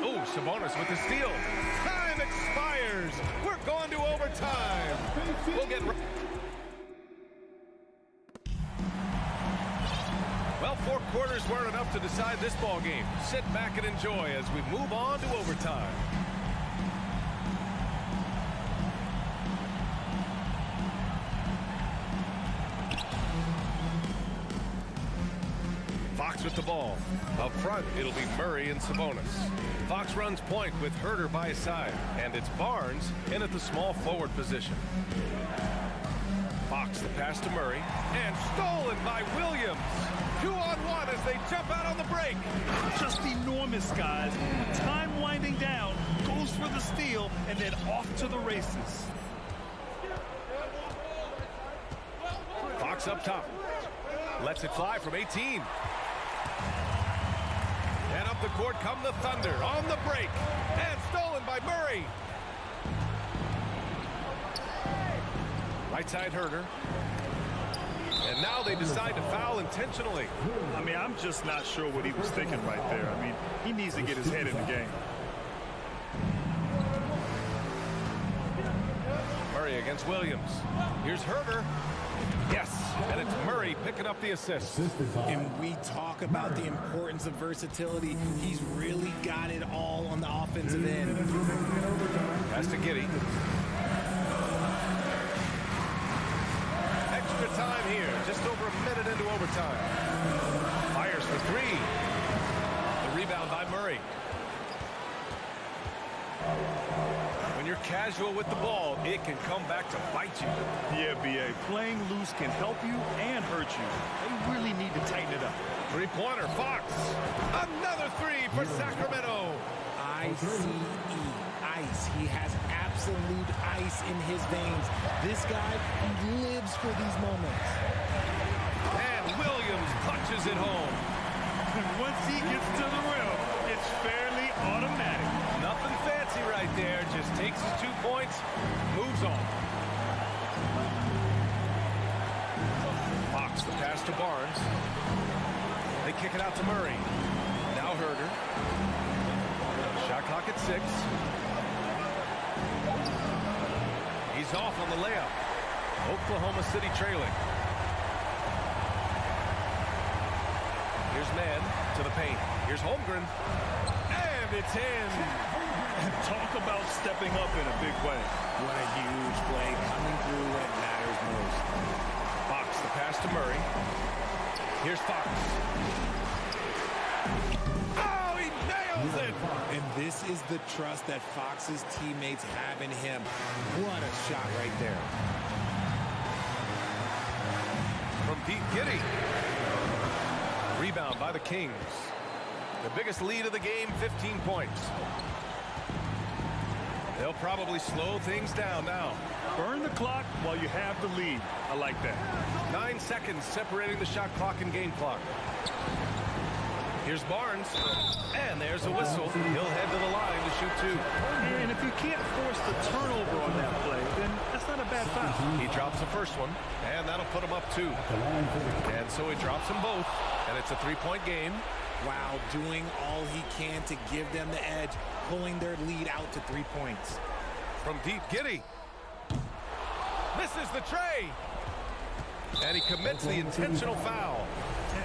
Oh, Sabonis with the steal. Time expires. We're going to overtime. We'll get... Well, 4 quarters weren't enough to decide this ball game. Sit back and enjoy as we move on to overtime. Fox with the ball. Up front, it'll be Murray and Sabonis. Fox runs point with Herter by his side, and it's Barnes in at the small forward position. Fox the pass to Murray, and stolen by Williams. 2-on-1 as they jump out on the break. Just enormous, guys. Time winding down, goes for the steal, and then off to the races. Fox up top. Lets it fly from 18. And up the court come the Thunder on the break. And stolen by Murray. Right side Herter. And now they decide to foul intentionally. I mean, I'm just not sure what he was thinking right there. I mean, he needs to get his head in the game. Murray against Williams. Here's Herter. Yes, and it's Murray picking up the assist. And we talk about the importance of versatility. He's really got it all on the offensive end. Pass to Giddy. Extra time here, just over a minute into overtime. Fires for 3. The rebound by Murray. When you're casual with the ball, it can come back to bite you. Yeah, B.A. Playing loose can help you and hurt you. They really need to tighten it up. 3-pointer, Fox. Another 3 for Sacramento. I-C-E, ice. He has absolute ice in his veins. This guy, he lives for these moments. And Williams punches it home. Once he gets to the rim, it's fairly automatic. Nothing fancy right there. Just takes his 2 points, moves on. Fox the pass to Barnes. They kick it out to Murray. Now Herter. Shot clock at 6. He's off on the layup. Oklahoma City trailing. Here's Mann to the paint. Here's Holmgren. And it's in. Talk about stepping up in a big way. What a huge play coming through when it matters most. Fox the pass to Murray. Here's Fox. Oh, he nails it. And this is the trust that Fox's teammates have in him. What a shot right there. From Pete Giddy. Rebound by the Kings. The biggest lead of the game, 15 points. They'll probably slow things down now. Burn the clock while you have the lead. I like that. 9 seconds separating the shot clock and game clock. Here's Barnes, and there's a whistle. He'll head to the line to shoot 2. And if you can't force the turnover on that play, then that's not a bad foul. He drops the first one, and that'll put him up 2. And so he drops them both, and it's a 3-point game. Wow, doing all he can to give them the edge, pulling their lead out to 3 points. From deep, Giddey misses the tray, and he commits the intentional foul.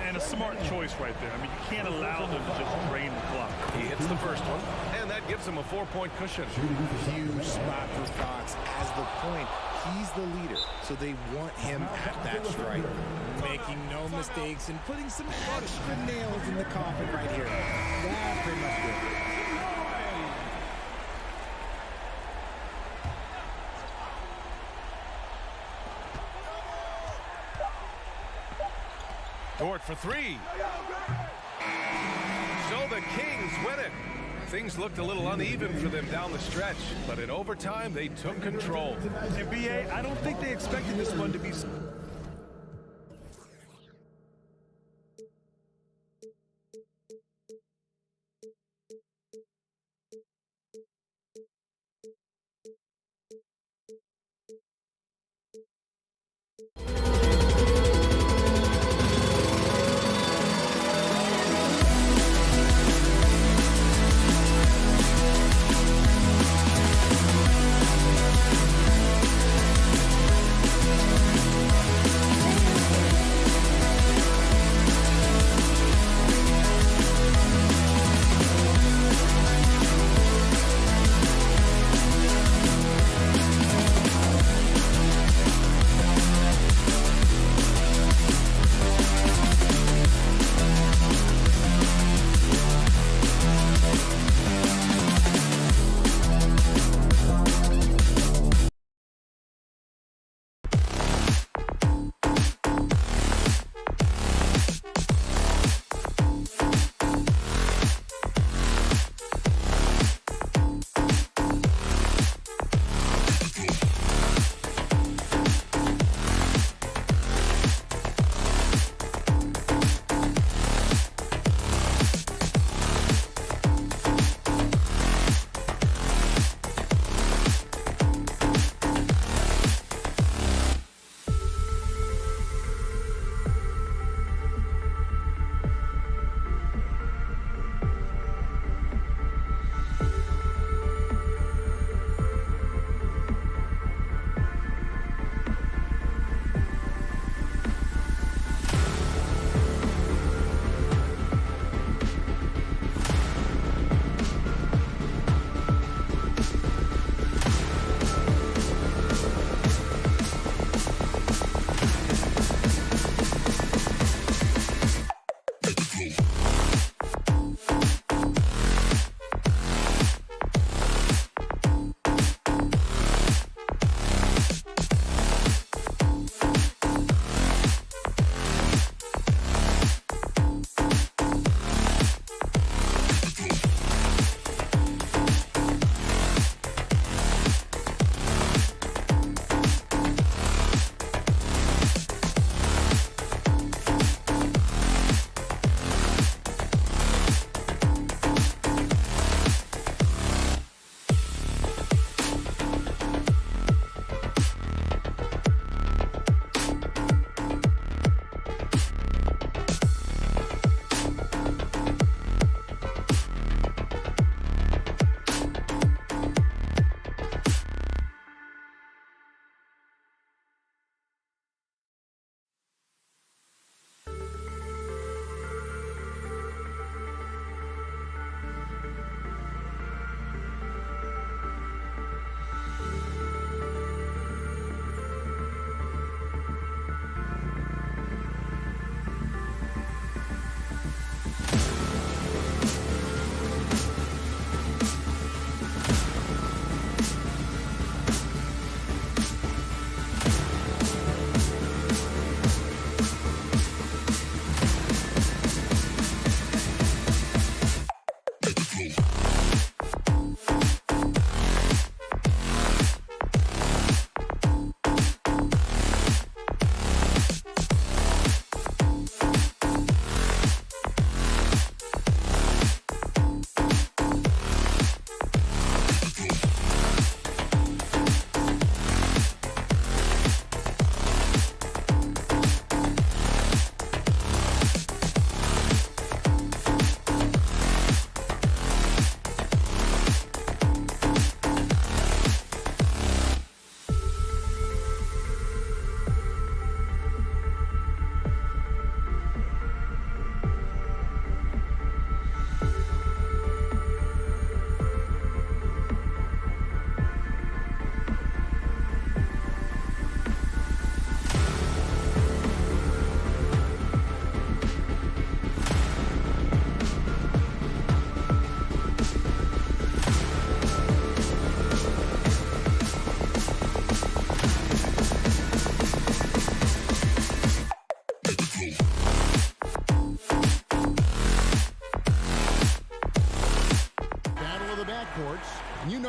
And a smart choice right there. I mean, you can't allow them to just drain the clock. He hits the first one, and that gives him a 4-point cushion. Huge spot for Fox as the point. He's the leader, so they want him at that strike. Making no mistakes and putting some extra nails in the coffin right here. That's pretty much good. Dort for 3. So the Kings win it. Things looked a little uneven for them down the stretch, but in overtime, they took control. And BA, I don't think they expected this one to be...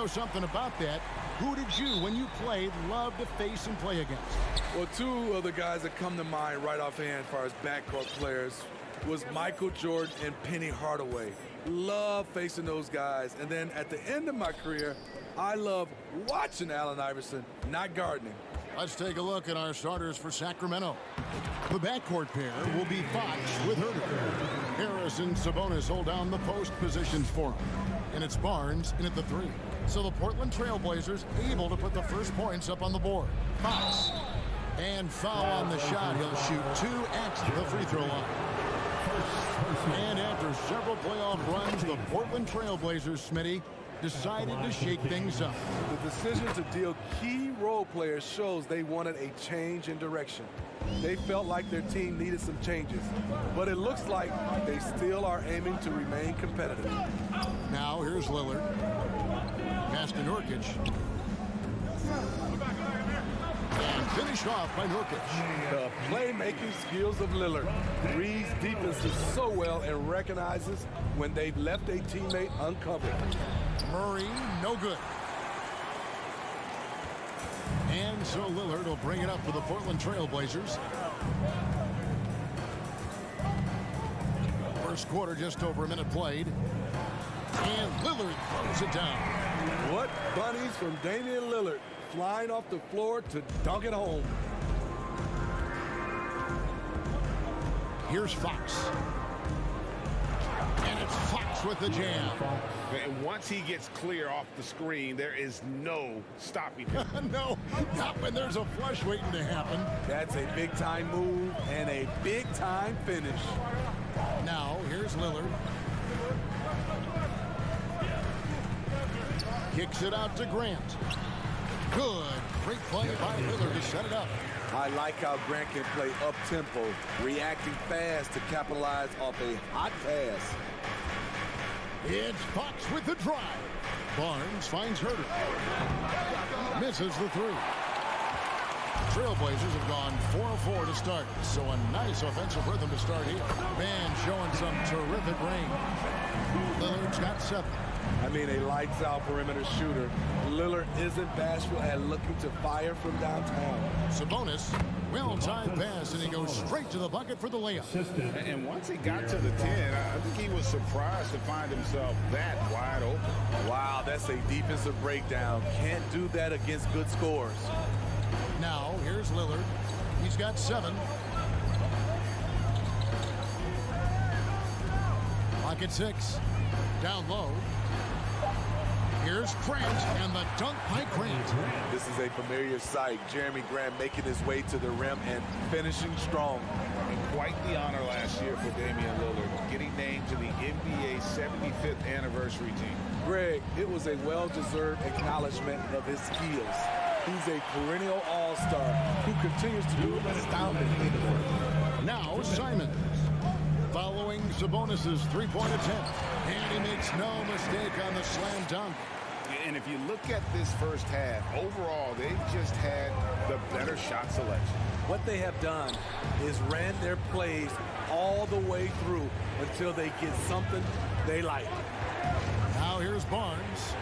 know something about that. Who did you, when you played, love to face and play against? Well, two of the guys that come to mind right offhand as far as backcourt players was Michael Jordan and Penny Hardaway. Love facing those guys. And then at the end of my career, I love watching Allen Iverson, not gardening. Let's take a look at our starters for Sacramento. The backcourt pair will be Fox with Herter. Harris and Sabonis hold down the post positions for him. And it's Barnes in at the 3. So the Portland Trail Blazers able to put the first points up on the board. Fox. And foul on the shot. He'll shoot 2 at the free throw line. And after several playoff runs, the Portland Trail Blazers, Smitty, decided to shake things up. The decision to deal key role players shows they wanted a change in direction. They felt like their team needed some changes, but it looks like they still are aiming to remain competitive. Now here's Lillard. Pass to Nurkic. And finished off by Nurkic. The playmaking skills of Lillard. Reads defenses so well and recognizes when they've left a teammate uncovered. Murray, no good. And so Lillard will bring it up for the Portland Trail Blazers. First quarter, just over a minute played. And Lillard throws it down. What bunnies from Damian Lillard, flying off the floor to dunk it home. Here's Fox. And it's Fox with the jam. And once he gets clear off the screen, there is no stopping him. No, not when there's a flush waiting to happen. That's a big-time move and a big-time finish. Now, here's Lillard. Kicks it out to Grant. Good. Great play by Lillard to set it up. I like how Grant can play up-tempo, reacting fast to capitalize off a hot pass. It's Fox with the drive. Barnes finds Herter. Misses the 3. Trailblazers have gone 4-4 to start, so a nice offensive rhythm to start here. Man showing some terrific range. Lillard's got 7. I mean, a lights-out perimeter shooter. Lillard isn't bashful at looking to fire from downtown. Sabonis, well-timed pass, and he goes straight to the bucket for the layup. And once he got to the 10, I think he was surprised to find himself that wide open. Wow, that's a defensive breakdown. Can't do that against good scores. Now, here's Lillard. He's got 7. Pocket 6. Down low. Here's Grant, and the dunk by Grant. This is a familiar sight. Jeremy Grant making his way to the rim and finishing strong. And quite the honor last year for Damian Lillard, getting named to the NBA 75th anniversary team. Greg, it was a well-deserved acknowledgement of his skills. He's a perennial all-star who continues to do astounding things. Now Simons, following Sabonis' three-point attempt. And he makes no mistake on the slam dunk. And if you look at this first half, overall, they've just had the better shot selection. What they have done is ran their plays all the way through until they get something they like. Now here's Barnes.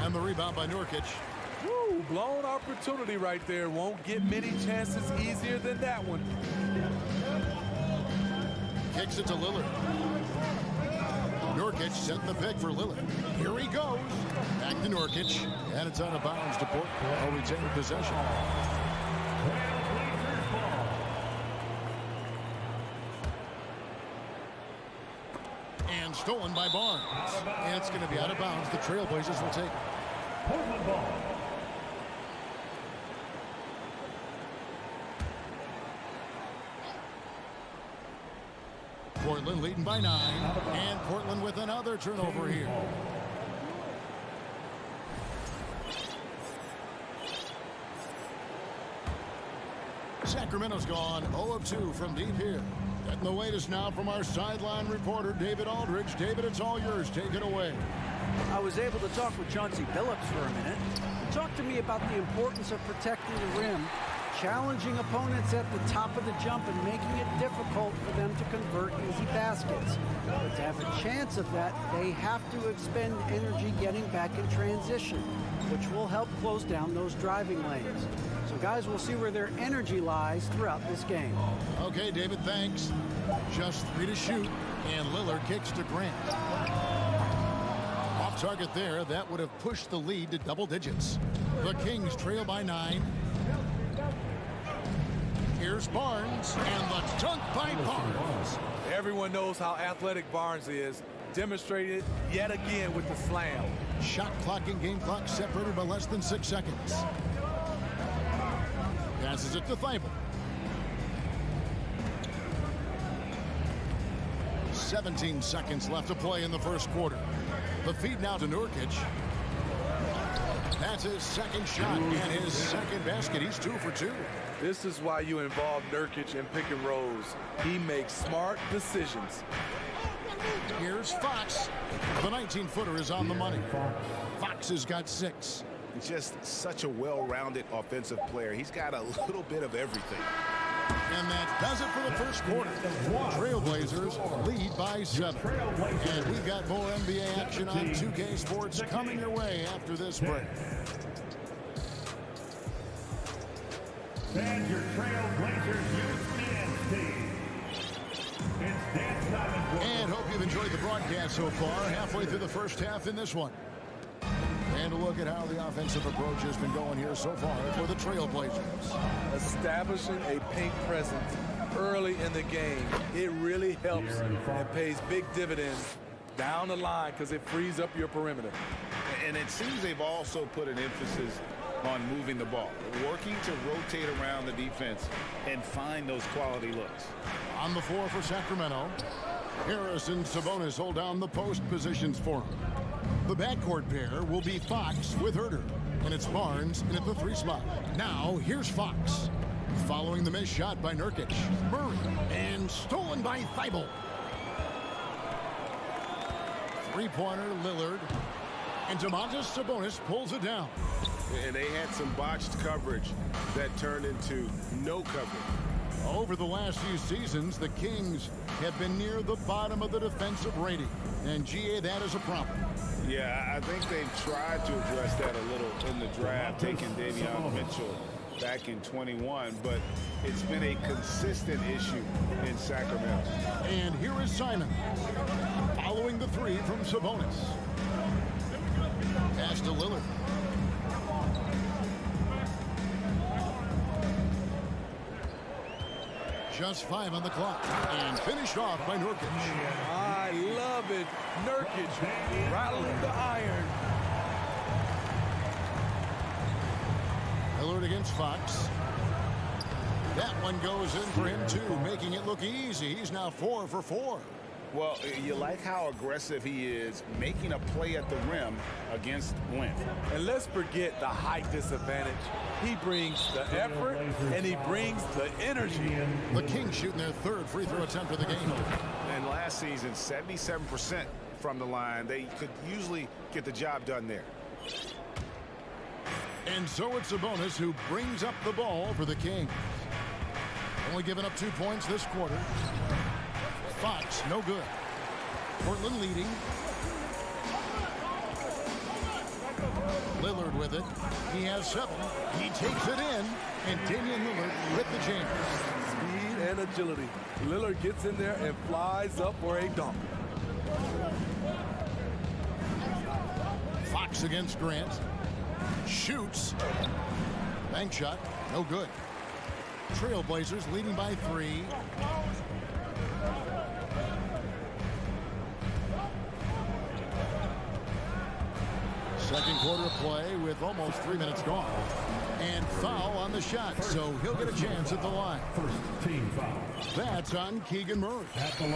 And the rebound by Nurkic. Woo, blown opportunity right there. Won't get many chances easier than that one. Kicks it to Lillard. Nurkic setting the pick for Lillard. Here he goes. Back to Nurkic. And it's out of bounds to Portland. I'll retain possession. And stolen by Barnes. And it's going to be out of bounds. The Trailblazers will take it. Portland ball. Portland leading by 9, and Portland with another turnover here. Sacramento's gone 0 of 2 from deep here. Getting the latest now from our sideline reporter, David Aldridge. David, it's all yours. Take it away. I was able to talk with Chauncey Billups for a minute. He talked to me about the importance of protecting the rim, challenging opponents at the top of the jump and making it difficult for them to convert easy baskets. But to have a chance of that, they have to expend energy getting back in transition, which will help close down those driving lanes. So guys, we'll see where their energy lies throughout this game. Okay, David, thanks. Just 3 to shoot, and Lillard kicks to Grant. Off target there, that would have pushed the lead to double digits. The Kings trail by 9. Here's Barnes, and the dunk by Barnes. Everyone knows how athletic Barnes is. Demonstrated yet again with the slam. Shot clock and game clock separated by less than 6 seconds. Passes it to Thibault. 17 seconds left to play in the first quarter. The feed now to Nurkic. That's his second shot and his second basket. He's 2 for 2. This is why you involve Nurkic in pick and rolls. He makes smart decisions. Here's Fox. The 19-footer is on the money. Fox has got 6. Just such a well-rounded offensive player. He's got a little bit of everything. And that does it for the first quarter. Trailblazers lead by 7. And we've got more NBA action on 2K Sports coming your way after this break. And your Trailblazers youth dance team. It's dance time. And hope you've enjoyed the broadcast so far. Halfway through the first half in this one. And a look at how the offensive approach has been going here so far for the Trailblazers. Establishing a paint presence early in the game, it really helps and pays big dividends down the line because it frees up your perimeter. And it seems they've also put an emphasis on moving the ball, working to rotate around the defense and find those quality looks. On the floor for Sacramento, Harris and Sabonis hold down the post positions for him. The backcourt pair will be Fox with Herter, and it's Barnes in at the 3 spot. Now, here's Fox. Following the missed shot by Nurkic. Murray, and stolen by Thibault. Three-pointer, Lillard. And Domantas Sabonis pulls it down. And they had some botched coverage that turned into no coverage. Over the last few seasons, the Kings have been near the bottom of the defensive rating. And GA, that is a problem. Yeah, I think they've tried to address that a little in the draft, taking Davion Mitchell back in 21, but it's been a consistent issue in Sacramento. And here is Simon, following the 3 from Sabonis. Pass to Lillard. Just 5 on the clock, and finished off by Nurkic. I love it. Nurkic rattling the iron. Lillard against Fox. That one goes in for him too, making it look easy. He's now 4 for 4. Well, you like how aggressive he is, making a play at the rim against length. And let's forget the height disadvantage. He brings the effort, and he brings the energy. The Kings shooting their 3rd free throw attempt of the game. And last season, 77% from the line. They could usually get the job done there. And so it's Sabonis who brings up the ball for the Kings. Only giving up 2 points this quarter. Fox, no good. Portland leading. Lillard with it. He has 7. He takes it in. And Damian Lillard with the jam. Speed and agility. Lillard gets in there and flies up for a dunk. Fox against Grant. Shoots. Bank shot. No good. Trailblazers leading by 3. Second quarter play with almost 3 minutes gone. And foul on the shot, so he'll get a chance at the line. First team foul. That's on Keegan Murray.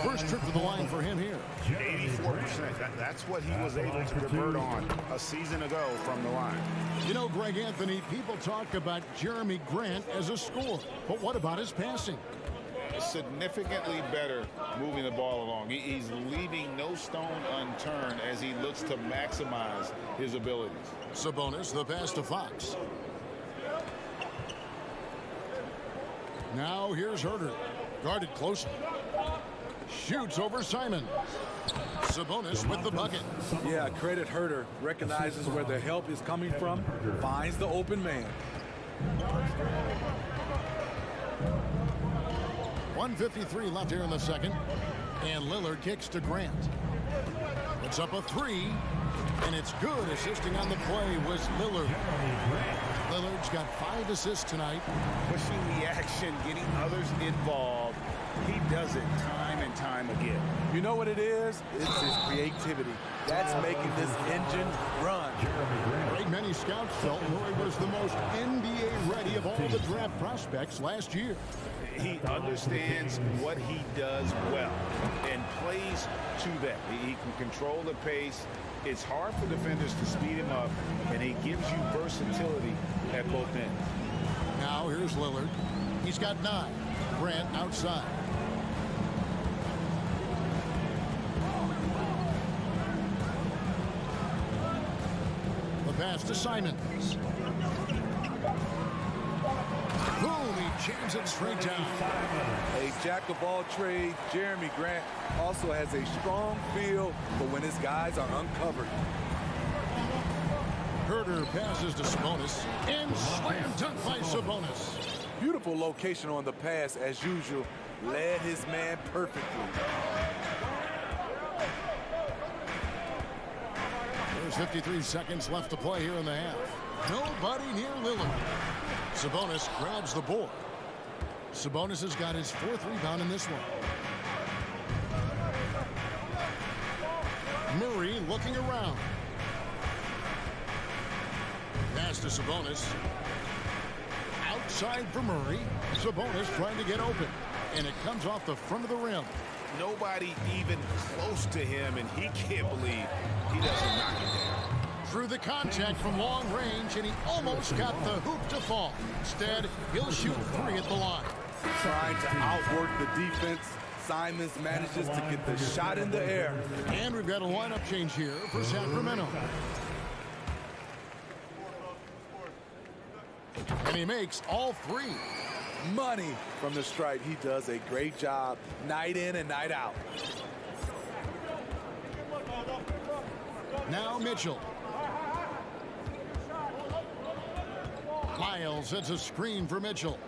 First trip to the line for him here. 84%. That's what he was able to convert on a season ago from the line. You know, Greg Anthony, people talk about Jeremy Grant as a scorer, but what about his passing? Significantly better moving the ball along. He's leaving no stone unturned as he looks to maximize his abilities. Sabonis, the pass to Fox. Now here's Herter. Guarded closely. Shoots over Simon. Sabonis with the bucket. Yeah, credit Herter. Recognizes where the help is coming from. Finds the open man. 1:53 left here in the second. And Lillard kicks to Grant. Puts up a three. And it's good. Assisting on the play was Lillard. Lillard's got 5 assists tonight. Pushing the action, getting others involved. He does it time and time again. You know what it is? It's his creativity. That's making this engine run. Great many scouts felt Murray was the most NBA-ready of all the draft prospects last year. He understands what he does well and plays to that. He can control the pace. It's hard for defenders to speed him up, and he gives you versatility at both ends. Now here's Lillard. He's got 9. Grant outside. The pass to Simons. Boom, he jams it straight down. A jack of all trades, Jeremy Grant also has a strong feel for when his guys are uncovered. Herter passes to Sabonis. And slam dunk by Sabonis. Beautiful location on the pass as usual. Led his man perfectly. There's 53 seconds left to play here in the half. Nobody near Lillard. Sabonis grabs the board. Sabonis has got his 4th rebound in this one. Murray looking around. Pass to Sabonis. Outside for Murray. Sabonis trying to get open. And it comes off the front of the rim. Nobody even close to him, and he can't believe he doesn't knock it down. Through the contact from long range, and he almost got the hoop to fall. Instead, he'll shoot 3 at the line. Trying to outwork the defense. Simons manages to get the shot in the air. And we've got a lineup change here for Sacramento. And he makes all 3. Money from the stripe. He does a great job night in and night out. Now Mitchell. Miles sets a screen for Mitchell.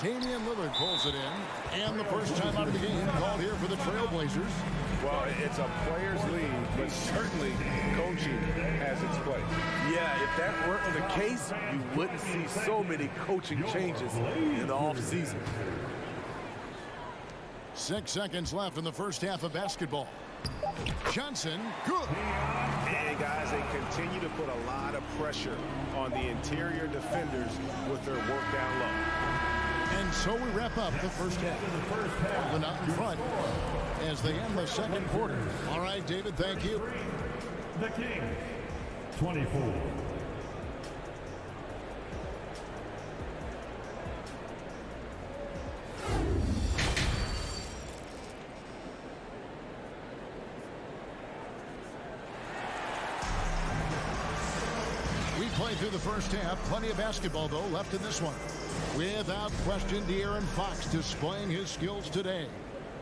Damian Lillard pulls it in. And the first time out of the game called here for the Trailblazers. Well, it's a players' league, but certainly coaching has its place. Yeah, if that weren't the case, you wouldn't see so many coaching changes in the offseason. 6 seconds left in the first half of basketball. Johnson, good. And guys, they continue to put a lot of pressure on the interior defenders with their work down low. And so we wrap up the first half. Portland out in front as they end the second quarter. All right, David, thank you. The King, 24. We played through the first half. Plenty of basketball, though, left in this one. Without question, De'Aaron Fox displaying his skills today.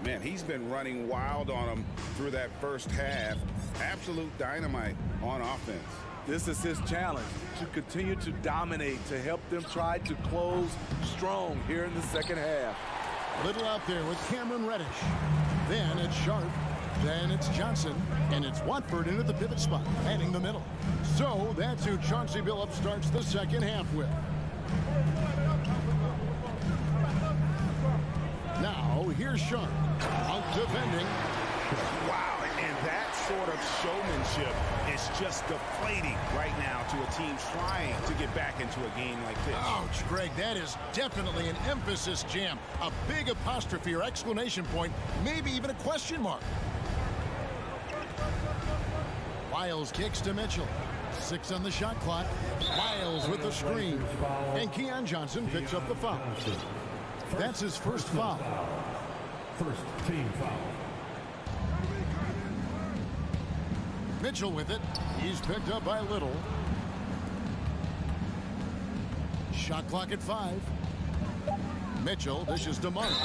Man, he's been running wild on them through that first half. Absolute dynamite on offense. This is his challenge, to continue to dominate, to help them try to close strong here in the second half. Little out there with Cameron Reddish. Then it's Sharp. Then it's Johnson. And it's Watford into the pivot spot, heading the middle. So that's who Chauncey Billups starts the second half with. Now, here's Sharp. Out defending. Wow, and that sort of showmanship is just deflating right now to a team trying to get back into a game like this. Ouch, Greg, that is definitely an emphasis jam. A big apostrophe or exclamation point, maybe even a question mark. Wiles kicks to Mitchell. 6 on the shot clock. Wiles with the screen. And Keon Johnson picks up the foul. That's his first foul. First team foul. Mitchell with it. He's picked up by Little. Shot clock at 5. Mitchell dishes to Monk.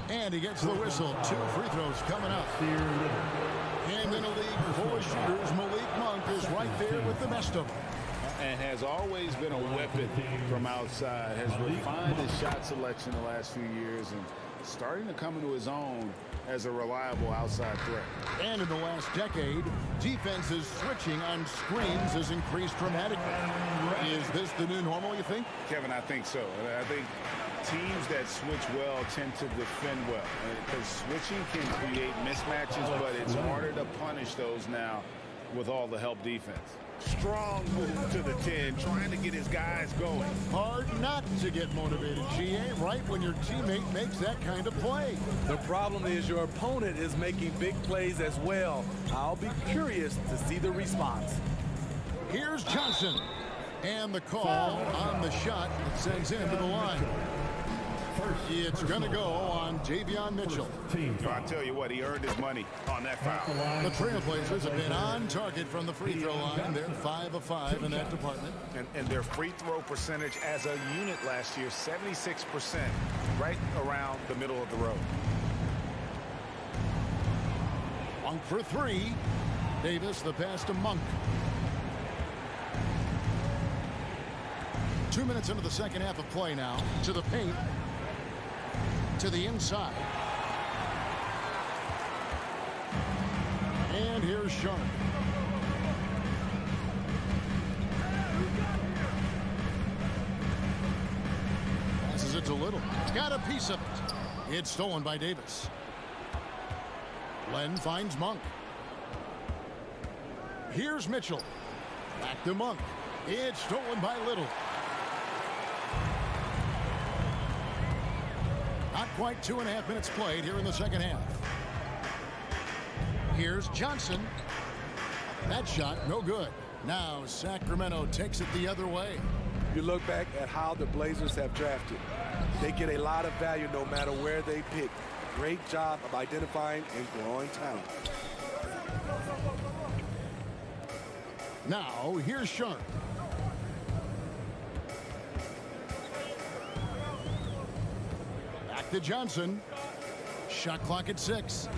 And he gets the whistle. 2 free throws coming up. And in a league full of shooters, Malik Monk is right there with the best of them. And has always been a weapon from outside. Has refined his shot selection the last few years and starting to come into his own as a reliable outside threat. And in the last decade, defenses switching on screens has increased dramatically. Is this the new normal, you think? Kevin, I think so. I think teams that switch well tend to defend well. Because switching can create mismatches, but it's harder to punish those now with all the help defense. Strong move to the 10, trying to get his guys going. Hard not to get motivated, GA, right when your teammate makes that kind of play. The problem is your opponent is making big plays as well. I'll be curious to see the response. Here's Johnson. And the call on the shot that sends him to the line. It's going to go on Javion Mitchell. I tell you what, he earned his money on that foul. The Trailblazers have been on target from the free throw line. They're 5 of 5 in that department. And their free throw percentage as a unit last year, 76%, right around the middle of the road. Monk for 3. Davis, the pass to Monk. 2 minutes into the second half of play now. To the paint. To the inside. And here's Sharp. Passes it to Little. Got a piece of it. It's stolen by Davis. Len finds Monk. Here's Mitchell. Back to Monk. It's stolen by Little. Not quite 2.5 minutes played here in the second half. Here's Johnson. That shot, no good. Now Sacramento takes it the other way. You look back at how the Blazers have drafted. They get a lot of value no matter where they pick. Great job of identifying and growing talent. Now, here's Sharp. Back to Johnson. Shot clock at 6.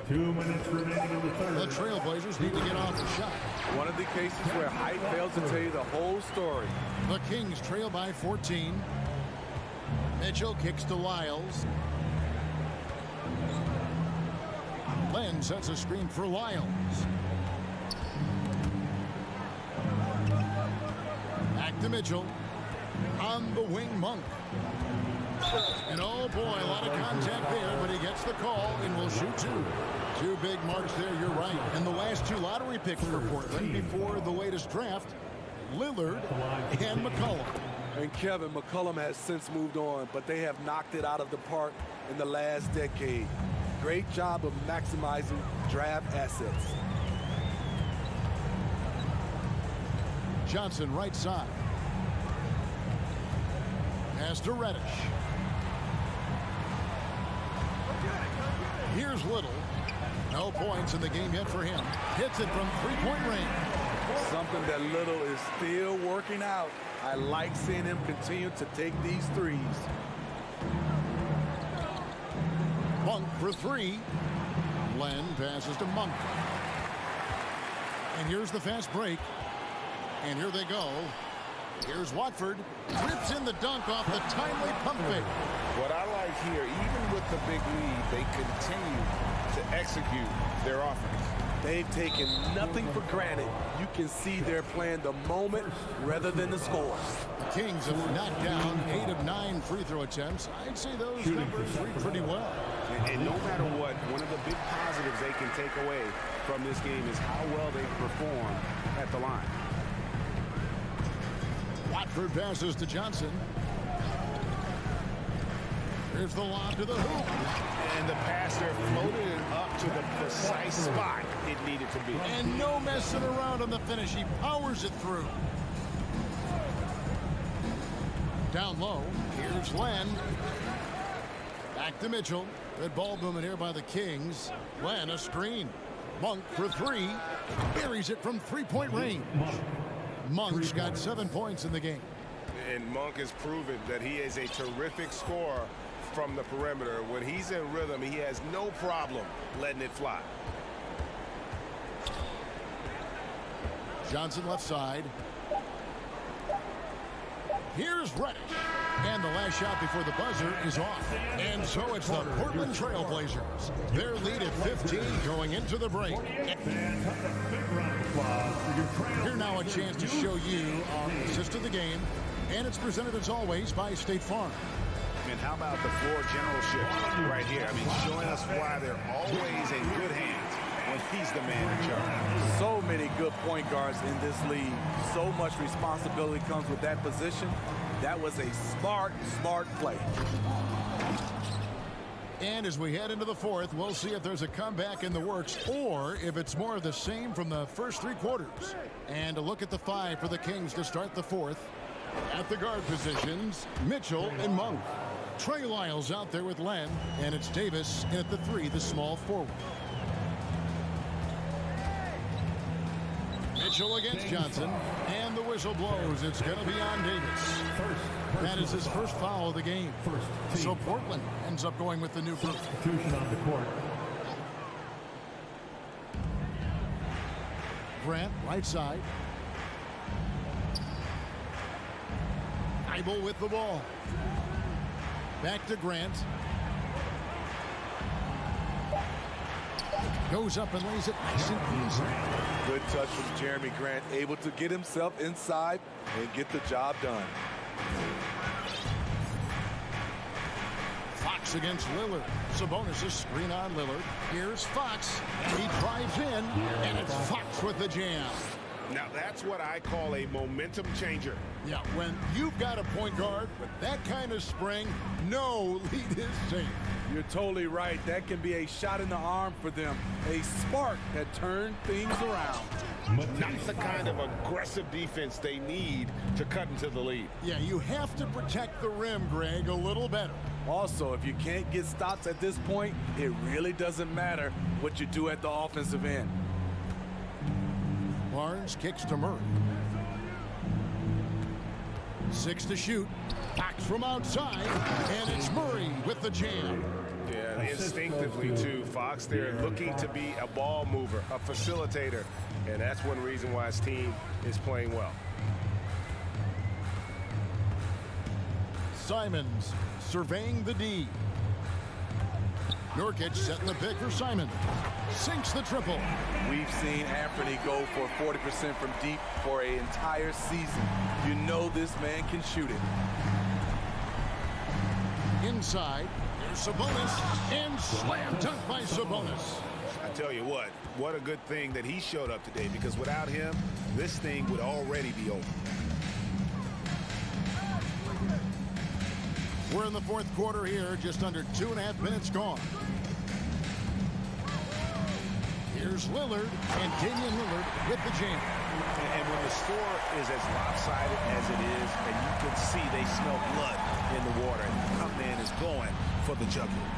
2 minutes remaining in the third. The Trailblazers need to get off the shot. One of the cases where height fails to tell you the whole story. The Kings trail by 14. Mitchell kicks to Lyles. Len sets a screen for Lyles. Back to Mitchell. On the wing, Monk. And oh boy, a lot of contact there, but he gets the call and will shoot 2. 2 big marks there, you're right. And the last 2 lottery picks for Portland before the latest draft, Lillard and McCollum. And Kevin, McCollum has since moved on, but they have knocked it out of the park in the last decade. Great job of maximizing draft assets. Johnson right side. Pass to Reddish. Here's Little. No points in the game yet for him. Hits it from three-point range. Something that Little is still working out. I like seeing him continue to take these threes. Monk for 3. Len passes to Monk. And here's the fast break. And here they go. Here's Watford. Rips in the dunk off the timely pump fake. What I like here, even with the big lead, they continue to execute their offense. They've taken nothing for granted. You can see they're playing the moment rather than the score. The Kings have knocked down 8 of 9 free throw attempts. I'd say those numbers read pretty well. And no matter what, one of the big positives they can take away from this game is how well they perform at the line. Watford passes to Johnson. Here's the lob to the hoop. And the pass there floated it up to the precise spot it needed to be. And no messing around on the finish. He powers it through. Down low. Here's Len. Back to Mitchell. Good ball movement here by the Kings. Len, a screen. Monk for 3. Buries it from three-point range. Monk's got 7 points in the game. And Monk has proven that he is a terrific scorer from the perimeter. When he's in rhythm, he has no problem letting it fly. Johnson left side. Here's Reddish. And the last shot before the buzzer is off. And so it's the Portland Trailblazers. Their lead at 15 going into the break. Here now a chance to show you our assist of the game. And it's presented as always by State Farm. And how about the floor generalship right here? I mean, showing us why they're always in good hands when he's the man in charge. So many good point guards in this league. So much responsibility comes with that position. That was a smart play. And as we head into the fourth, we'll see if there's a comeback in the works or if it's more of the same from the first three quarters. And a look at the five for the Kings to start the fourth. At the guard positions, Mitchell and Monk. Trey Lyles out there with Len, and it's Davis in at the three, the small forward. Mitchell against Johnson, and the whistle blows. It's going to be on Davis. That is his first foul of the game. So Portland ends up going with the new group. Substitution on the court. Grant, right side. Eibel with the ball. Back to Grant. Goes up and lays it nice and easy. Good touch from Jeremy Grant, able to get himself inside and get the job done. Fox against Lillard. Sabonis' screen on Lillard. Here's Fox, and he drives in, and it's Fox with the jam. Now, that's what I call a momentum changer. Yeah, when you've got a point guard with that kind of spring, no lead is safe. You're totally right. That can be a shot in the arm for them. A spark that turned things around. Not the kind of aggressive defense they need to cut into the lead. Yeah, you have to protect the rim, Greg, a little better. Also, if you can't get stops at this point, it really doesn't matter what you do at the offensive end. Barnes kicks to Murray. 6 to shoot. Fox from outside, and it's Murray with the jam. Yeah, instinctively, too. Fox there looking to be a ball mover, a facilitator, and that's one reason why his team is playing well. Simons surveying the D. Nurkic setting the pick for Simons. Sinks the triple. We've seen Anthony go for 40% from deep for an entire season. You know this man can shoot it. Inside, there's Sabonis, and slam dunk by Sabonis. I tell you what a good thing that he showed up today, because without him, this thing would already be over. We're in the fourth quarter here, just under 2.5 minutes gone. Here's Lillard, and Damian Lillard with the jam. And when the score is as lopsided as it is, and you can see they smell blood in the water, and the man is going for the jugular.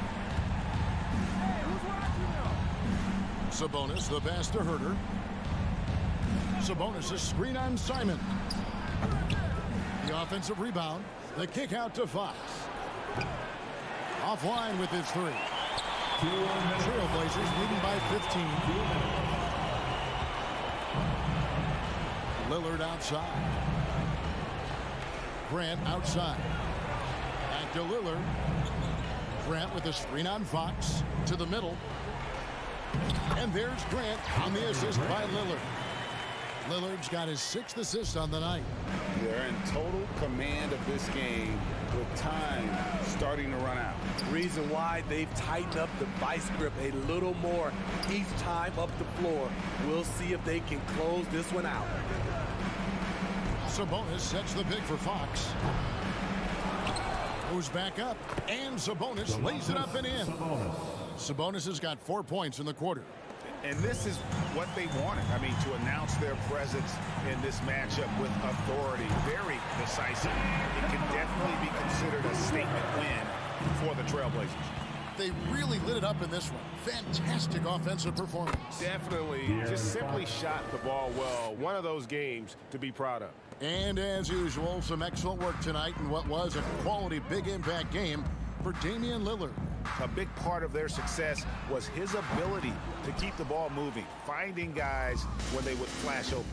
Sabonis, the pass to Herter. Sabonis' screen on Simon. The offensive rebound. The kick out to Fox. Offline with his three. Trailblazers leading by 15. Lillard outside. Grant outside. Back to Lillard. Grant with a screen on Fox. To the middle. And there's Grant on the assist by Lillard. Lillard's got his 6th assist on the night. They're in total command of this game with time starting to run out. Reason why they've tightened up the vice grip a little more each time up the floor. We'll see if they can close this one out. Sabonis sets the pick for Fox. Goes back up, and Sabonis lays it up and in. Sabonis has got 4 points in the quarter. And this is what they wanted. I mean, to announce their presence in this matchup with authority. Very decisive. It can definitely be considered a statement win for the Trailblazers. They really lit it up in this one. Fantastic offensive performance. Definitely just simply shot the ball well. One of those games to be proud of. And as usual, some excellent work tonight in what was a quality big impact game for Damian Lillard. A big part of their success was his ability to keep the ball moving, finding guys when they would flash open.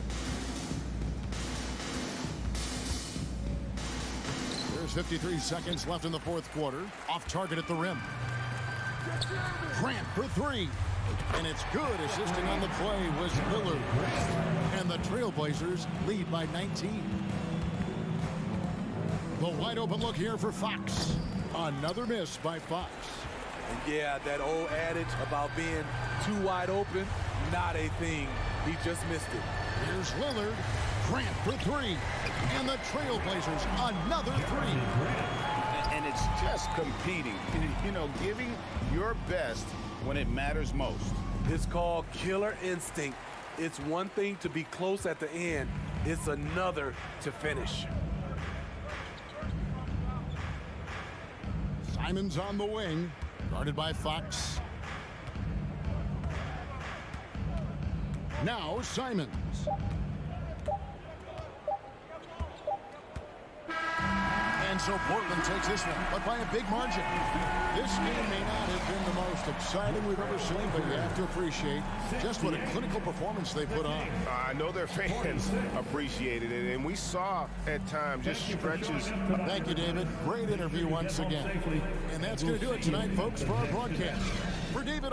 There's 53 seconds left in the fourth quarter. Off target at the rim. Grant for three. And it's good. Assisting on the play was Lillard. And the Trailblazers lead by 19. The wide open look here for Fox. Another miss by Fox. And yeah, that old adage about being too wide open, not a thing. He just missed it. Here's Lillard. Grant for three. And the Trailblazers, another three. And it's just competing, you know, giving your best when it matters most. It's called killer instinct. It's one thing to be close at the end. It's another to finish. Simon's on the wing, guarded by Fox. Now Simons. And so Portland takes this one, but by a big margin. This game may not have been the most exciting we've ever seen, but you have to appreciate just what a clinical performance they put on. I know their fans appreciated it, and we saw at times just stretches. Thank you, David. Great interview once again. And that's going to do it tonight, folks, for our broadcast. For David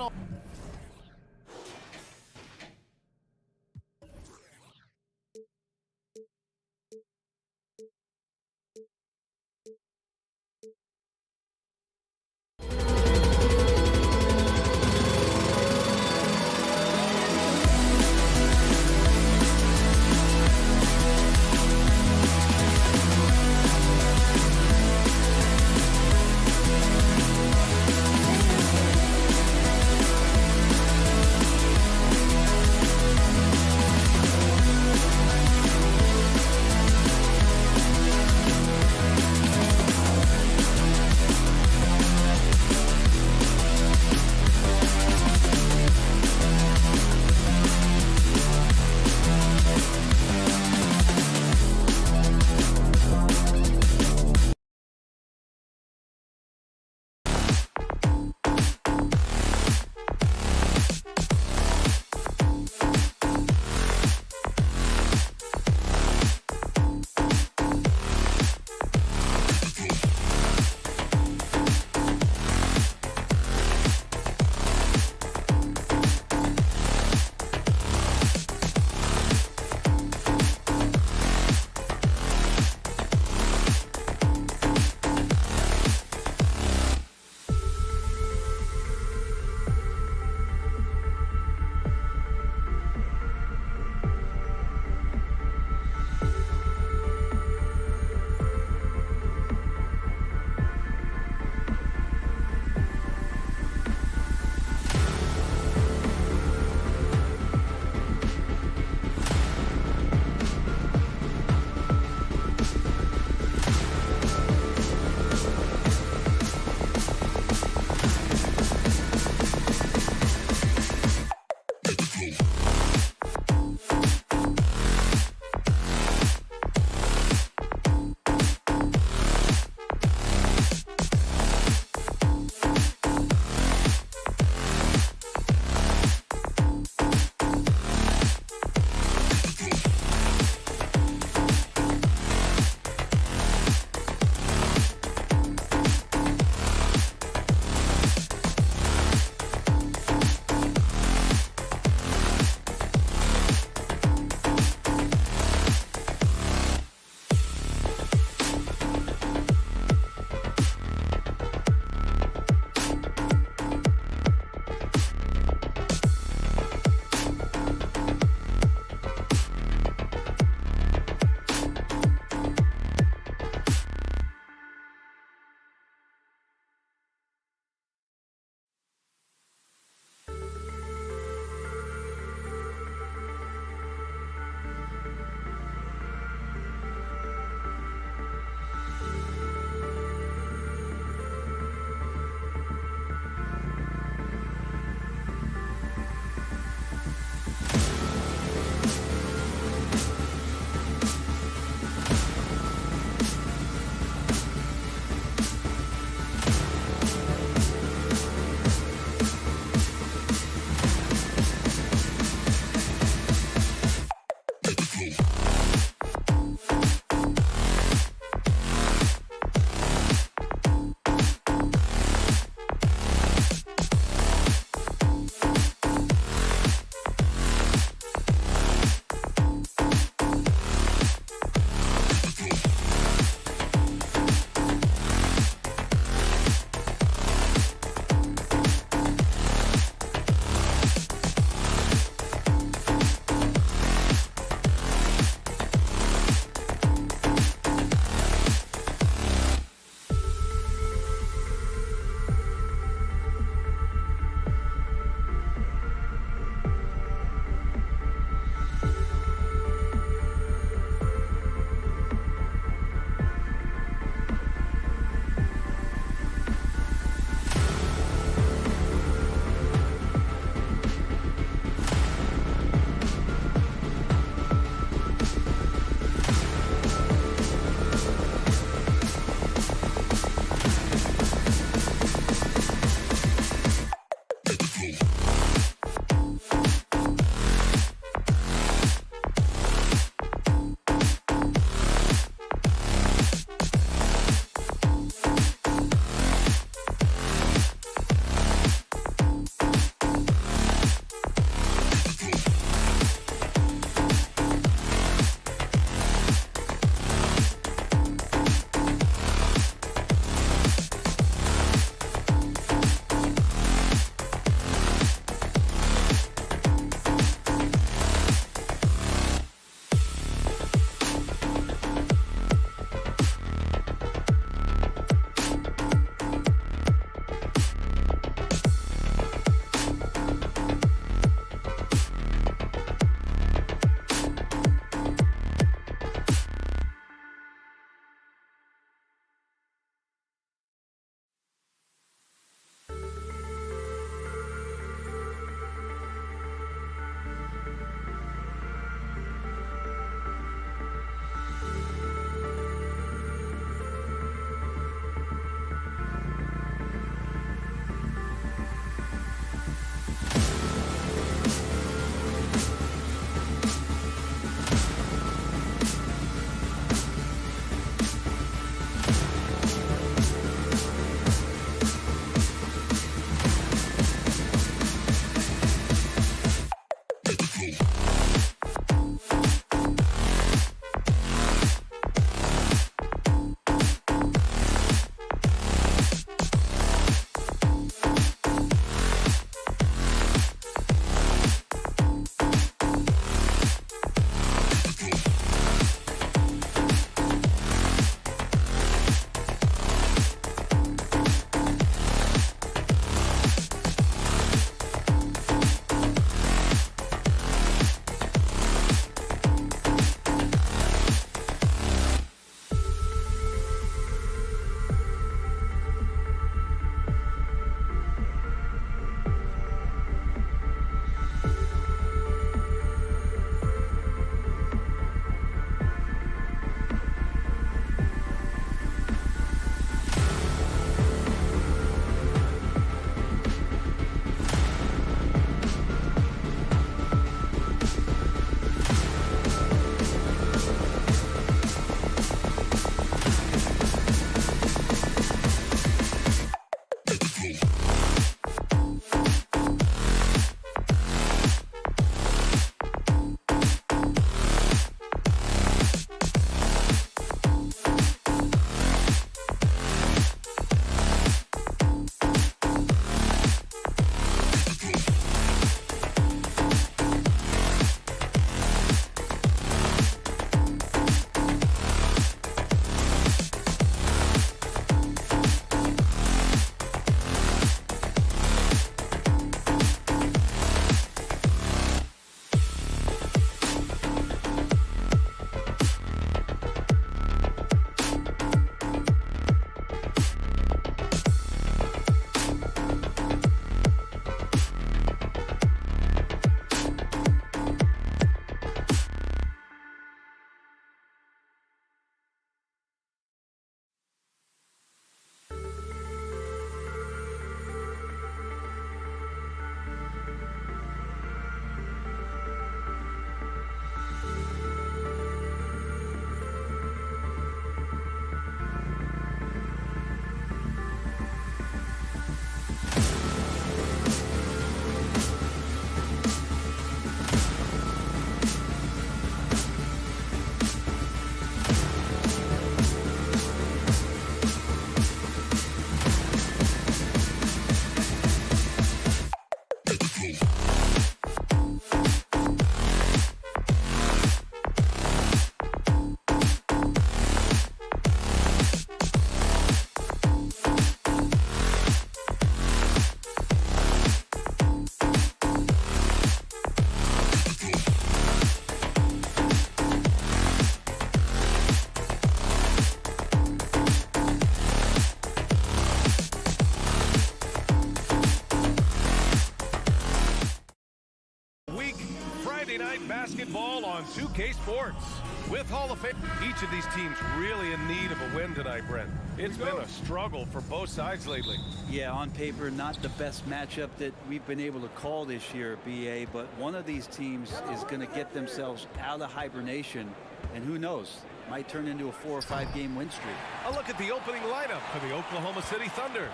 Monday Night Basketball on 2K Sports. With Hall of Fame, each of these teams really in need of a win tonight, Brent. It's been a struggle for both sides lately. Yeah, on paper, not the best matchup that we've been able to call this year, BA, but one of these teams is going to get themselves out of hibernation, and who knows, might turn into a 4 or 5 game win streak. A look at the opening lineup for the Oklahoma City Thunder.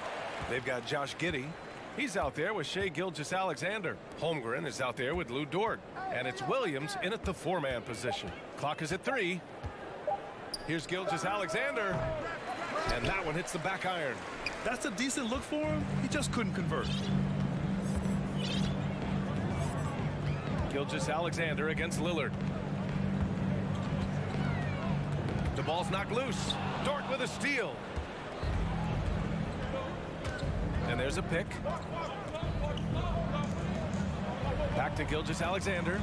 They've got Josh Giddey. He's out there with Shai Gilgeous-Alexander. Holmgren is out there with Lou Dort. And it's Williams in at the 4-man position. Clock is at 3. Here's Gilgeous-Alexander. And that one hits the back iron. That's a decent look for him. He just couldn't convert. Gilgeous-Alexander against Lillard. The ball's knocked loose. Dort with a steal. And there's a pick. Back to Gilgeous-Alexander.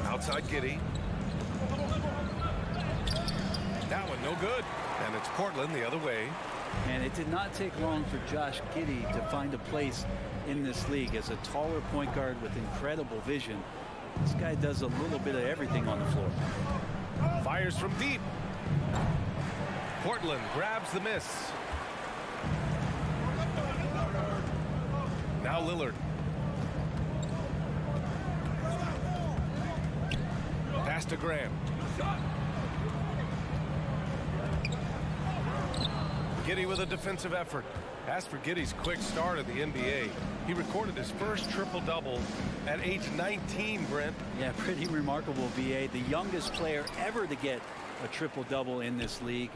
Outside Giddey. That one no good. And it's Portland the other way. And it did not take long for Josh Giddey to find a place in this league as a taller point guard with incredible vision. This guy does a little bit of everything on the floor. Fires from deep. Portland grabs the miss. Now Lillard. Pass to Graham. Giddey with a defensive effort. As for Giddey's quick start in the NBA, he recorded his first triple-double at age 19, Brent. Yeah, pretty remarkable, BA. The youngest player ever to get a triple-double in this league.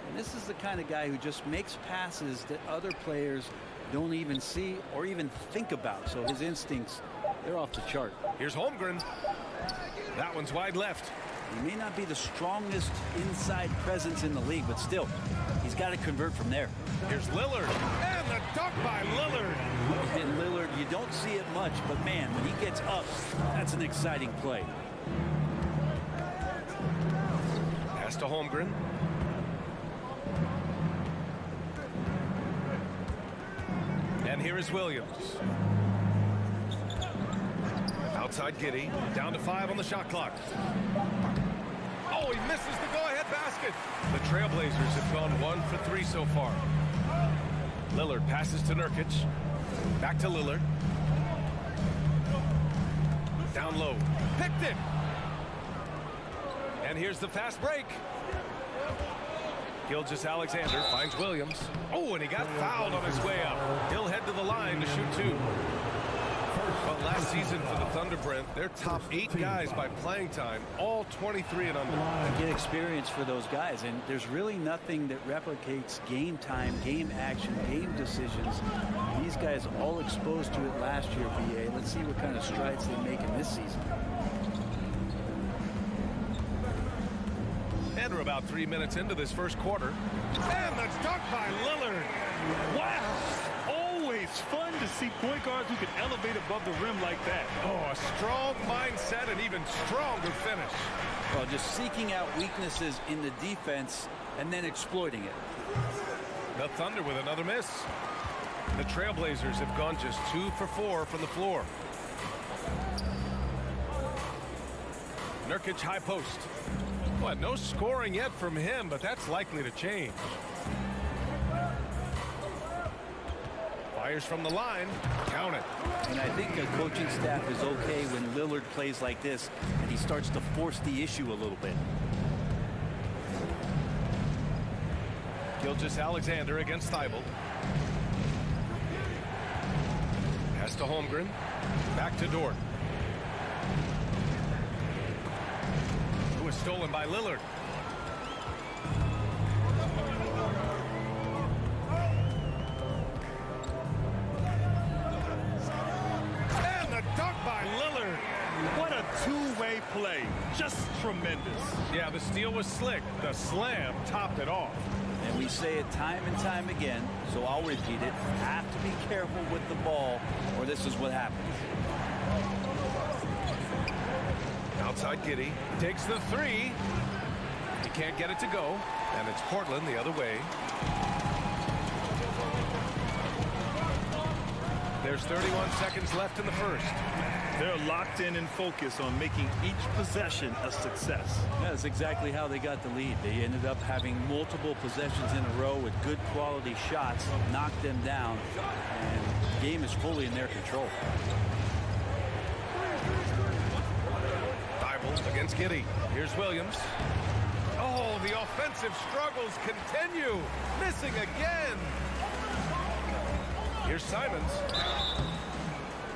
And this is the kind of guy who just makes passes that other players don't even see or even think about. So his instincts, they're off the chart. Here's Holmgren. That one's wide left. He may not be the strongest inside presence in the league, but still, he's got to convert from there. Here's Lillard. And the dunk by Lillard. And Lillard, you don't see it much, but man, when he gets up, that's an exciting play. Pass to Holmgren. And here is Williams. Outside Giddey. Down to 5 on the shot clock. Oh, he misses the go-ahead basket. The Trailblazers have gone 1 for 3 so far. Lillard passes to Nurkic. Back to Lillard. Down low. Picked it. And here's the fast break. Gilgeous-Alexander finds Williams. Oh, and he got fouled on his way up. He'll head to the line to shoot 2. But last season for the Thunder, Brent, their top 8 guys by playing time, all 23 and under. Get experience for those guys, and there's really nothing that replicates game time, game action, game decisions. These guys all exposed to it last year, BA. Let's see what kind of strides they make in this season. And we're about 3 minutes into this first quarter. And the dunk by Lillard. Wow. Always fun to see point guards who can elevate above the rim like that. Oh, a strong mindset and even stronger finish. Well, just seeking out weaknesses in the defense and then exploiting it. The Thunder with another miss. The Trailblazers have gone just 2 for 4 from the floor. Nurkic high post. What, no scoring yet from him, but that's likely to change. Fires from the line. Count it. And I think a coaching staff is okay when Lillard plays like this and he starts to force the issue a little bit. Gilgeous-Alexander against Thibault. Pass to Holmgren. Back to Dort. Who was stolen by Lillard. And the dunk by Lillard. What a two-way play. Just tremendous. Yeah, the steal was slick. The slam topped it off. And we say it time and time again, so I'll repeat it. Have to be careful with the ball, or this is what happens. Outside Giddey takes the 3. He can't get it to go, and it's Portland the other way. There's 31 seconds left in the first. They're locked in and focused on making each possession a success. That's exactly how they got the lead. They ended up having multiple possessions in a row with good quality shots, knocked them down, and the game is fully in their control. Thibault against Giddey. Here's Williams. Oh, the offensive struggles continue. Missing again. Here's Simons.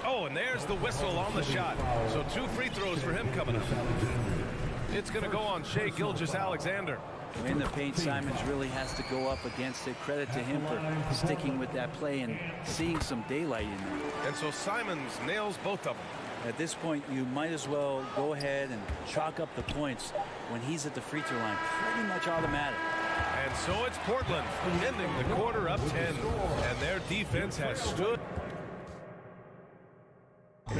Oh, and there's the whistle on the shot. So 2 free throws for him coming up. It's going to go on Shai Gilgeous-Alexander. In the paint, Simons really has to go up against it. Credit to him for sticking with that play and seeing some daylight in there. And so Simons nails both of them. At this point, you might as well go ahead and chalk up the points when he's at the free throw line. Pretty much automatic. And so it's Portland ending the quarter up 10. And their defense has stood. And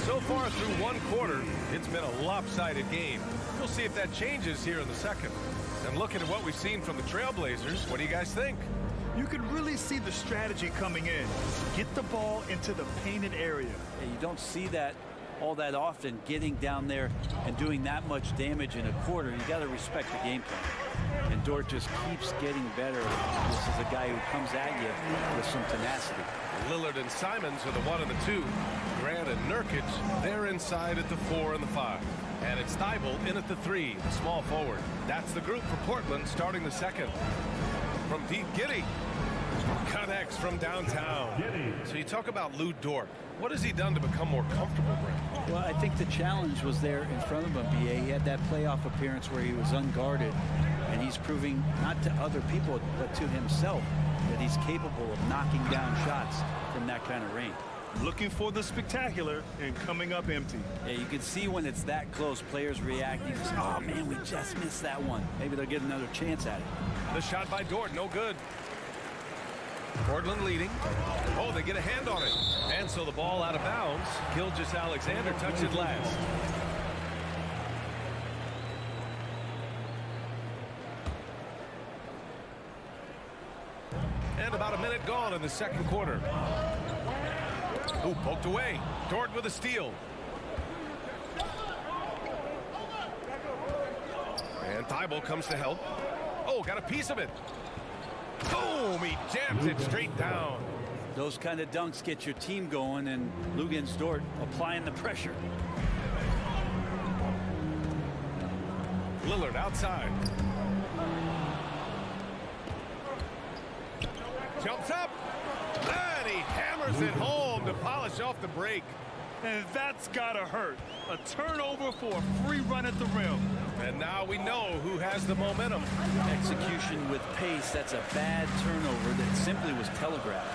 so far through one quarter, it's been a lopsided game. We'll see if that changes here in the second. And looking at what we've seen from the Trailblazers, what do you guys think? You can really see the strategy coming in. Get the ball into the painted area. Yeah, you don't see that all that often, getting down there and doing that much damage in a quarter. You got to respect the game plan. And Dort just keeps getting better. This is a guy who comes at you with some tenacity. Lillard and Simons are the 1 and the 2. Grant and Nurkic, they're inside at the 4 and the 5. And it's Thibault in at the 3, the small forward. That's the group for Portland starting the second. From deep, Giddey connects from downtown. So you talk about Lou Dort. What has he done to become more comfortable, Brent? Well, I think the challenge was there in front of him, B.A. He had that playoff appearance where he was unguarded, and he's proving not to other people but to himself that he's capable of knocking down shots from that kind of range. Looking for the spectacular and coming up empty. Yeah, you can see when it's that close, players reacting. Oh, man, we just missed that one. Maybe they'll get another chance at it. The shot by Dort, no good. Portland leading. Oh, they get a hand on it. And so the ball out of bounds. Gilgeous-Alexander touched it last. And about a minute gone in the second quarter. Ooh, poked away. Dort with a steal. And Thibault comes to help. Oh, got a piece of it. Boom, he jams it straight down. Those kind of dunks get your team going, and Luguentz Dort applying the pressure. Lillard outside. Jumps up. And he hammers it home to polish off the break. And that's gotta hurt. A turnover for a free run at the rim. And now we know who has the momentum. Execution with pace. That's a bad turnover that simply was telegraphed.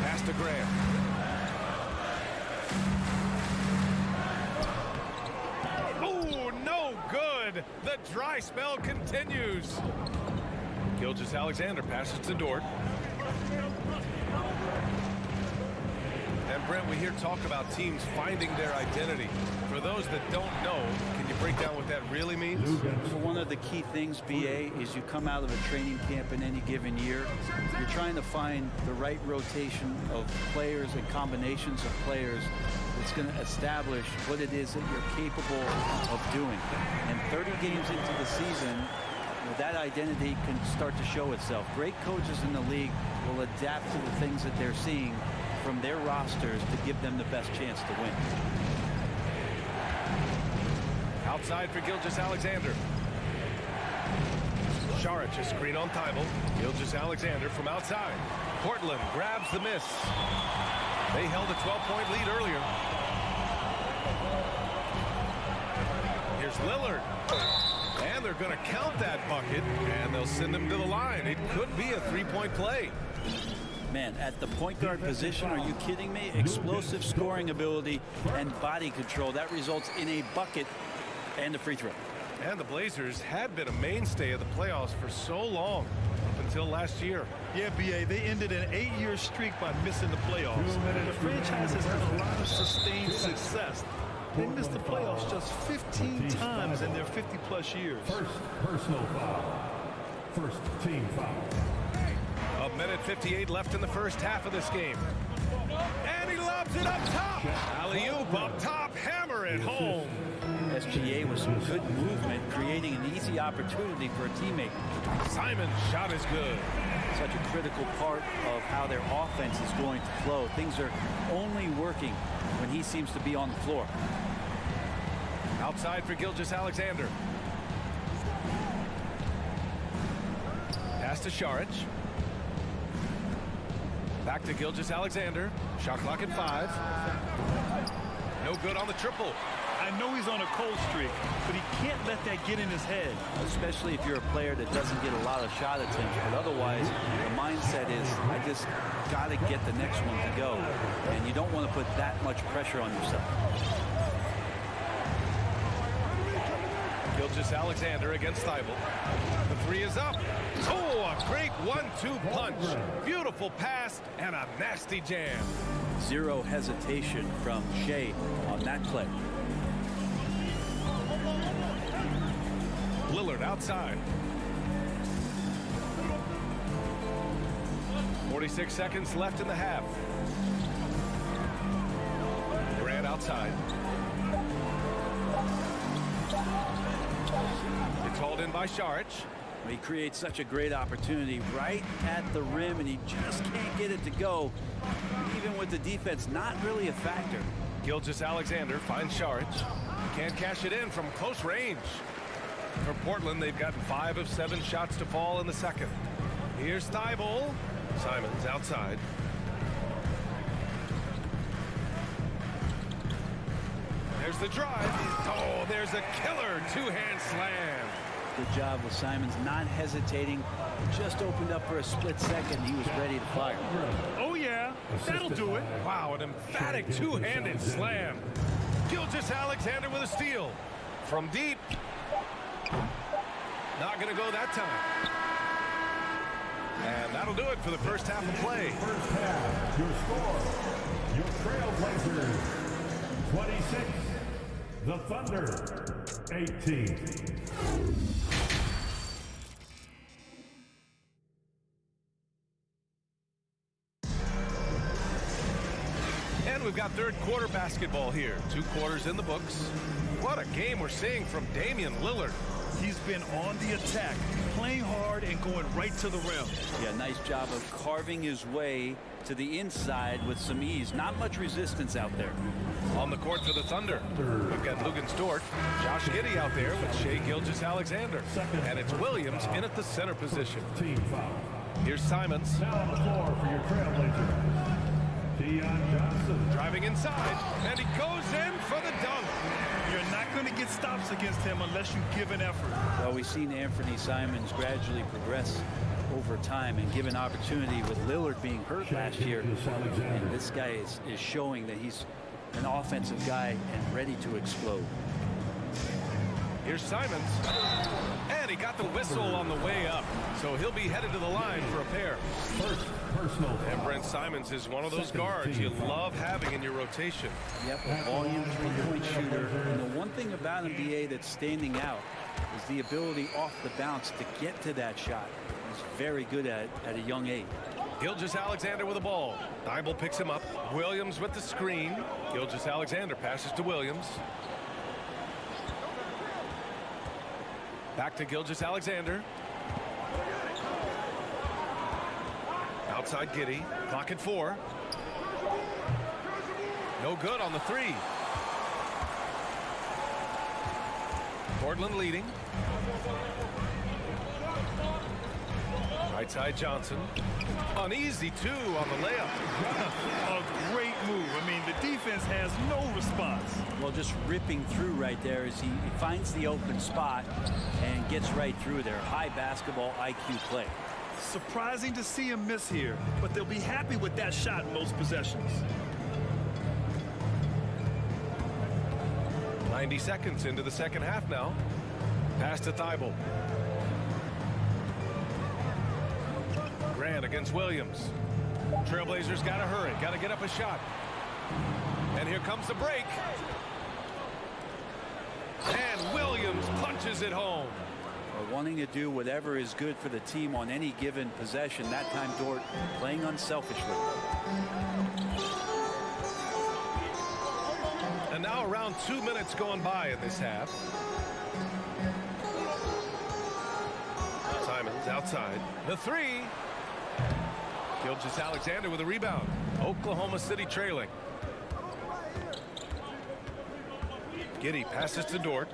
Pass to Grant. Oh, no good. The dry spell continues. Gilgeous-Alexander passes to Dort. And Brent, we hear talk about teams finding their identity. For those that don't know, can you break down what that really means? So one of the key things, BA, is you come out of a training camp in any given year. You're trying to find the right rotation of players and combinations of players that's going to establish what it is that you're capable of doing. And 30 games into the season, that identity can start to show itself. Great coaches in the league will adapt to the things that they're seeing from their rosters to give them the best chance to win. Outside for Gilgeous-Alexander. Saric a screen on Thibault. Gilgeous-Alexander from outside. Portland grabs the miss. They held a 12-point lead earlier. Here's Lillard. And they're going to count that bucket, and they'll send him to the line. It could be a three-point play. Man, at the point guard position, are you kidding me? Explosive scoring ability and body control. That results in a bucket and a free throw. And the Blazers had been a mainstay of the playoffs for so long, up until last year. Yeah, B.A., they ended an 8-year streak by missing the playoffs. The franchise has had a lot of sustained success. They missed the playoffs just 15 times in their 50-plus years. First personal foul. First team foul. A minute 58 left in the first half of this game. And he lobs it up top. Alley-oop up top, hammer it home. SGA with some good movement, creating an easy opportunity for a teammate. Simon's shot is good. Such a critical part of how their offense is going to flow. Things are only working when he seems to be on the floor. Outside for Gilgeous-Alexander. Pass to Saric. Back to Gilgeous-Alexander. Shot clock at 5. No good on the triple. I know he's on a cold streak, but he can't let that get in his head. Especially if you're a player that doesn't get a lot of shot attempts. But otherwise, the mindset is, I just got to get the next one to go. And you don't want to put that much pressure on yourself. Gilgeous-Alexander against Thibault. The 3 is up. Oh, a great 1-2 punch. Beautiful pass and a nasty jam. Zero hesitation from Shea on that play. Lillard outside. 46 seconds left in the half. Durant outside. It's hauled in by Saric. He creates such a great opportunity right at the rim, and he just can't get it to go. Even with the defense not really a factor. Gilgeous-Alexander finds Saric. Can't cash it in from close range. For Portland, they've gotten 5 of 7 shots to fall in the second. Here's Thibault. Simons outside. There's the drive. Oh, there's a killer 2-hand slam. Good job with Simons not hesitating. It just opened up for a split second. He was ready to fire. Oh, yeah. That'll do it. Wow, an emphatic 2-handed slam. Gilgeous-Alexander with a steal. From deep. Not going to go that time. And that'll do it for the first half of play. First half, your score. Your Trailblazers, 26. The Thunder, 18. And we've got third quarter basketball here. 2 quarters in the books. What a game we're seeing from Damian Lillard. He's been on the attack, playing hard and going right to the rim. Yeah, nice job of carving his way to the inside with some ease. Not much resistance out there. On the court for the Thunder, we've got Lugan Stort, Josh Giddey out there with Shea Gilgeous-Alexander. And it's Williams in at the center position. Team foul. Here's Simons. Now on the floor for your Trailblazers, Deion Johnson. Driving inside, and he goes in for the dunk. You're not going to get stops against him unless you give an effort. Well, we've seen Anthony Simons gradually progress over time and given opportunity with Lillard being hurt last year. And this guy is showing that he's an offensive guy and ready to explode. Here's Simons. And he got the whistle on the way up. So he'll be headed to the line for a pair. First personal. And Brent Simons is one of those guards you love having in your rotation. Yep, a volume three-point shooter. And the one thing about him, BA, that's standing out is the ability off the bounce to get to that shot. He's very good at a young age. Gilgeous-Alexander with the ball. Thibault picks him up. Williams with the screen. Gilgeous-Alexander passes to Williams. Back to Gilgeous-Alexander. Outside Giddey. Clock at 4. No good on the 3. Portland leading. Right side Johnson. An easy 2 on the layup. A great move. I mean, the defense has no response. Well, just ripping through right there as he finds the open spot and gets right through there. High basketball IQ play. Surprising to see him miss here, but they'll be happy with that shot most possessions. 90 seconds into the second half now. Pass to Thibault. Grant against Williams. Trailblazers got to hurry. Got to get up a shot. And here comes the break. And Williams punches it home. Well, wanting to do whatever is good for the team on any given possession. That time, Dort playing unselfishly. And now around 2 minutes going by in this half. Simons outside. The three. Gilgeous-Alexander with a rebound. Oklahoma City trailing. Giddey passes to Dort.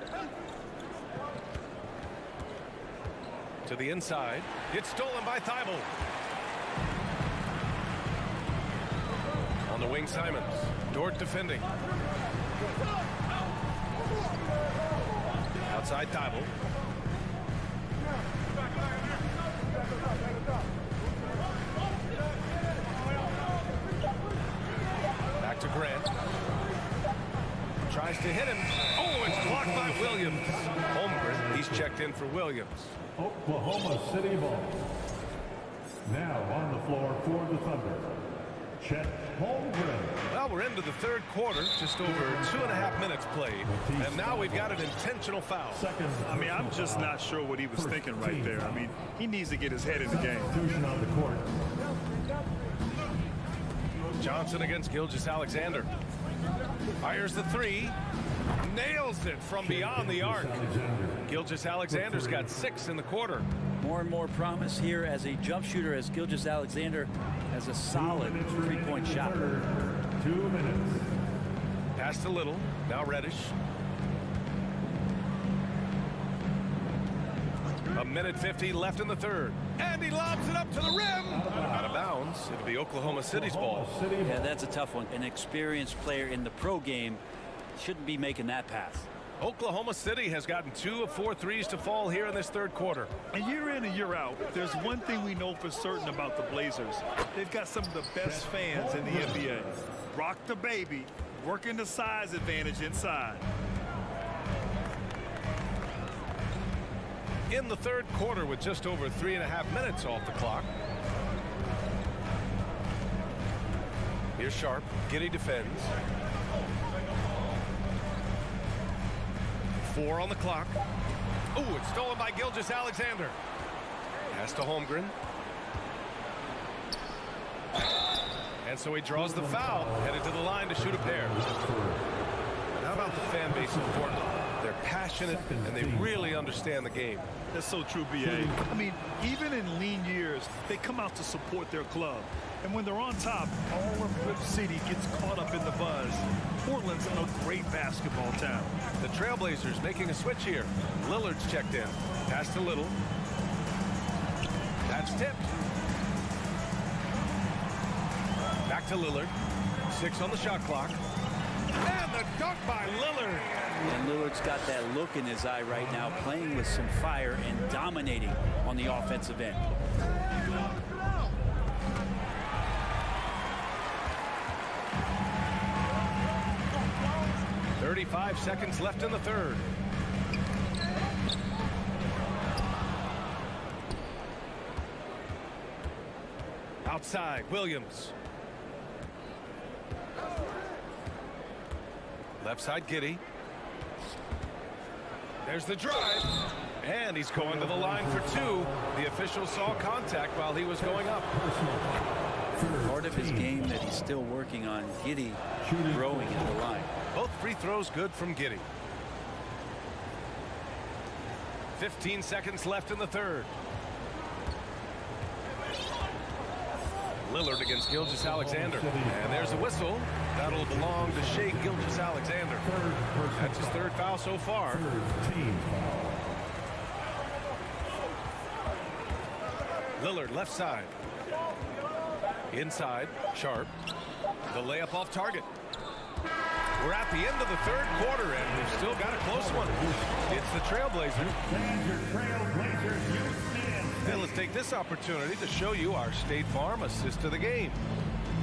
To the inside. It's stolen by Thibault. On the wing, Simons. Dort defending. Outside Thibault. Back to Grant. Tries to hit him. Oh, it's blocked by Williams. Holmgren, he's checked in for Williams. Oklahoma City ball. Now on the floor for the Thunder, Chet Holmgren. Well, we're into the third quarter, just over 2.5 minutes played, and now we've got an intentional foul. I mean, I'm just not sure what he was thinking right there. I mean, he needs to get his head in the game. On the court. Johnson against Gilgeous-Alexander. Fires the three. Nails it from beyond the arc. Gilgeous-Alexander's got 6 in the quarter. More and more promise here as a jump shooter, as Gilgeous-Alexander has a solid three-point shot. 2 minutes. Passed a little. Now Reddish. A minute 50 left in the third. And he lobs it up to the rim. Out of bounds. It'll be Oklahoma City's ball. Yeah, that's a tough one. An experienced player in the pro game shouldn't be making that pass. Oklahoma City has gotten 2 of 4 threes to fall here in this third quarter. And year in and year out, there's one thing we know for certain about the Blazers. They've got some of the best fans in the NBA. Rock the baby, working the size advantage inside. In the third quarter with just over 3.5 minutes off the clock. Here's Sharp. Giddey defends. 4 on the clock. Oh, it's stolen by Gilgeous-Alexander. Pass to Holmgren. And so he draws the foul, headed to the line to shoot a pair. And how about the fan base in Portland? They're passionate and they really understand the game. That's so true, B.A. I mean, even in lean years, they come out to support their club. And when they're on top, all of Rip City gets caught up in the buzz. Portland's a great basketball town. The Trailblazers making a switch here. Lillard's checked in. Passed a little. That's tipped. Back to Lillard. 6 on the shot clock. And the dunk by Lillard. And Lillard's got that look in his eye right now, playing with some fire and dominating on the offensive end. .35 seconds left in the third. Outside, Williams. Left side, Giddey. There's the drive. And he's going to the line for 2. The official saw contact while he was going up. Part of his game that he's still working on, Giddey growing at the line. Both free throws good from Giddey. 15 seconds left in the third. Lillard against Gilgeous-Alexander. And there's a whistle. That'll belong to Shai Gilgeous-Alexander. That's his third foul so far. Lillard left side. Inside, Sharp. The layup off target. We're at the end of the third quarter, and we've still got a close one. It's the Trailblazers. Then let's take this opportunity to show you our State Farm assist of the game.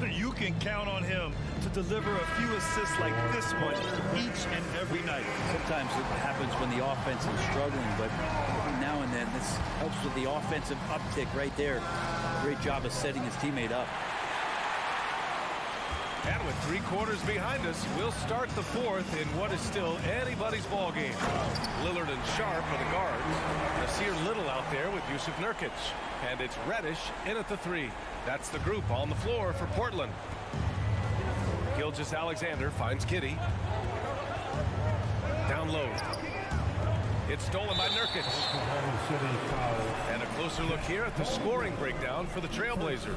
You can count on him to deliver a few assists like this one each and every night. Sometimes it happens when the offense is struggling, but every now and then this helps with the offensive uptick right there. Great job of setting his teammate up. And with 3 quarters behind us, we'll start the fourth in what is still anybody's ball game. Lillard and Sharp are the guards. Nasir Little Yusuf Nurkic. And it's Reddish in at the 3. That's the group on the floor for Portland. Gilgeous-Alexander finds Giddey. Down low. It's stolen by Nurkic. And a closer look here at the scoring breakdown for the Trailblazers.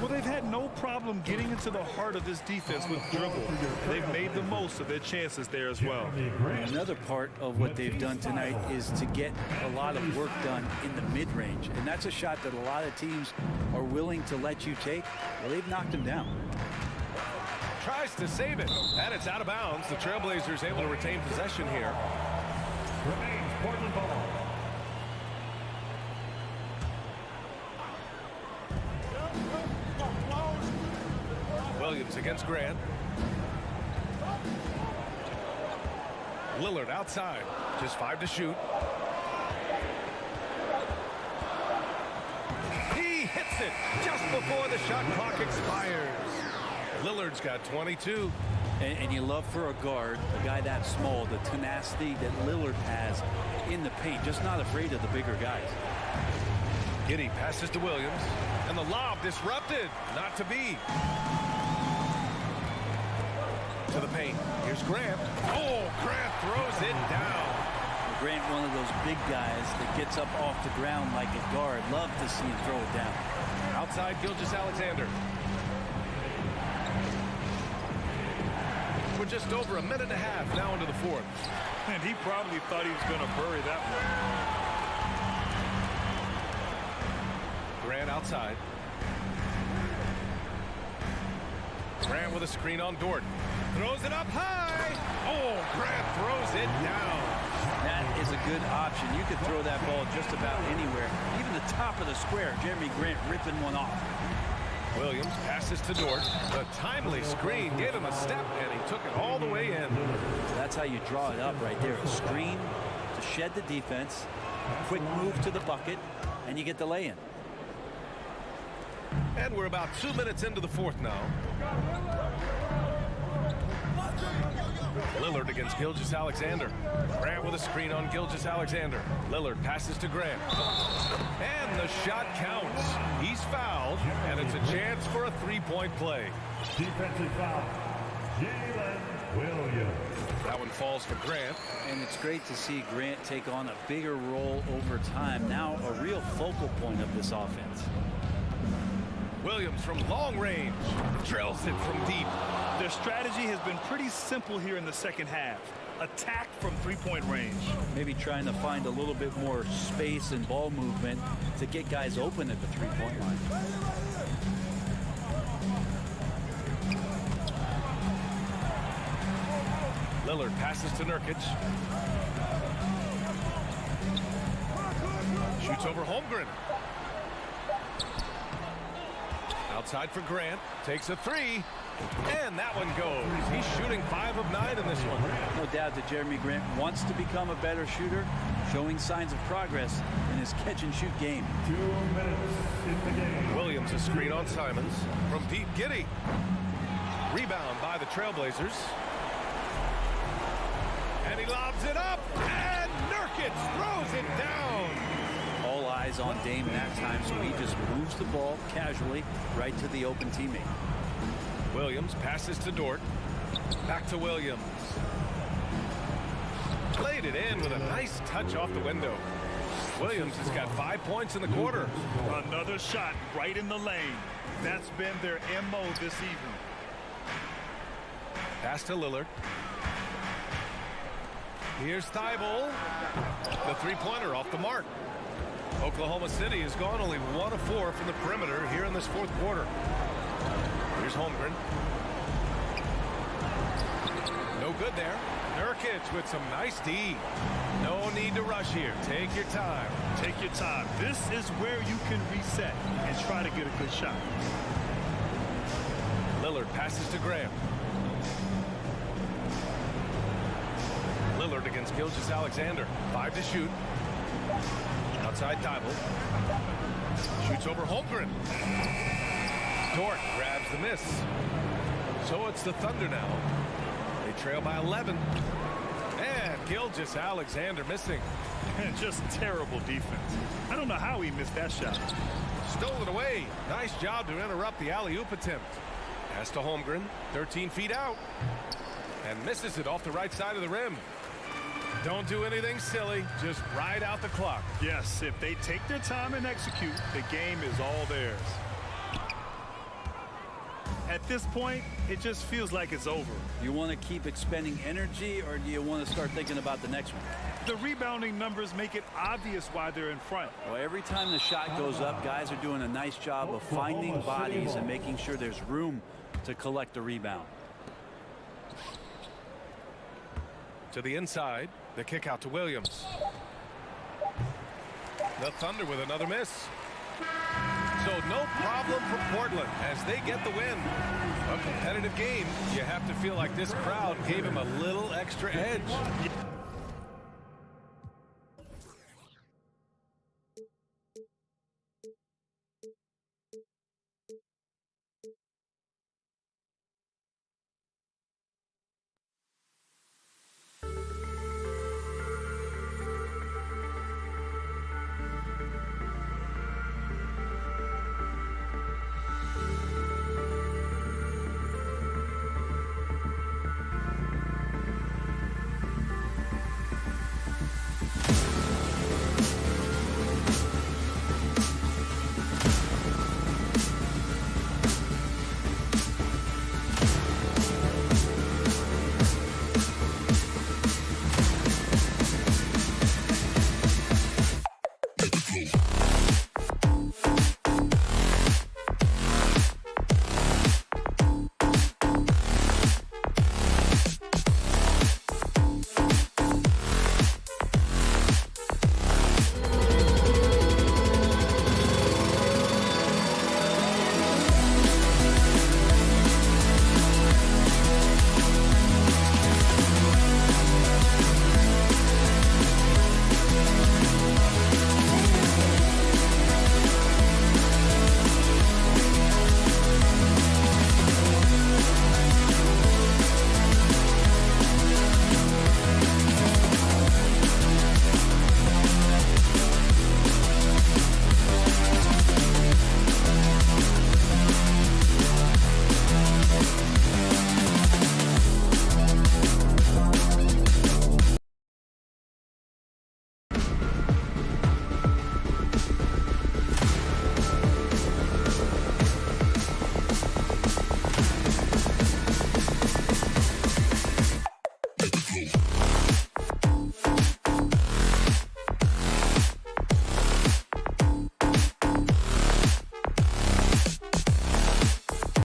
Well, they've had no problem getting into the heart of this defense with dribble. They've made the most of their chances there as well. Another part of what they've done tonight is to get a lot of work done in the mid-range. And that's a shot that a lot of teams are willing to let you take. Well, they've knocked them down. Tries to save it, and it's out of bounds. The Trailblazers able to retain possession here. Remains Portland ball. Williams against Grant. Lillard outside, just 5 to shoot. He hits it just before the shot clock expires. Lillard's got 22. And you love for a guard, a guy that small, the tenacity that Lillard has in the paint, just not afraid of the bigger guys. Giddey passes to Williams, and the lob disrupted, not to be. To the paint, here's Grant. Oh, Grant throws it down. Grant, one of those big guys that gets up off the ground like a guard. Love to see him throw it down. Outside, Gilgeous-Alexander. We're just over a minute and a half now into the 4th. And he probably thought he was going to bury that one. Grant outside. Grant with a screen on Dort. Throws it up high. Oh, Grant throws it down. That is a good option. You could throw that ball just about anywhere. Even the top of the square. Jeremy Grant ripping one off. Williams passes to Dort. The timely screen gave him a step, and he took it all the way in. So that's how you draw it up right there. A screen to shed the defense, quick move to the bucket, and you get the lay-in. And we're about 2 minutes into the 4th now. Lillard against Gilgeous-Alexander. Grant with a screen on Gilgeous-Alexander. Lillard passes to Grant. And the shot counts. He's fouled, and it's a chance for a 3-point play. Defensive foul. Jalen Williams. That one falls for Grant. And it's great to see Grant take on a bigger role over time. Now a real focal point of this offense. Williams from long range drills it from deep. Their strategy has been pretty simple here in the second half. Attack from three-point range. Maybe trying to find a little bit more space and ball movement to get guys open at the three-point line. Lillard passes to Nurkic. Shoots over Holmgren. Outside for Grant. Takes a 3. And that one goes. He's shooting 5 of 9 in this one. No doubt that Jeremy Grant wants to become a better shooter, showing signs of progress in his catch-and-shoot game. 2 minutes in the game. Williams a screen on Simons. From deep, Giddey. Rebound by the Trailblazers. And he lobs it up. And Nurkic throws it down. All eyes on Dame that time, so he just moves the ball casually right to the open teammate. Williams passes to Dort. Back to Williams. Played it in with a nice touch off the window. Williams has got 5 points in the quarter. Another shot right in the lane. That's been their MO this evening. Pass to Lillard. Here's Thibault. The three-pointer off the mark. Oklahoma City has gone only 1 of 4 from the perimeter here in this fourth quarter. Here's Holmgren. No good there. Nurkic with some nice D. No need to rush here. Take your time. Take your time. This is where you can reset and try to get a good shot. Lillard passes to Graham. Lillard against Gilgeous-Alexander. 5 to shoot. Outside Thibault. Shoots over Holmgren. Dort grabs the miss. So it's the Thunder now. They trail by 11. And Gilgeous-Alexander missing. And just terrible defense. I don't don't know how he missed that shot. Stole it away. Nice job to interrupt the alley-oop attempt. Pass to Holmgren, 13 feet out. And misses it off the right side of the rim. Don't do anything silly. Just ride out the clock. Yes, if they take their time and execute, the game is all theirs. At this point, it just feels like it's over. You want to keep expending energy, or do you want to start thinking about the next one? The rebounding numbers make it obvious why they're in front. Well, every time the shot goes up, guys are doing a nice job of finding bodies and making sure there's room to collect the rebound. To the inside, the kick out to Williams. The Thunder with another miss. So no problem for Portland as they get the win. A competitive game. You have to feel like this crowd gave him a little extra edge.